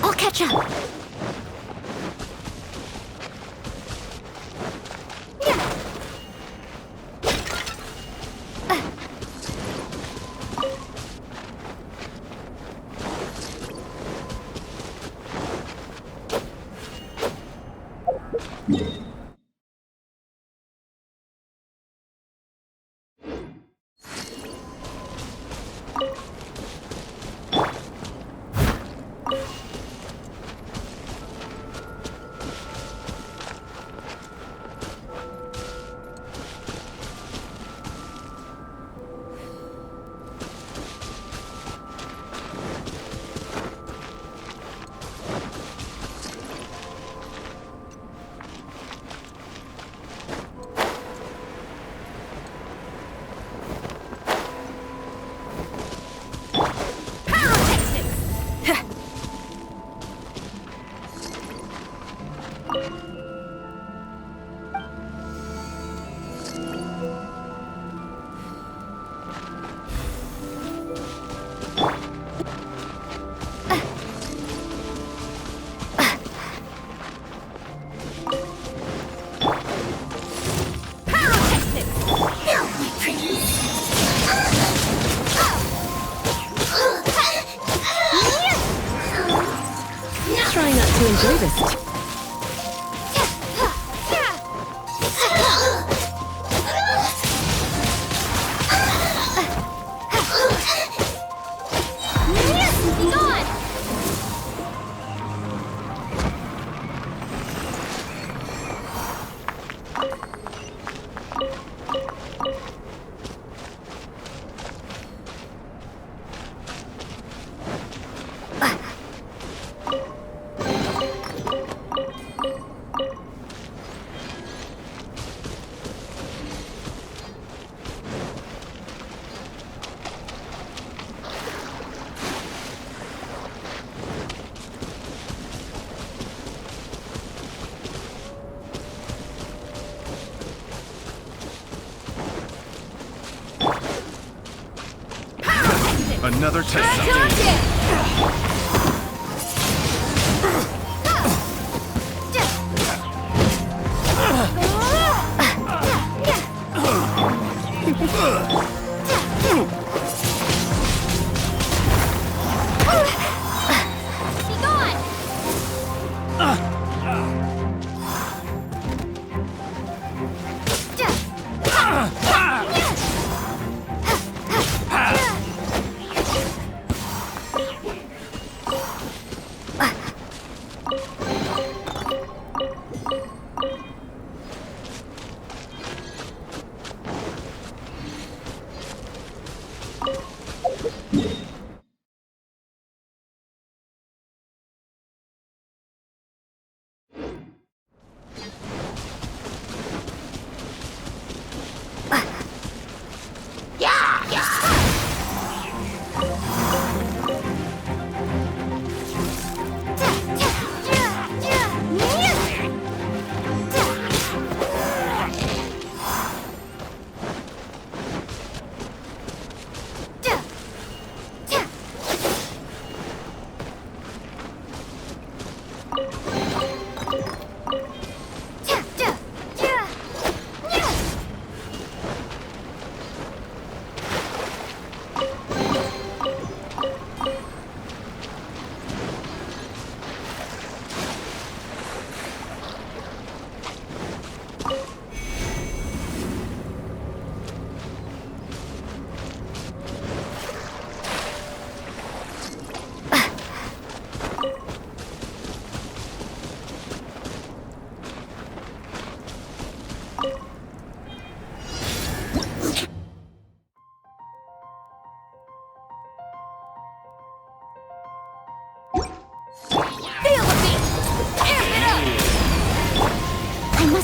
Speaker 2: I'll catch up.
Speaker 4: Try not to enjoy this.
Speaker 10: Another test.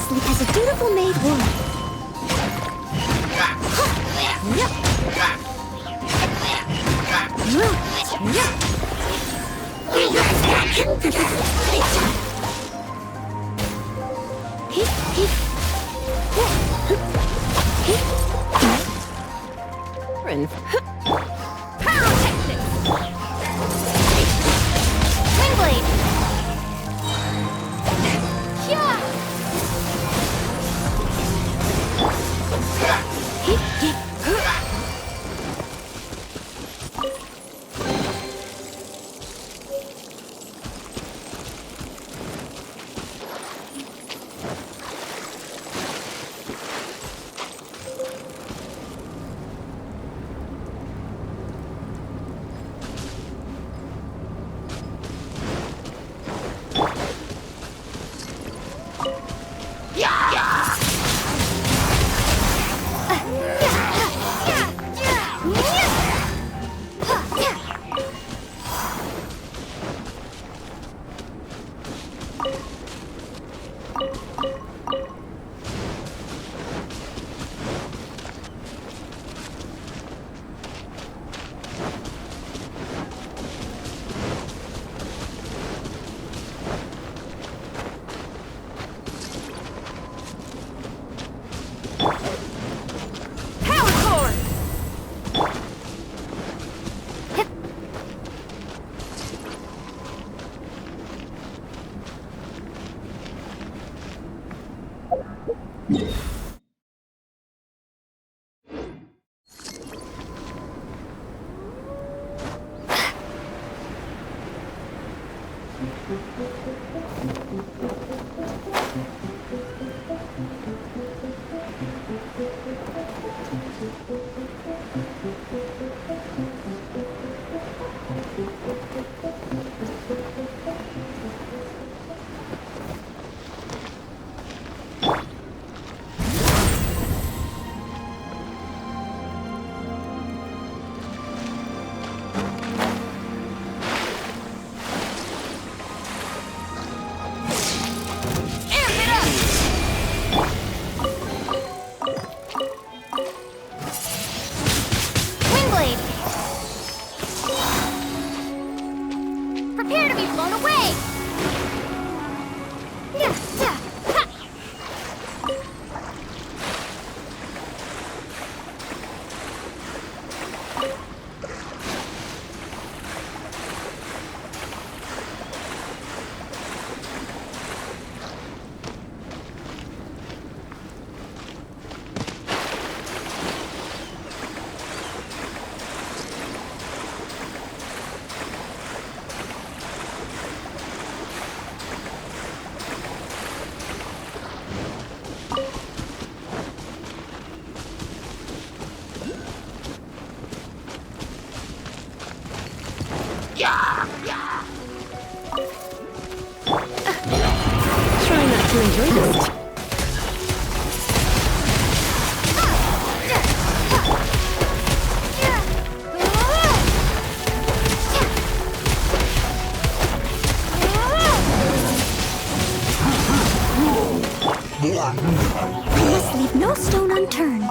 Speaker 2: sleep as a dutiful maid would.
Speaker 1: Windblade! Prepare to be blown away!
Speaker 4: Try not to enjoy this.
Speaker 2: We must leave no stone unturned.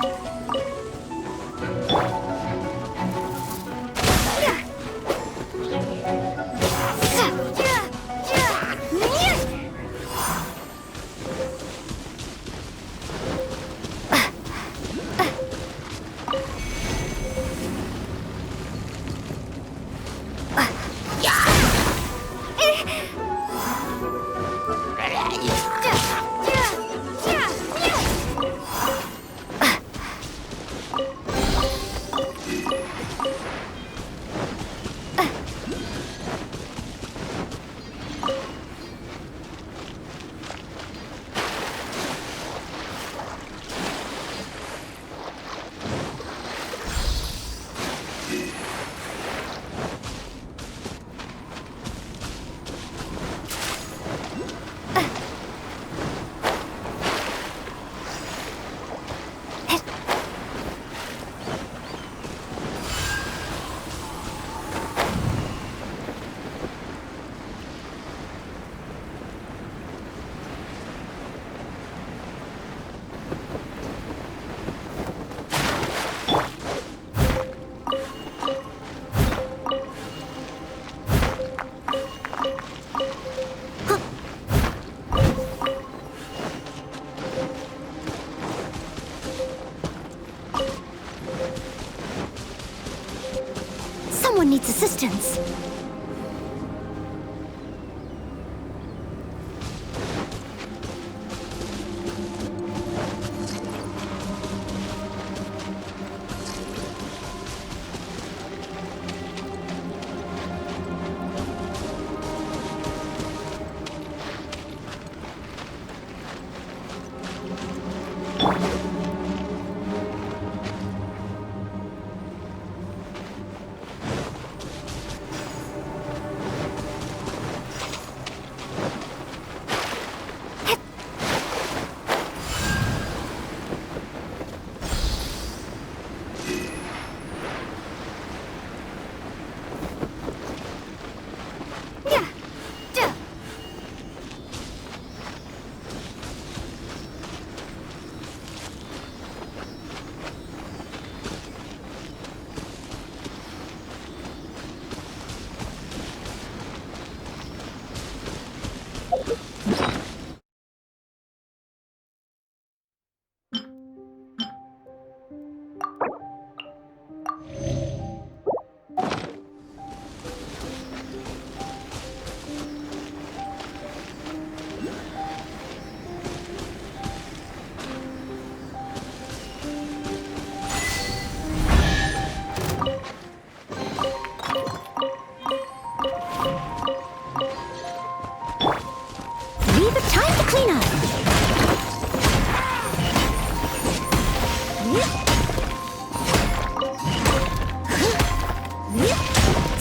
Speaker 2: needs assistance.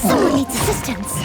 Speaker 2: Someone needs assistance.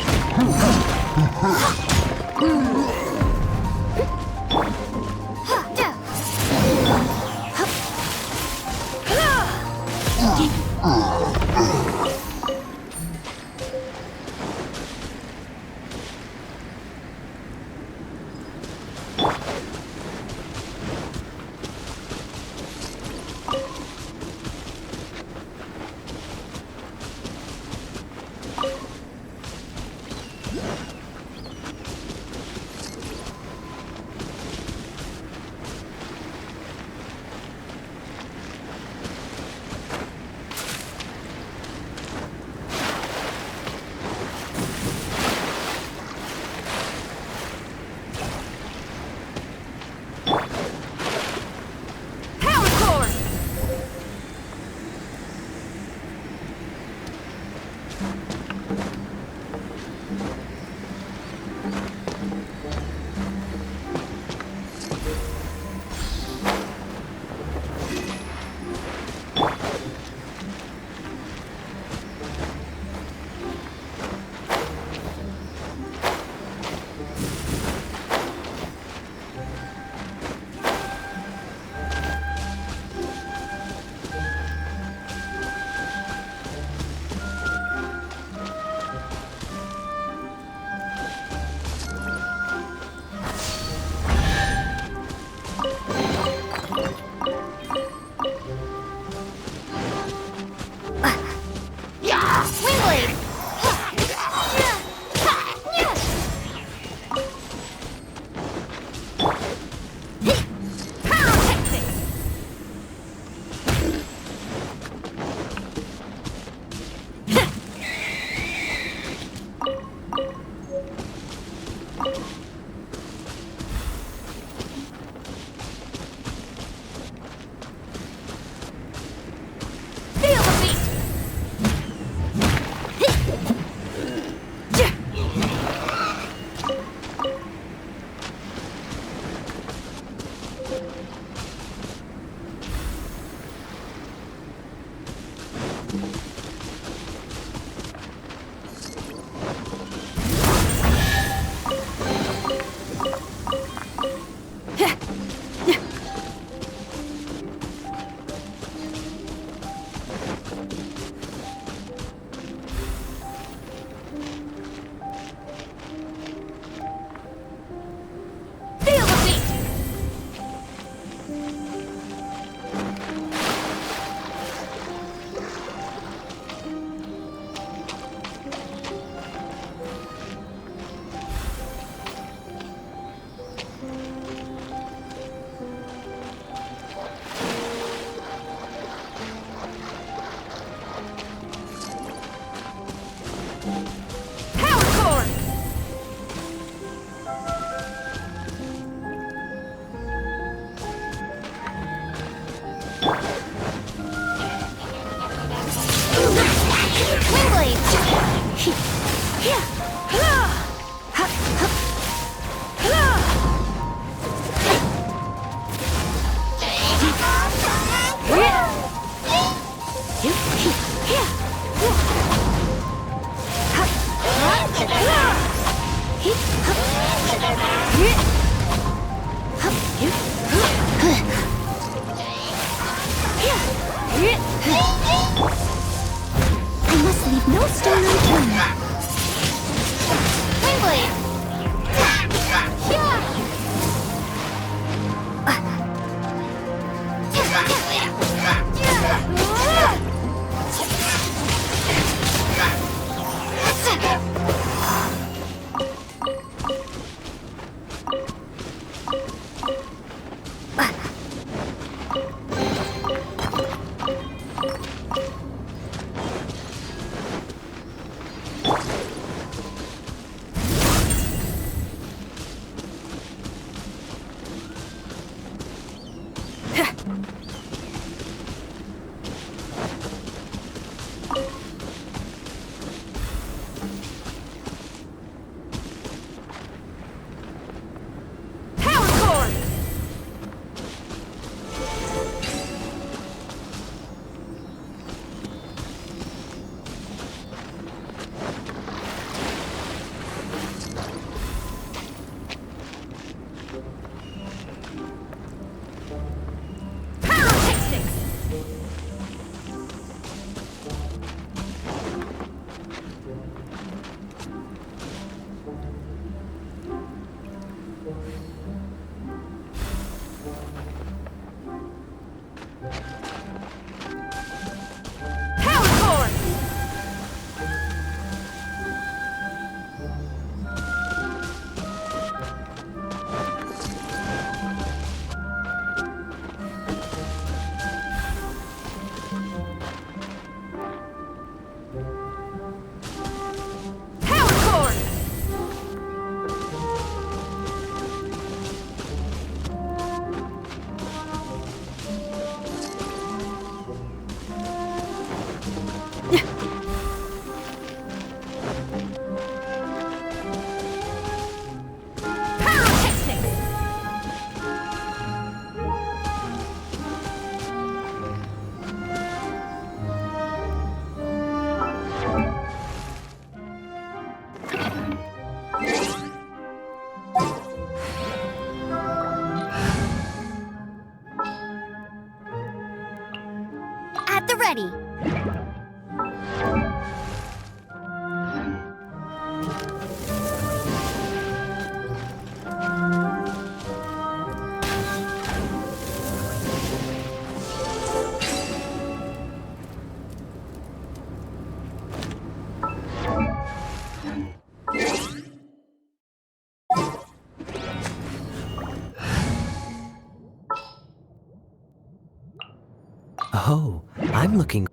Speaker 2: I must leave no stone unturned. Windblade!
Speaker 1: At the ready.
Speaker 12: Oh, I'm looking.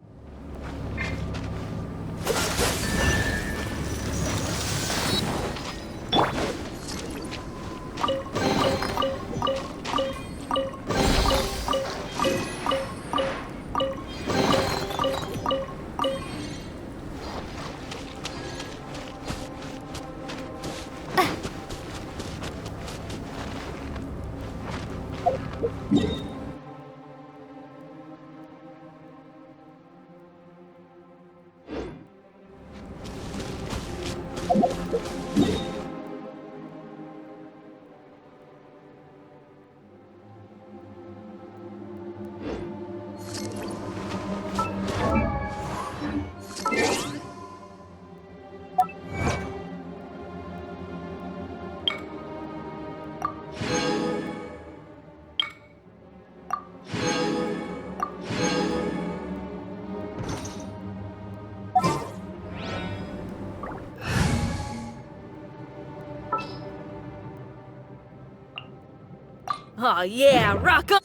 Speaker 3: Oh yeah, rock on!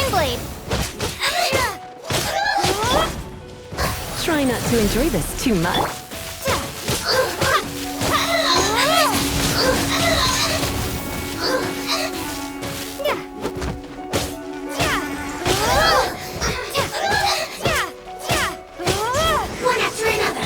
Speaker 1: Windblade!
Speaker 4: Try not to enjoy this too much.
Speaker 1: One after another.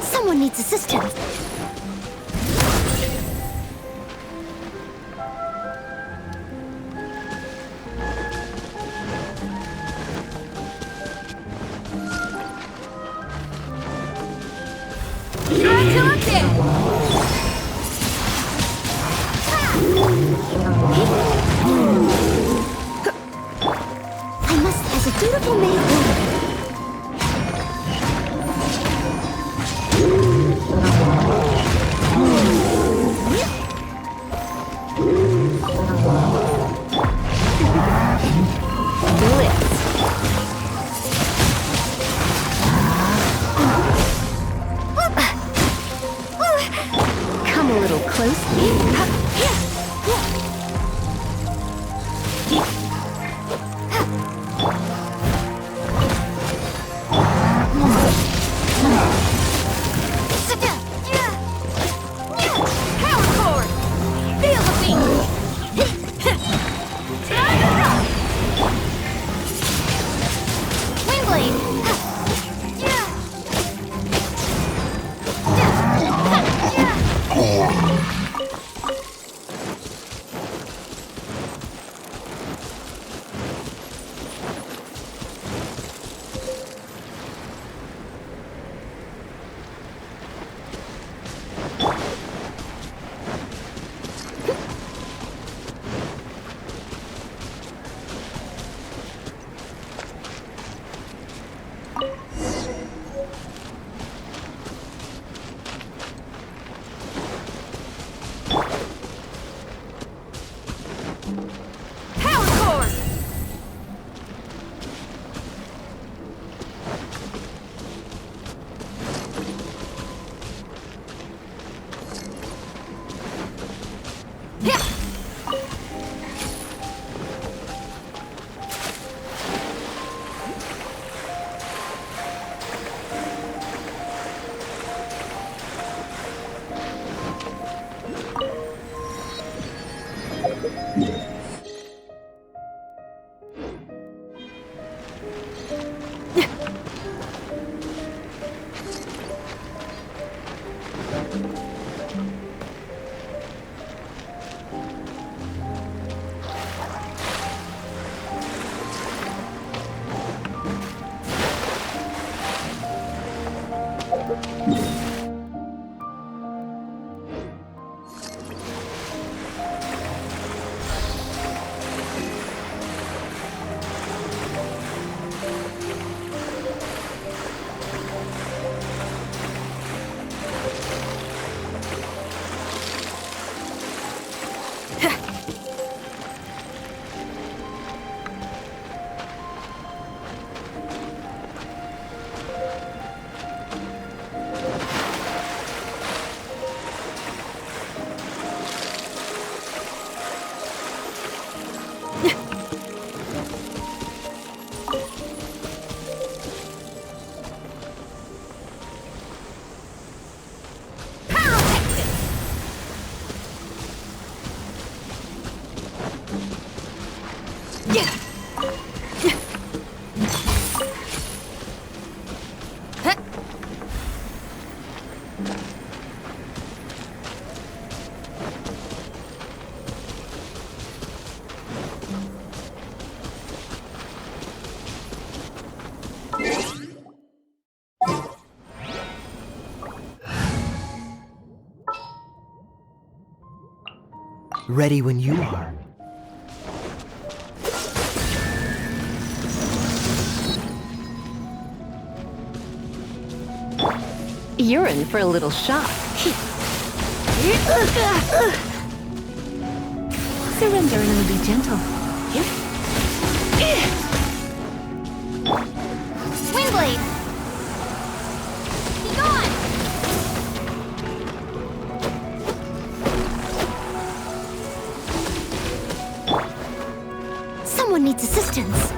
Speaker 1: Someone needs assistance. I must, as a dutiful maid, order.
Speaker 4: Come a little closer.
Speaker 12: Ready when you are.
Speaker 13: You're in for a little shock. Surrender and be gentle.
Speaker 1: Windblade! Be gone!
Speaker 2: Someone needs assistance.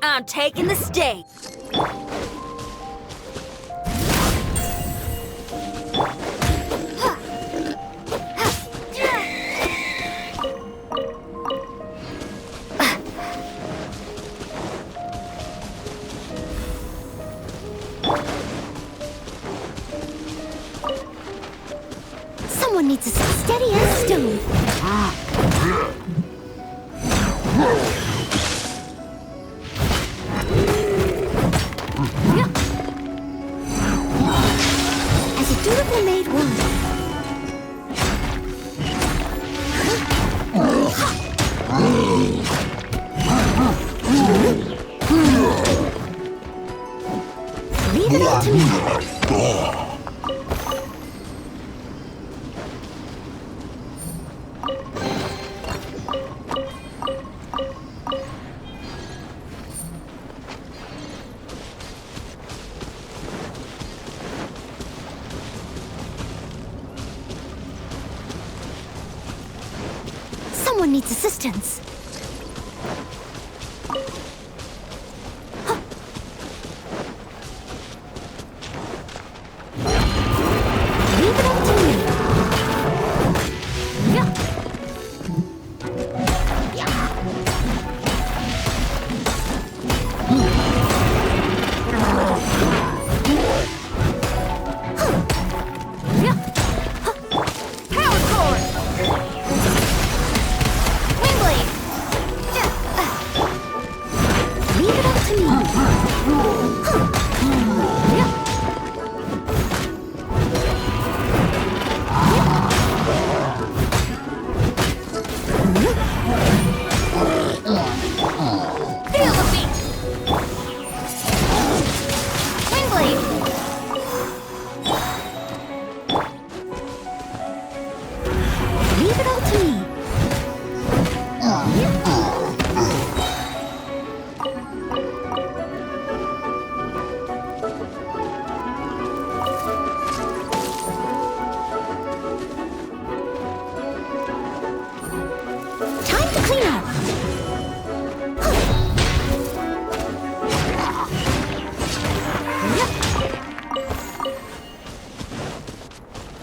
Speaker 4: I'm taking the stage.
Speaker 2: Someone needs to stay steady as a stone. As a dutiful maid would. Leave it up to me. Someone needs assistance. Leave it up to me.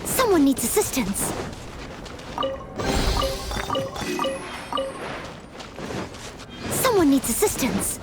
Speaker 2: Someone needs assistance. Someone needs assistance.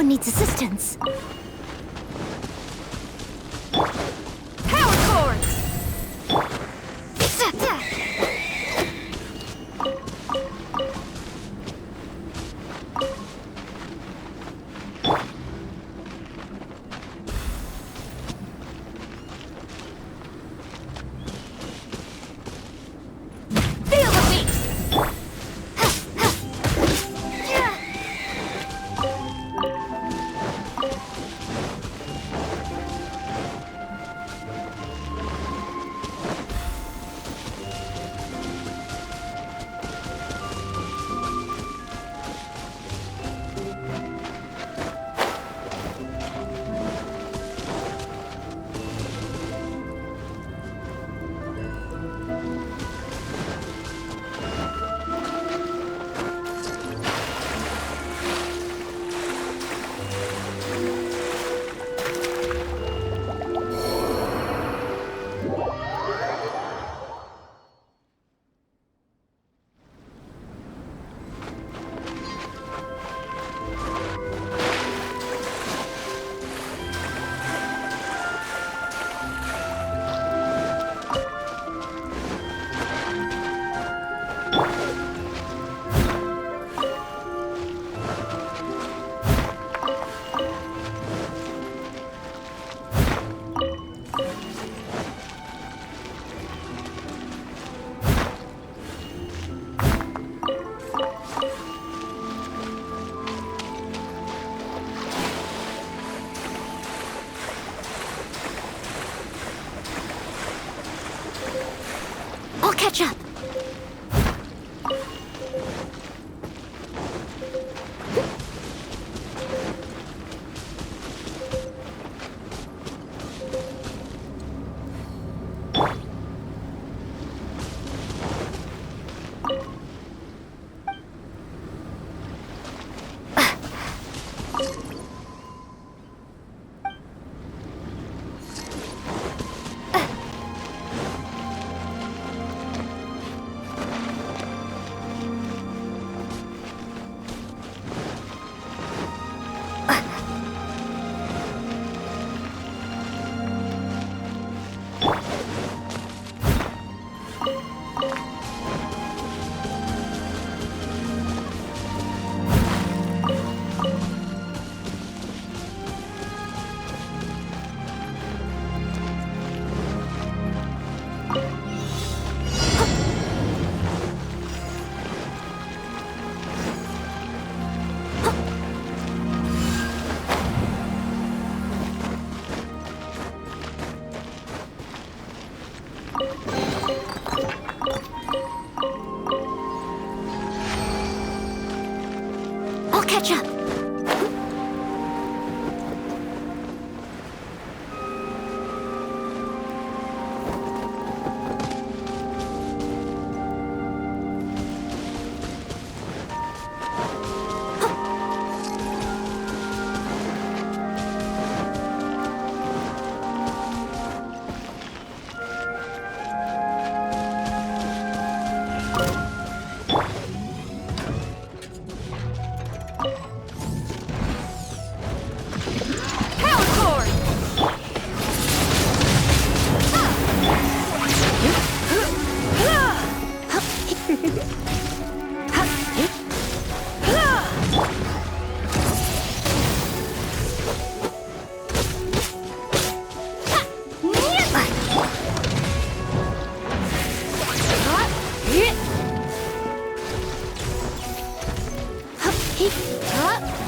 Speaker 2: Someone needs assistance.
Speaker 3: Power cord! Feel the beat!
Speaker 2: I'll catch up. I'll catch up. Huh?